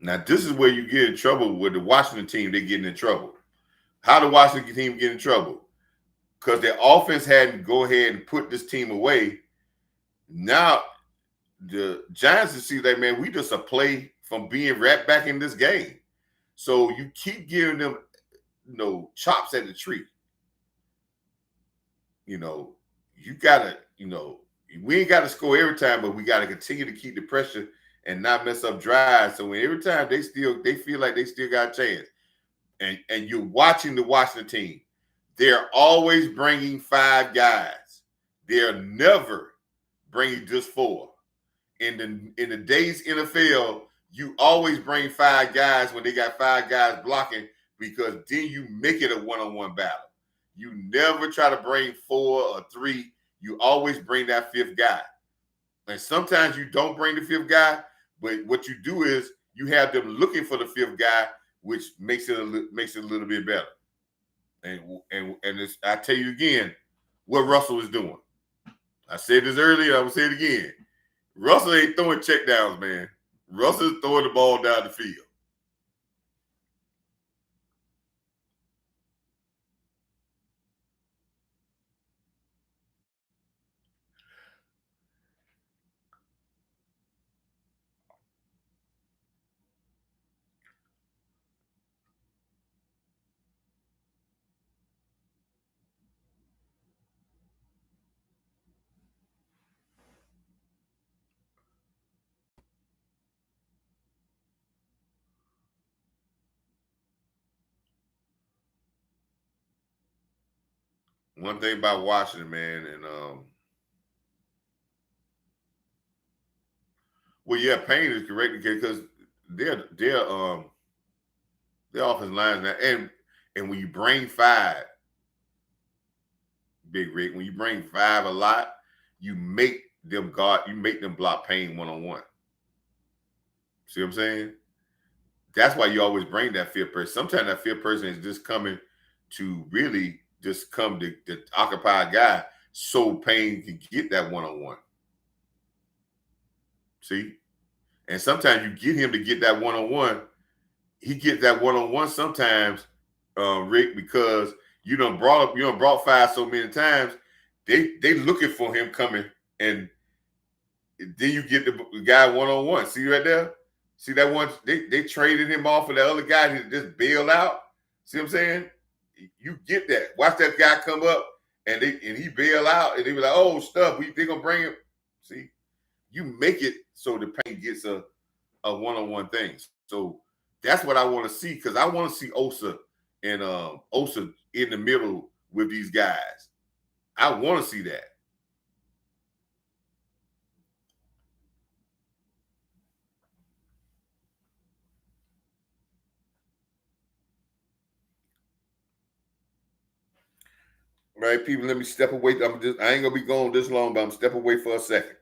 Now, this is where you get in trouble with the Washington team. They're getting in trouble. How the Washington team get in trouble? Because their offense hadn't go ahead and put this team away. Now, the Giants see that, man, we just a play from being right back in this game. So you keep giving them, chops at the tree. You gotta, we ain't got to score every time, but we got to continue to keep the pressure and not mess up drives. So every time they feel like they still got a chance. And you're watching the Washington team, they're always bringing 5 guys. They're never bringing just 4. In the days NFL, you always bring 5 guys when they got 5 guys blocking, because then you make it a one-on-one battle. You never try to bring 4 or 3. You always bring that 5th guy. And sometimes you don't bring the 5th guy, but what you do is you have them looking for the 5th guy, which makes it a little bit better. And I tell you again, what Russell is doing. I said this earlier, I will say it again. Russell ain't throwing checkdowns, man. Russell is throwing the ball down the field. One thing about Washington, man, and well, yeah, Payne is correct because their offensive line now, and when you bring 5, Big Rick, when you bring 5 a lot, you make them block Payne one-on-one. See what I'm saying? That's why you always bring that 5th person. Sometimes that 5th person is just coming to really just come to occupy a guy so Payne can get that one-on-one. See? And sometimes you get him to get that one-on-one. He gets that one-on-one sometimes, Rick, because you done brought 5 so many times. They looking for him coming, and then you get the guy one-on-one. See right there? See that one? They traded him off for the other guy who just bailed out. See what I'm saying? You get that. Watch that guy come up and he bail out, and they be like, "Oh, stuff. They gonna bring him." See, you make it so the Payne gets a one-on-one thing. So that's what I want to see, because I want to see Osa and Osa in the middle with these guys. I want to see that. All right, people, let me step away. I ain't gonna be gone this long, but I'm step away for a second.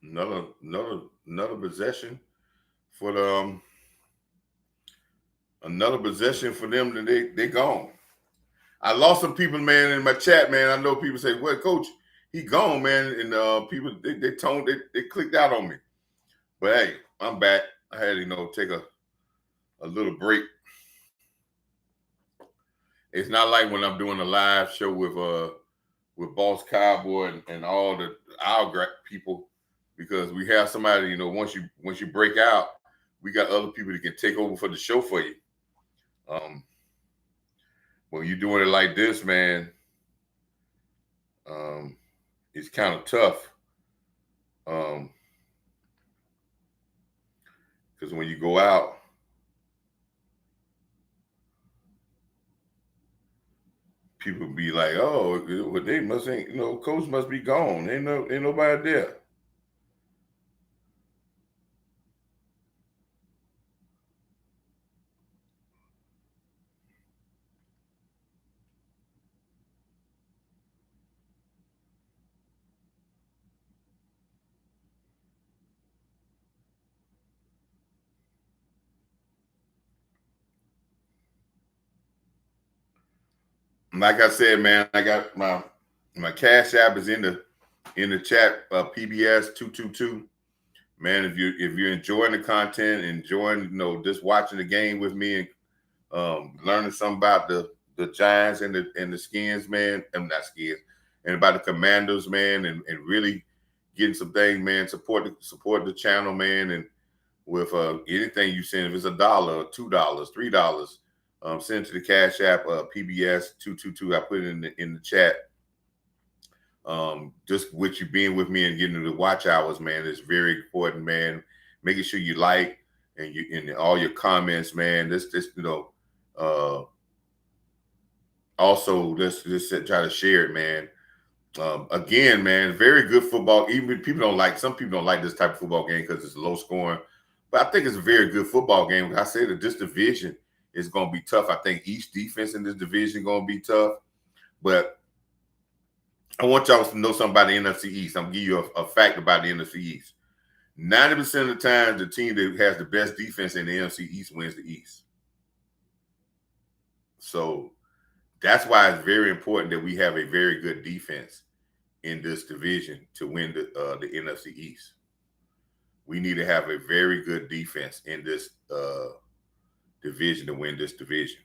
Another possession for the another possession for them that they gone. I lost some people, man, in my chat, man. I know people say, "Well, coach, he gone, man," and people they clicked out on me. But hey, I'm back. I had take a little break. It's not like when I'm doing a live show with Boss Cowboy and all our people, because we have somebody, once you break out, we got other people that can take over for the show for you. Um, when you're doing it like this, man, um, it's kind of tough. Because when you go out, people be like, "Oh, well, they must ain't, coach must be gone. Ain't nobody there." Like I said, man, I got my cash app is in the chat. PBS 222. Man, if you're enjoying the content, enjoying just watching the game with me and learning something about the Giants and the Skins, man, I'm not Skins, and about the Commanders, man, and really getting some things, man. Support the channel, man, and with anything you send, if it's $1, $2, $3, send it to the Cash App, PBS 222. I put it in the chat. Just with you being with me and getting the watch hours, man, is very important, man. Making sure you like and you in all your comments, man. This uh, also let's try to share it, man. Again, man, very good football. Even some people don't like this type of football game because it's low scoring, but I think it's a very good football game. I say that this division is going to be tough. I think each defense in this division going to be tough, but I want y'all to know something about the NFC East. I'm gonna give you a fact about the NFC East. 90% of the time, the team that has the best defense in the NFC East wins the East. So that's why it's very important that we have a very good defense in this division to win the NFC East. We need to have a very good defense in this division to win this division.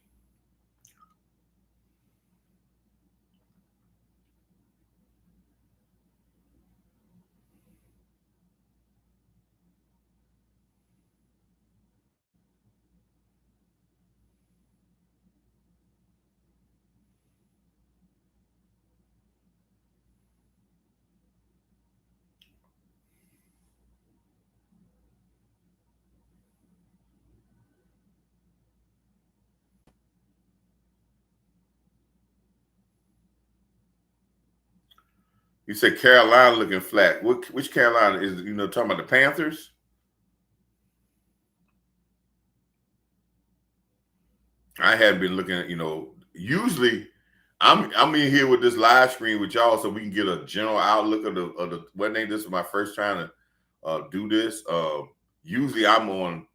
You said Carolina looking flat. Which Carolina is? Talking about the Panthers? I had been looking at, usually I'm in here with this live screen with y'all so we can get a general outlook of the what name. This is my first time to do this. Usually I'm on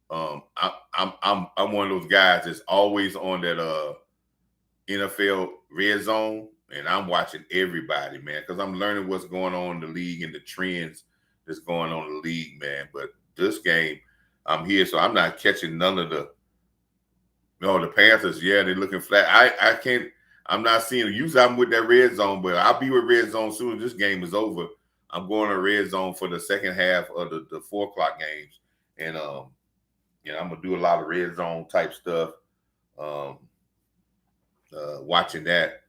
I'm one of those guys that's always on that NFL red zone, and I'm watching everybody, man, because I'm learning what's going on in the league and the trends that's going on in the league, man. But this game, I'm here, so I'm not catching none of the no, the Panthers, yeah, they're looking flat. I can't. I'm not seeing it. Usually I'm with that red zone, but I'll be with red zone soon as this game is over. I'm going to red zone for the second half of the 4 o'clock games, and I'm gonna do a lot of red zone type stuff. Um, Watching that.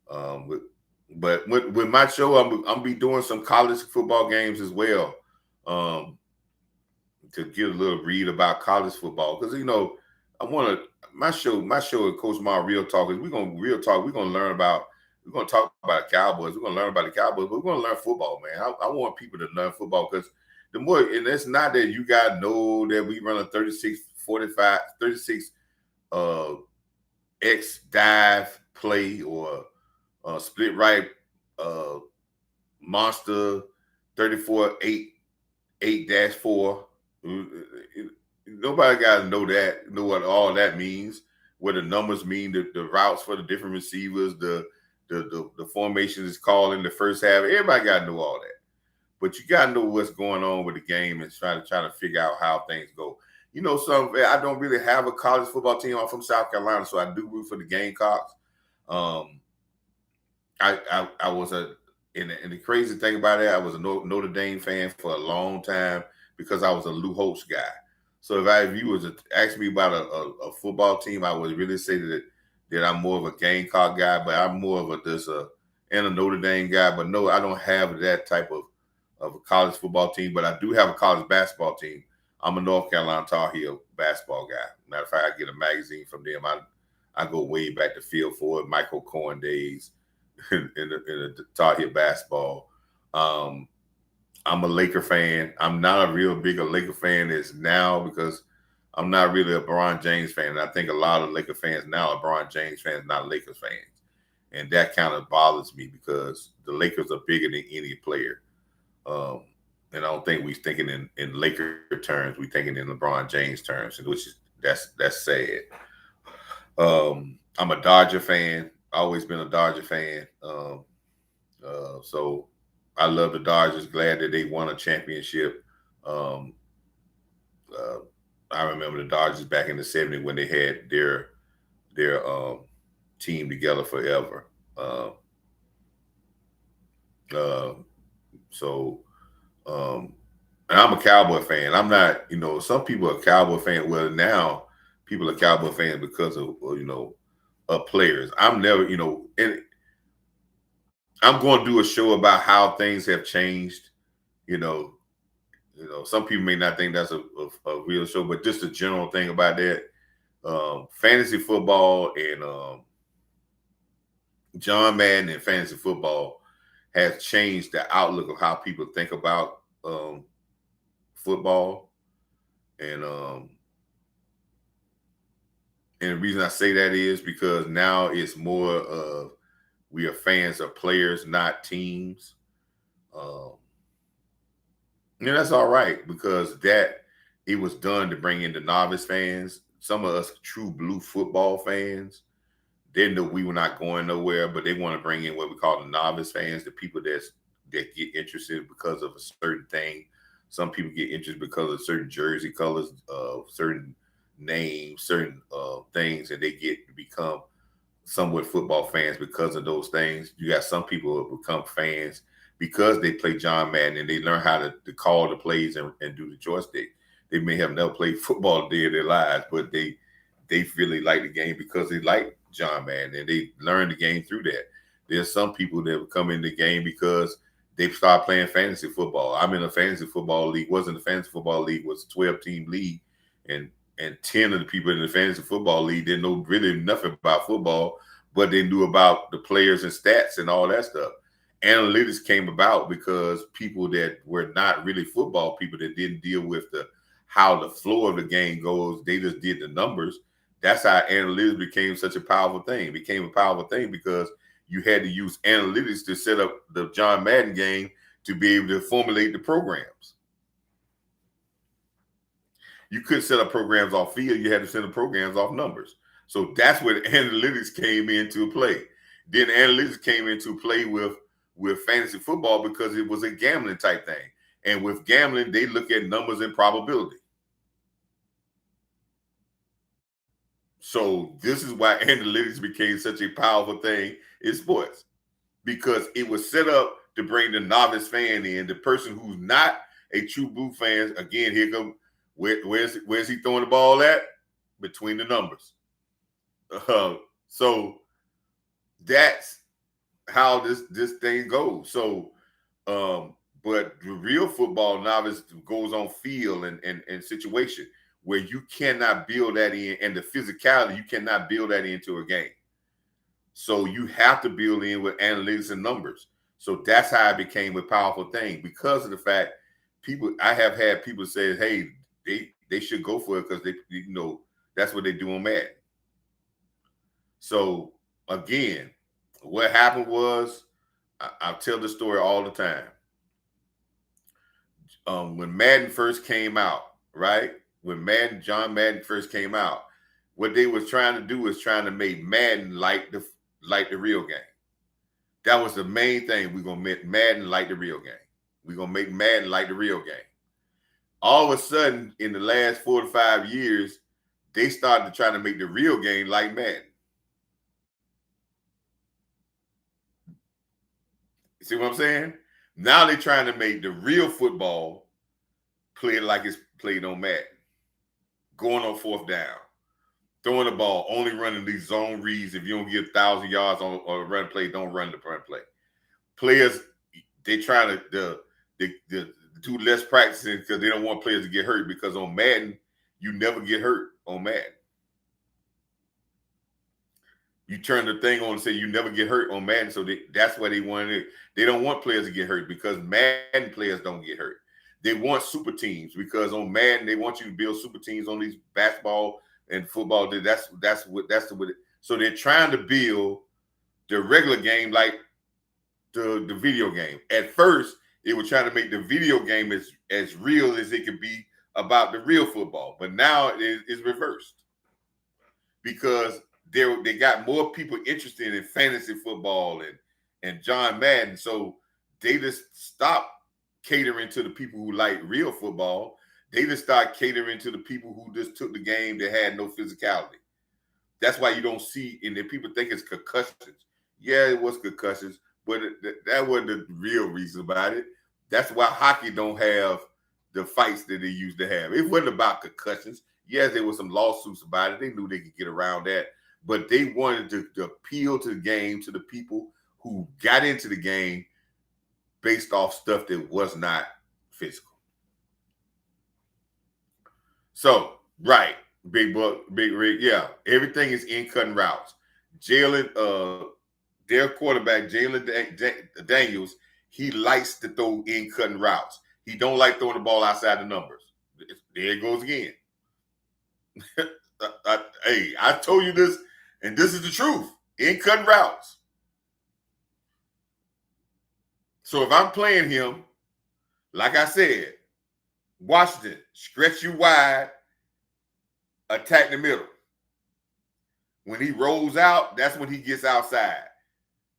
But with my show, I'm be doing some college football games as well. Um, to get a little read about college football because I want to my show at Coach Ma Real Talk is we're gonna learn about we're gonna talk about the Cowboys, we're gonna learn about the Cowboys, but we're gonna learn football, man. I want people to learn football because the more, and it's not that you gotta know that we run a 36 uh X dive play or split right uh monster 34-8 8-4. Nobody got to know that, know what all that means, what the numbers mean, the routes for the different receivers, the formation is called in the first half. Everybody got to know all that. But you got to know what's going on with the game and try to figure out how things go. I don't really have a college football team. I'm from South Carolina, so I do root for the Gamecocks. Um, I was and the crazy thing about it, I was a Notre Dame fan for a long time because I was a Lou Holtz guy. So if you was to ask me about a football team, I would really say that I'm more of a Gamecock guy, but I'm more of a Notre Dame guy. But no, I don't have that type of a college football team, but I do have a college basketball team. I'm a North Carolina Tar Heel basketball guy. Matter of fact, I get a magazine from them. I go way back to Field Forward, Michael Corn days in the Tar Heel basketball. I'm a Laker fan. I'm not a real big a Laker fan as now because I'm not really a LeBron James fan. And I think a lot of Laker fans now are LeBron James fans, not Lakers fans. And that kind of bothers me because the Lakers are bigger than any player. And I don't think we're thinking in Laker terms. We're thinking in LeBron James terms, which is that's sad. I'm a Dodger fan. Always been a Dodger fan. So I love the Dodgers. Glad that they won a championship. Um, uh, I remember the Dodgers back in the '70s when they had their team together forever. Uh, so, and I'm a Cowboy fan. I'm not, some people are Cowboy fan. Well, now people are Cowboy fans because of players. I'm never, and I'm going to do a show about how things have changed. You know, some people may not think that's a real show, but just a general thing about that. Fantasy football and John Madden and fantasy football has changed the outlook of how people think about football. And the reason I say that is because now it's more of we are fans of players, not teams. Um, that's all right because it was done to bring in the novice fans. Some of us true blue football fans, they know we were not going nowhere, but they want to bring in what we call the novice fans, the people that get interested because of a certain thing. Some people get interested because of certain jersey colors, certain names, certain things, and they get to become somewhat football fans because of those things. You got some people who become fans because they play John Madden and they learn how to call the plays and do the joystick. They may have never played football a day of their lives, but they really like the game because they like John Madden and they learn the game through that. There's some people that will come in the game because they start playing fantasy football. I'm in a fantasy football league. Wasn't a fantasy football league, was a 12-team league, and 10 of the people in the fantasy football league didn't know really nothing about football, but they knew about the players and stats and all that stuff. Analytics came about because people that were not really football people that didn't deal with how the flow of the game goes, they just did the numbers. That's how analytics became such a powerful thing. It became a powerful thing because you had to use analytics to set up the John Madden game to be able to formulate the programs. You couldn't set up programs off field. You had to set up programs off numbers. So that's where the analytics came into play. Then analytics came into play with fantasy football because it was a gambling type thing. And with gambling, they look at numbers and probability. So this is why analytics became such a powerful thing in sports because it was set up to bring the novice fan in, the person who's not a true blue fan. Again, here come where's he throwing the ball at? Between the numbers. So that's how this thing goes. So, but the real football novice goes on field and situation where you cannot build that in, and the physicality, you cannot build that into a game. So you have to build in with analytics and numbers. So that's how it became a powerful thing because of the fact I have had people say, hey, they should go for it because they, that's what they do on Madden. So again, what happened was, I tell the story all the time. when Madden first came out, right? When John Madden first came out, what they was trying to do was trying to make Madden like the real game. That was the main thing. We're gonna make Madden like the real game. We're gonna make Madden like the real game. All of a sudden, in the last 4 to 5 years, they started to try to make the real game like Madden. You see what I'm saying? Now they're trying to make the real football play like it's played on Madden. Going on fourth down, throwing the ball, only running these zone reads. If you don't get 1,000 yards on a run play, don't run the run play. Players, they try to do less practicing because they don't want players to get hurt, because on Madden, you never get hurt on Madden. You turn the thing on and say you never get hurt on Madden, so that's why they wanted it. They don't want players to get hurt because Madden players don't get hurt. They want super teams because on Madden they want you to build super teams on these basketball and football. That's what. So they're trying to build the regular game like the video game. At first, they were trying to make the video game as real as it could be about the real football, but now it's reversed because they got more people interested in fantasy football and John Madden. So they just stopped catering to the people who like real football. They just start catering to the people who just took the game that had no physicality. That's why you don't see, and then people think it's concussions. Yeah, it was concussions, but that wasn't the real reason about it. That's why hockey don't have the fights that they used to have. It wasn't about concussions. Yes, there was some lawsuits about it. They knew they could get around that, but they wanted to appeal to the game, to the people who got into the game based off stuff that was not physical. So, right, Big Buck, Big Rig, yeah, everything is in cutting routes. Their quarterback, Jalen Daniels, he likes to throw in cutting routes. He don't like throwing the ball outside the numbers. There it goes again. Hey, I told you this, and this is the truth. In cutting routes. So if I'm playing him, like I said, Washington, stretch you wide, attack the middle. When he rolls out, that's when he gets outside.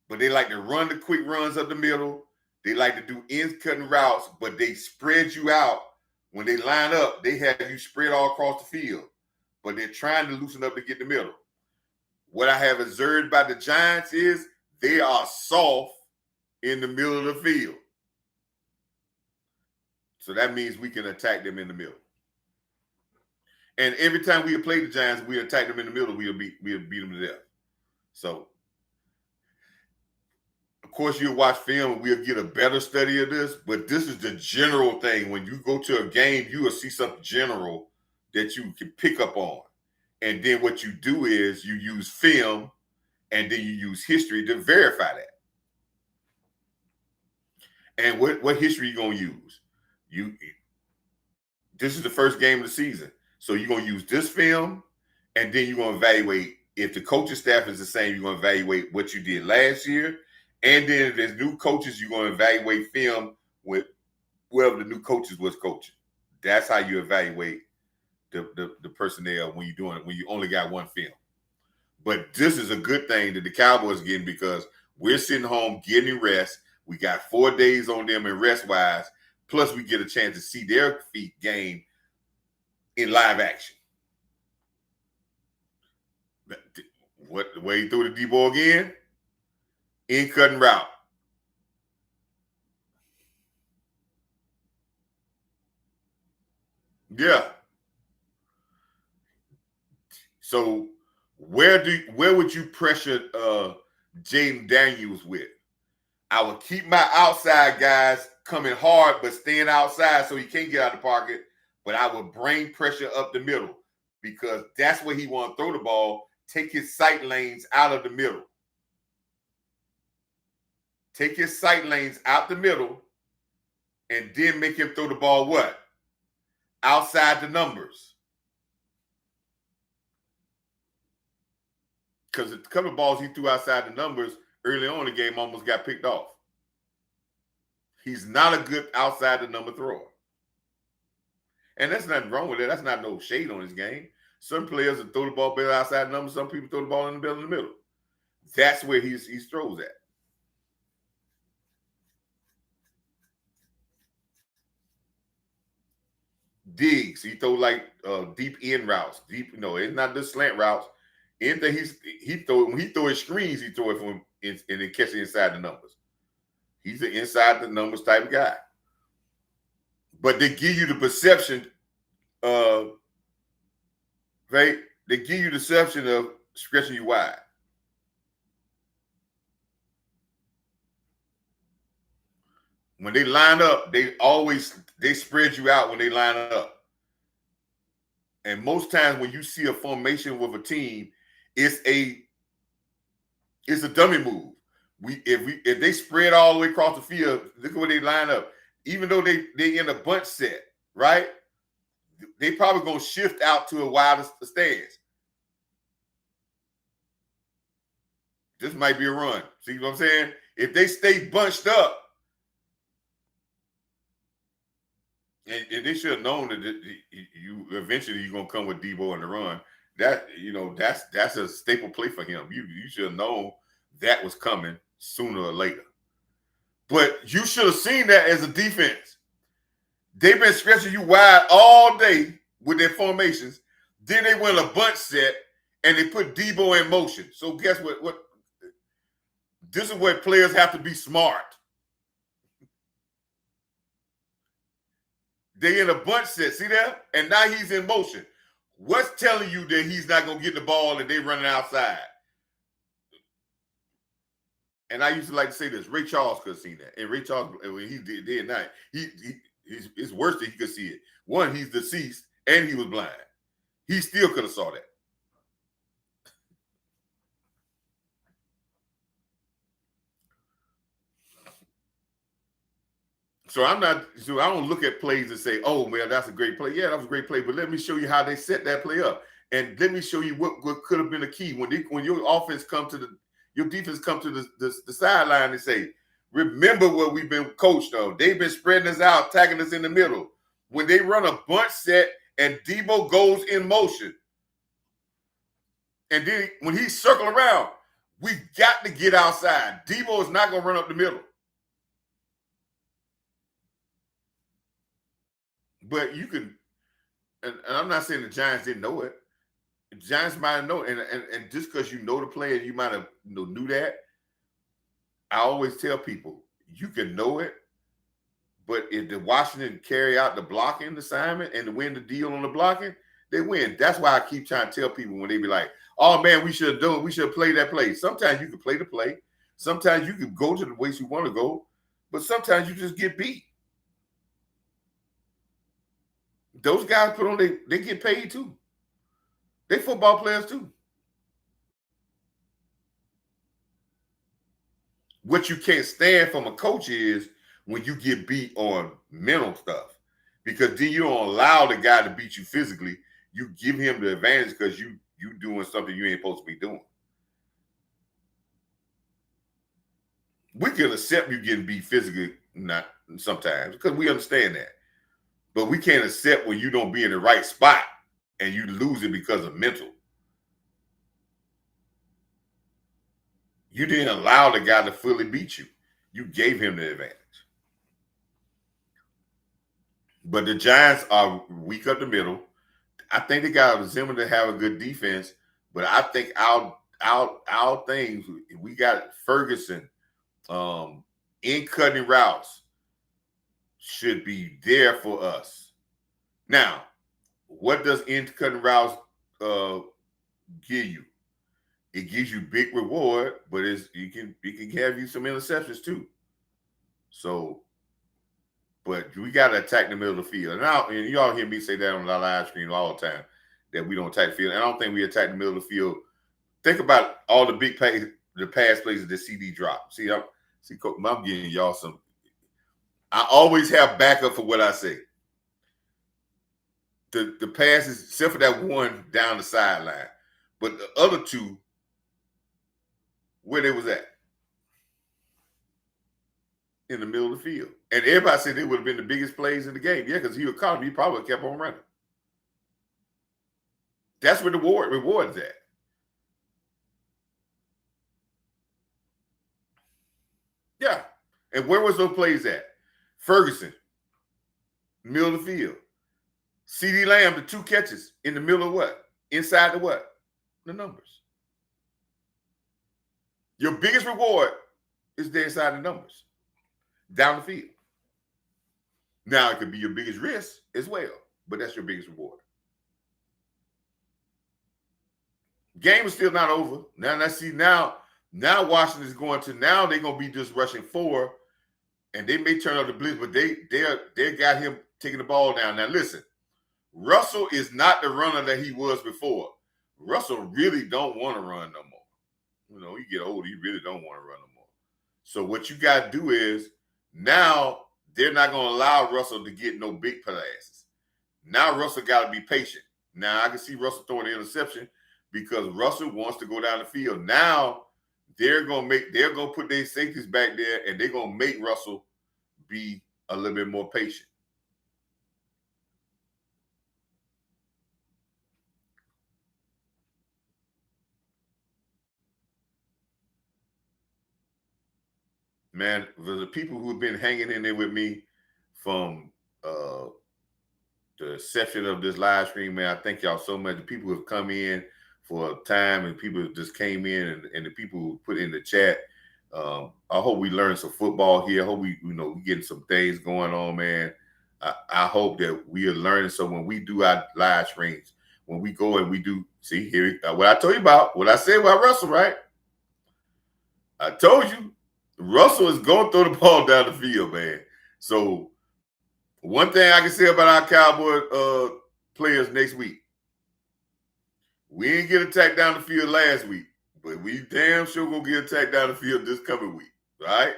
But they like to run the quick runs up the middle. They like to do in-cutting routes, but they spread you out. When they line up, they have you spread all across the field. But they're trying to loosen up to get the middle. What I have observed by the Giants is they are soft in the middle of the field. So that means we can attack them in the middle. And every time we play the Giants, we attack them in the middle, we'll beat them to death. So, of course, you'll watch film and we'll get a better study of this, but this is the general thing. When you go to a game, you will see something general that you can pick up on. And then what you do is you use film and then you use history to verify that. And what history are you going to use? This is the first game of the season. So you're going to use this film, and then you're going to evaluate. If the coaching staff is the same, you're going to evaluate what you did last year. And then if there's new coaches, you're going to evaluate film with whoever the new coaches was coaching. That's how you evaluate the personnel when you're doing it, when you only got one film. But this is a good thing that the Cowboys are getting, because we're sitting home getting rest. We got 4 days on them in rest-wise. Plus, we get a chance to see their feet game in live action. What the way he threw the D-ball again? In cutting route. Yeah. So where would you pressure Jaden Daniels with? I would keep my outside guys coming hard, but staying outside so he can't get out of the pocket. But I would bring pressure up the middle, because that's where he want to throw the ball. Take his sight lanes out of the middle. Take his sight lanes out the middle, and then make him throw the ball what? Outside the numbers. Because a couple of balls he threw outside the numbers early on in the game almost got picked off. He's not a good outside the number thrower. And that's nothing wrong with it. That's not no shade on his game. Some players will throw the ball better outside the number. Some people throw the ball in the middle. That's where he throws at. Digs, he throw like deep end routes. Deep, it's not just slant routes. Anything he throw when he throw his screens, he throw it from and then catch it inside the numbers. He's an inside the numbers type of guy. But they give you the perception right? They give you the perception of stretching you wide. When they line up, they spread you out when they line up. And most times when you see a formation with a team, it's a dummy move. If they spread all the way across the field, look at where they line up. Even though they in a bunch set, right? They probably gonna shift out to a wider stance. This might be a run. See what I'm saying? If they stay bunched up, and they should have known that you eventually you're gonna come with Debo on the run. That's a staple play for him. You should have known that was coming sooner or later. But you should have seen that as a defense. They've been stretching you wide all day with their formations. Then they went a bunch set and they put Debo in motion. So guess what? This is where players have to be smart. They in a bunch set, see that? And now he's in motion. What's telling you that he's not going to get the ball and they running outside? And I used to like to say this. Ray Charles could have seen that. And Ray Charles, when he did not, it's worse that he could see it. One, he's deceased and he was blind. He still could have saw that. So I don't look at plays and say, oh, man, that's a great play. Yeah, that was a great play. But let me show you how they set that play up. And let me show you what could have been a key. When your offense your defense come to the sideline and say, remember what we've been coached on. They've been spreading us out, tagging us in the middle. When they run a bunch set and Debo goes in motion, and then when he circle around, we got to get outside. Debo is not going to run up the middle. But you can, and I'm not saying the Giants didn't know it. The Giants might have known, and just because you know the play and you might have knew that. I always tell people you can know it, but if the Washington carry out the blocking assignment and to win the deal on the blocking, they win. That's why I keep trying to tell people when they be like, "Oh man, we should have played that play." Sometimes you can play the play. Sometimes you can go to the ways you want to go, but sometimes you just get beat. Those guys they get paid too. They football players too. What you can't stand from a coach is when you get beat on mental stuff, because then you don't allow the guy to beat you physically. You give him the advantage because you doing something you ain't supposed to be doing. We can accept you getting beat physically, not sometimes, because we understand that. But we can't accept when you don't be in the right spot and you lose it because of mental. You didn't allow the guy to fully beat you. You gave him the advantage. But the Giants are weak up the middle. I think they got a Zimmer to have a good defense, but I think our things, we got Ferguson in cutting routes should be there for us. Now, what does in cutting routes give you? It gives you big reward, but it can have you some interceptions too. So, but we got to attack the middle of the field. And you all hear me say that on the live stream all the time, that we don't attack the field. And I don't think we attack the middle of the field. Think about all the big plays, the pass plays that CD dropped. See, I'm giving y'all some. I always have backup for what I say. The passes, except for that one down the sideline, but the other two, where they was at. in the middle of the field. And everybody said they would have been the biggest plays in the game. Yeah, because he was caught him, he probably kept on running. That's where the reward is at. Yeah. And where was those plays at? Ferguson, middle of the field. CD Lamb, the 2 catches in the middle of what? Inside the what? The numbers. Your biggest reward is there inside the numbers, down the field. Now, it could be your biggest risk as well, but that's your biggest reward. Game is still not over. Now Washington is going to, now they're going to be just rushing 4, and they may turn up the blitz, but they got him taking the ball down. Now, listen, Russell is not the runner that he was before. Russell really don't want to run no more. You know, you get older, you really don't want to run no more. So what you got to do is, now they're not going to allow Russell to get no big passes. Now Russell got to be patient. Now I can see Russell throwing an interception because Russell wants to go down the field. Now they're going to put their safeties back there, and they're going to make Russell be a little bit more patient. Man, the people who have been hanging in there with me from the inception of this live stream, man, I thank y'all so much. The people who have come in for a time, and people who just came in, and the people who put in the chat. I hope we learn some football here. I hope we getting some things going on, man. I hope that we are learning. So when we do our live streams, when we go and we do, see here, what I told you about, what I said about Russell, right? I told you, Russell is going to throw the ball down the field, man. So one thing I can say about our Cowboy players next week, we didn't get attacked down the field last week, but we damn sure gonna get attacked down the field this coming week. Right?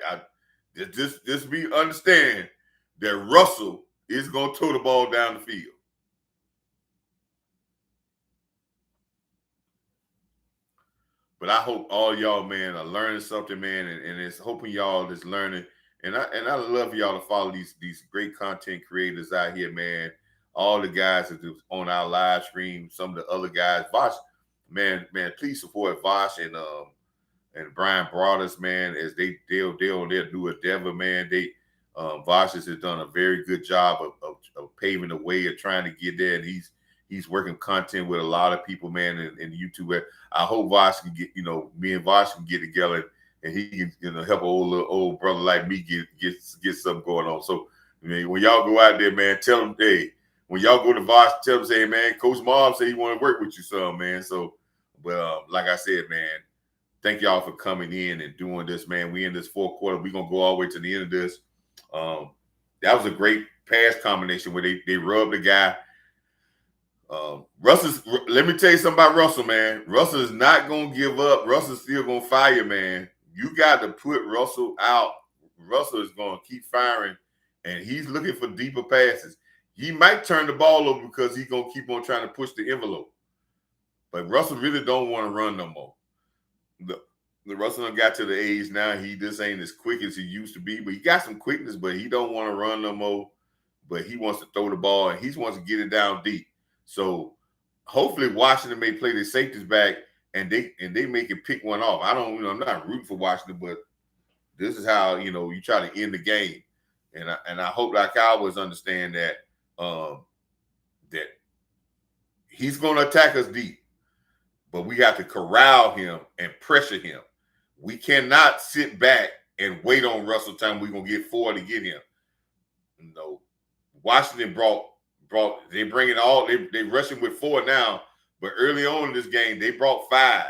Just be understand that Russell is gonna throw the ball down the field. But I hope all y'all, man, are learning something, man, and it's hoping y'all is learning. And I love y'all to follow these great content creators out here, man. All the guys that do on our live stream, some of the other guys, Vosh, man, please support Vosh and Brian Broadus, man, as they'll on their new endeavor, man. Vosh has done a very good job of paving the way of trying to get there, and he's working content with a lot of people, man, in YouTube. I hope Vosh can get, me and Vosh can get together, and he can, help an old brother like me get something going on. So, when y'all go out there, man, tell them, hey, when y'all go to Vosh, tell them, say, man, Coach Mob say he want to work with you some, man. So, but like I said, man, thank y'all for coming in and doing this, man. We in this 4th quarter. We're going to go all the way to the end of this. That was a great pass combination where they rubbed the guy. Let me tell you something about Russell, man. Russell is not going to give up. Russell's still going to fire, man. You got to put Russell out. Russell is going to keep firing, and he's looking for deeper passes. He might turn the ball over because he's going to keep on trying to push the envelope. But Russell really don't want to run no more. The Russell got to the age now, he just ain't as quick as he used to be. But he got some quickness, but he don't want to run no more. But he wants to throw the ball, and he wants to get it down deep. So hopefully Washington may play their safeties back, and they make it pick one off. I'm not rooting for Washington, but this is how, you try to end the game. And I hope our Cowboys understand that that he's going to attack us deep, but we have to corral him and pressure him. We cannot sit back and wait on Russell time. We're going to get 4 to get him. Washington they bring it all. They rushing with 4 now, but early on in this game, they brought 5.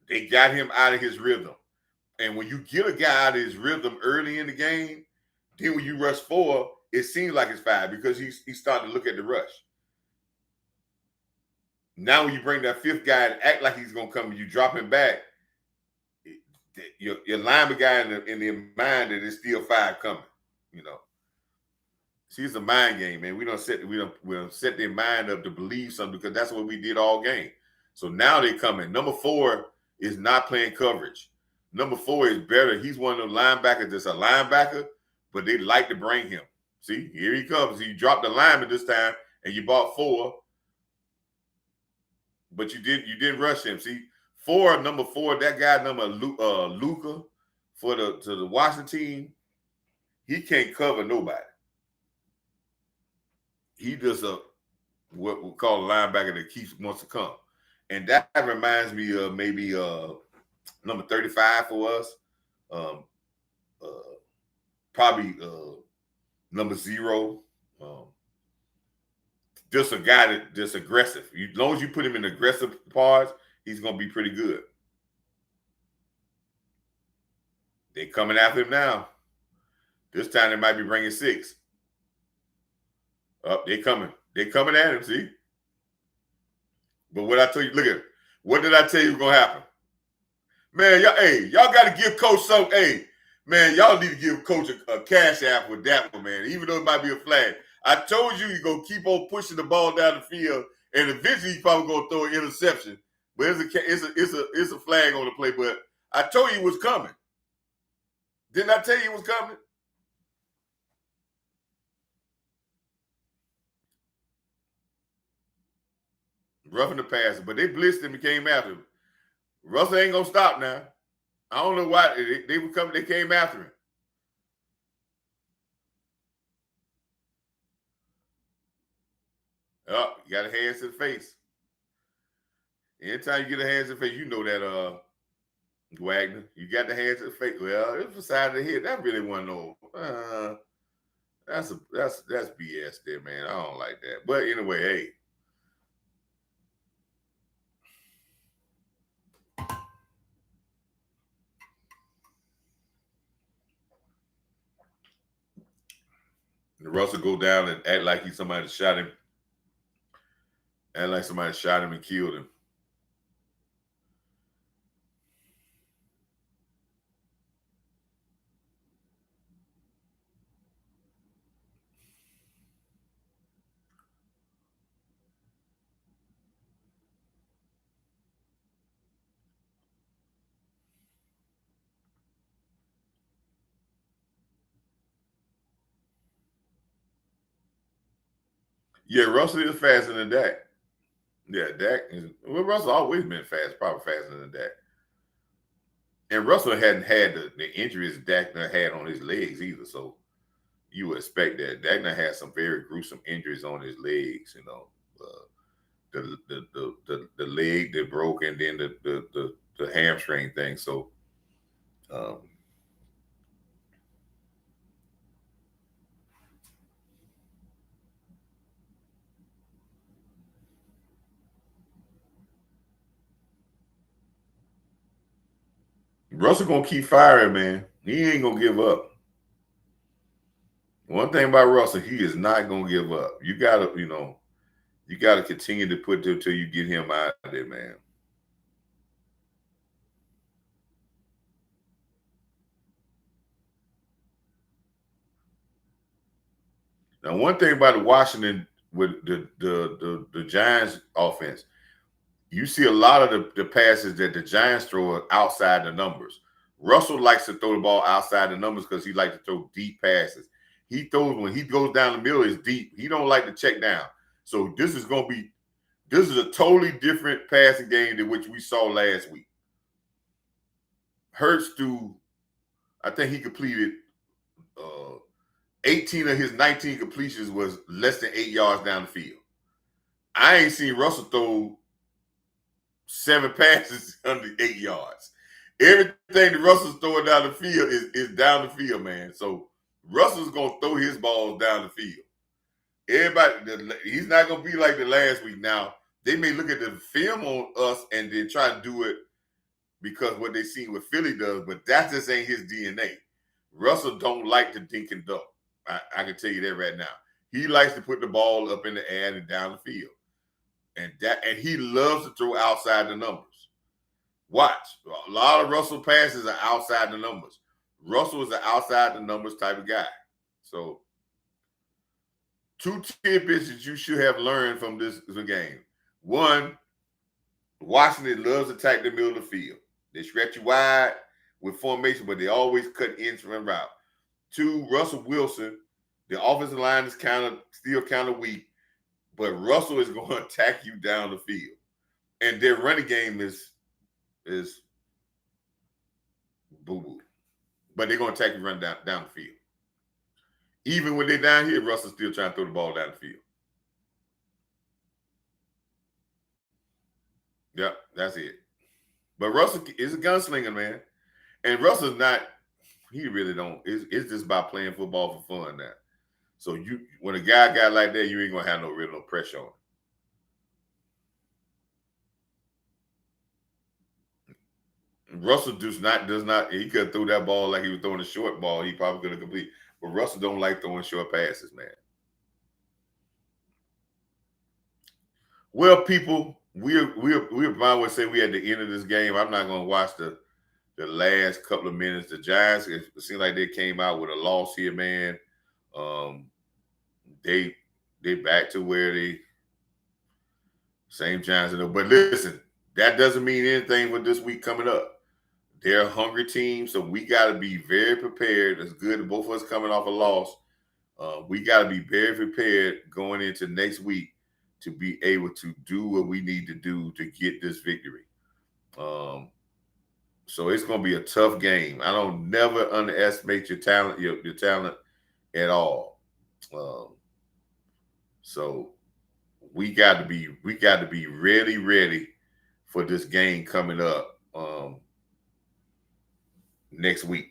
They got him out of his rhythm. And when you get a guy out of his rhythm early in the game, then when you rush 4, it seems like it's 5 because he's starting to look at the rush. Now when you bring that 5th guy and act like he's going to come and you drop him back, your lineman guy in their mind that it's still 5 coming, See, it's a mind game, man. We don't set their mind up to believe something because that's what we did all game. So now they're coming. Number 4 is not playing coverage. Number 4 is better. He's one of those linebackers that's a linebacker, but they like to bring him. See, here he comes. You dropped the lineman this time, and you bought 4, but you didn't rush him. See, number 4, that guy number Luca for the Washington team, he can't cover nobody. He just what we call a linebacker that wants to come. And that reminds me of maybe number 35 for us. Probably number 0. Just a guy that's aggressive. As long as you put him in aggressive parts, he's going to be pretty good. They're coming after him now. This time they might be bringing 6. They're coming. They're coming at him, see? But what I tell you, look at it. What did I tell you was going to happen? Man, y'all got to give Coach some. Hey, man, y'all need to give Coach a cash app with that one, man, even though it might be a flag. I told you you're going to keep on pushing the ball down the field, and eventually you're probably going to throw an interception. But it's a flag on the play. But I told you it was coming. Didn't I tell you it was coming? Roughing the passer, but they blitzed him and came after him. Russell ain't gonna stop now. I don't know why they were coming. They came after him. Oh, you got a hands to the face. Anytime you get a hands to the face, you know that Wagner. You got the hands to the face. Well, it's the side of the head. That really wasn't no. That's BS there, man. I don't like that. But anyway, hey. Russell go down and act like somebody shot him. Act like somebody shot him and killed him. Yeah, Russell is faster than Dak. Yeah, Russell always been fast, probably faster than Dak. And Russell hadn't had the injuries Dak had on his legs either, so you would expect that. Dak had some very gruesome injuries on his legs, you know. The leg that broke and then the hamstring thing. So Russell gonna keep firing, man. He ain't gonna give up. One thing about Russell, he is not gonna give up. You gotta continue to put it till you get him out of there, man. Now, one thing about the Washington with the Giants offense, you see a lot of the passes that the Giants throw are outside the numbers. Russell likes to throw the ball outside the numbers because he likes to throw deep passes. He throws when he goes down the middle, it's deep. He don't like to check down. So this is a totally different passing game than which we saw last week. Hurts I think he completed 18 of his 19 completions was less than 8 yards down the field. I ain't seen Russell throw 7 passes under 8 yards. Everything that Russell's throwing down the field is down the field, man. So Russell's gonna throw his balls down the field. He's not gonna be like the last week. Now they may look at the film on us and then try to do it because what they seen what Philly does, but that just ain't his DNA. Russell don't like to dink and dunk. I can tell you that right now. He likes to put the ball up in the air and down the field. And he loves to throw outside the numbers. Watch. A lot of Russell passes are outside the numbers. Russell is an outside the numbers type of guy. So 2 tidbits that you should have learned from this game. One, Washington loves to attack the middle of the field. They stretch you wide. with formation, but they always cut interim route. 2, Russell Wilson. The offensive line is still kind of weak, but Russell is going to attack you down the field, and their running game is boo boo. But they're going to attack you run down the field. Even when they're down here, Russell's still trying to throw the ball down the field. Yep, that's it. But Russell is a gunslinger, man. And Russell's not, he really don't, it's just about playing football for fun now. So when a guy got like that, you ain't gonna have no pressure on him. Russell does not, he could throw that ball like he was throwing a short ball. He probably could have complete. But Russell don't like throwing short passes, man. Well, people, we're about to say we at the end of this game. I'm not gonna watch the last couple of minutes. The Giants, it seems like they came out with a loss here, man. They back to where they same Giants. But listen, that doesn't mean anything for this week coming up. They're a hungry team, so we got to be very prepared. It's good that both of us coming off a loss. We got to be very prepared going into next week to be able to do what we need to do to get this victory. So it's going to be a tough game. I don't never underestimate your talent, your talent at all. So we got to be ready for this game coming up next week.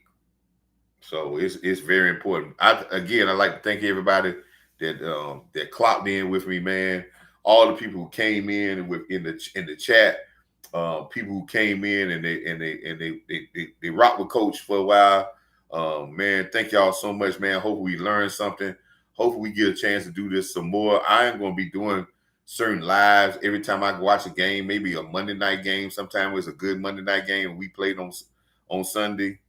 So it's very important. I'd like to thank everybody that clocked in with me, man. All the people who came in the chat, people who came in and they rocked with Coach for a while. Man, thank y'all so much, man. Hopefully we learned something. Hopefully we get a chance to do this some more. I am going to be doing certain lives every time I watch a game, maybe a Monday night game. Sometimes it's a good Monday night game and we played on Sunday.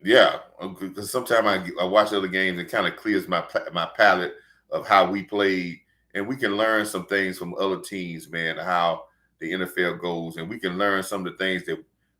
Yeah, because sometimes I watch other games and kind of clears my palate of how we played, and we can learn some things from other teams, man, how the NFL goes, and we can learn some of the things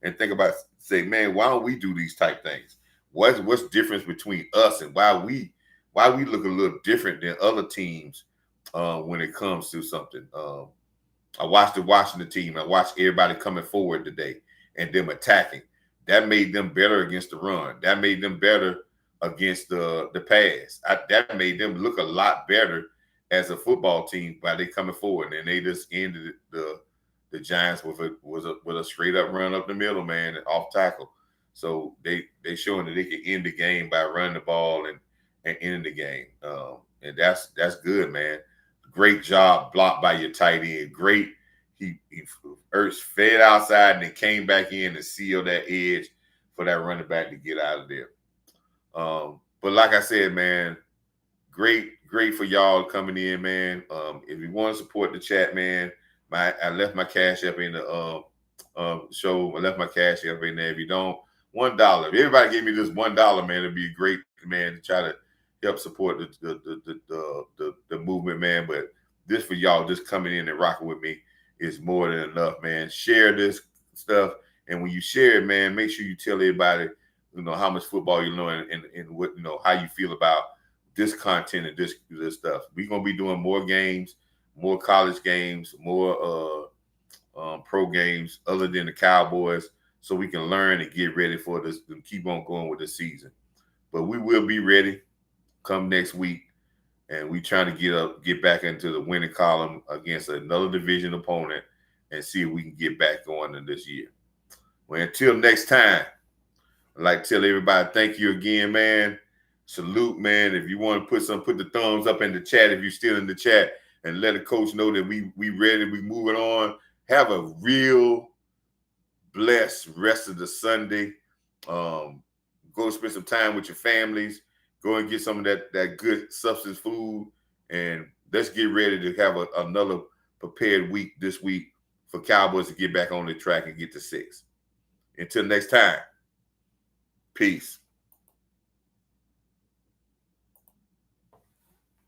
and think about, say, man, why don't we do these type things? What's difference between us and why we look a little different than other teams when it comes to something. I watched the Washington team. I watched everybody coming forward today and them attacking. That made them better against the run. That made them better against the pass. That made them look a lot better as a football team by they coming forward. And they just ended the Giants with a straight up run up the middle, man, off tackle. So they showing that they can end the game by running the ball and ending the game. And that's good, man. Great job blocked by your tight end. Great. He fed outside and then came back in and sealed that edge for that running back to get out of there. But like I said, man, great for y'all coming in, man. If you want to support the chat, man, I left my cash up in the show. I left my cash up in there. If you don't, $1. If everybody gave me this $1, man, it'd be great, man, to try to help support the movement, man. But this for y'all just coming in and rocking with me is more than enough, man. Share this stuff, and when you share it, man, make sure you tell everybody, how much football you know and what how you feel about this content and this stuff. We're gonna be doing more games, more college games, more pro games other than the Cowboys, so we can learn and get ready for this and keep on going with the season. But we will be ready come next week. And we trying to get back into the winning column against another division opponent and see if we can get back going in this year. Well, until next time, I'd like to tell everybody thank you again, man. Salute, man. If you want to put the thumbs up in the chat if you're still in the chat, and let the coach know that we ready, we moving on. Have a real blessed rest of the Sunday. Go spend some time with your families. Go and get some of that good substance food, and let's get ready to have another prepared week this week for Cowboys to get back on the track and get to 6. Until next time, peace.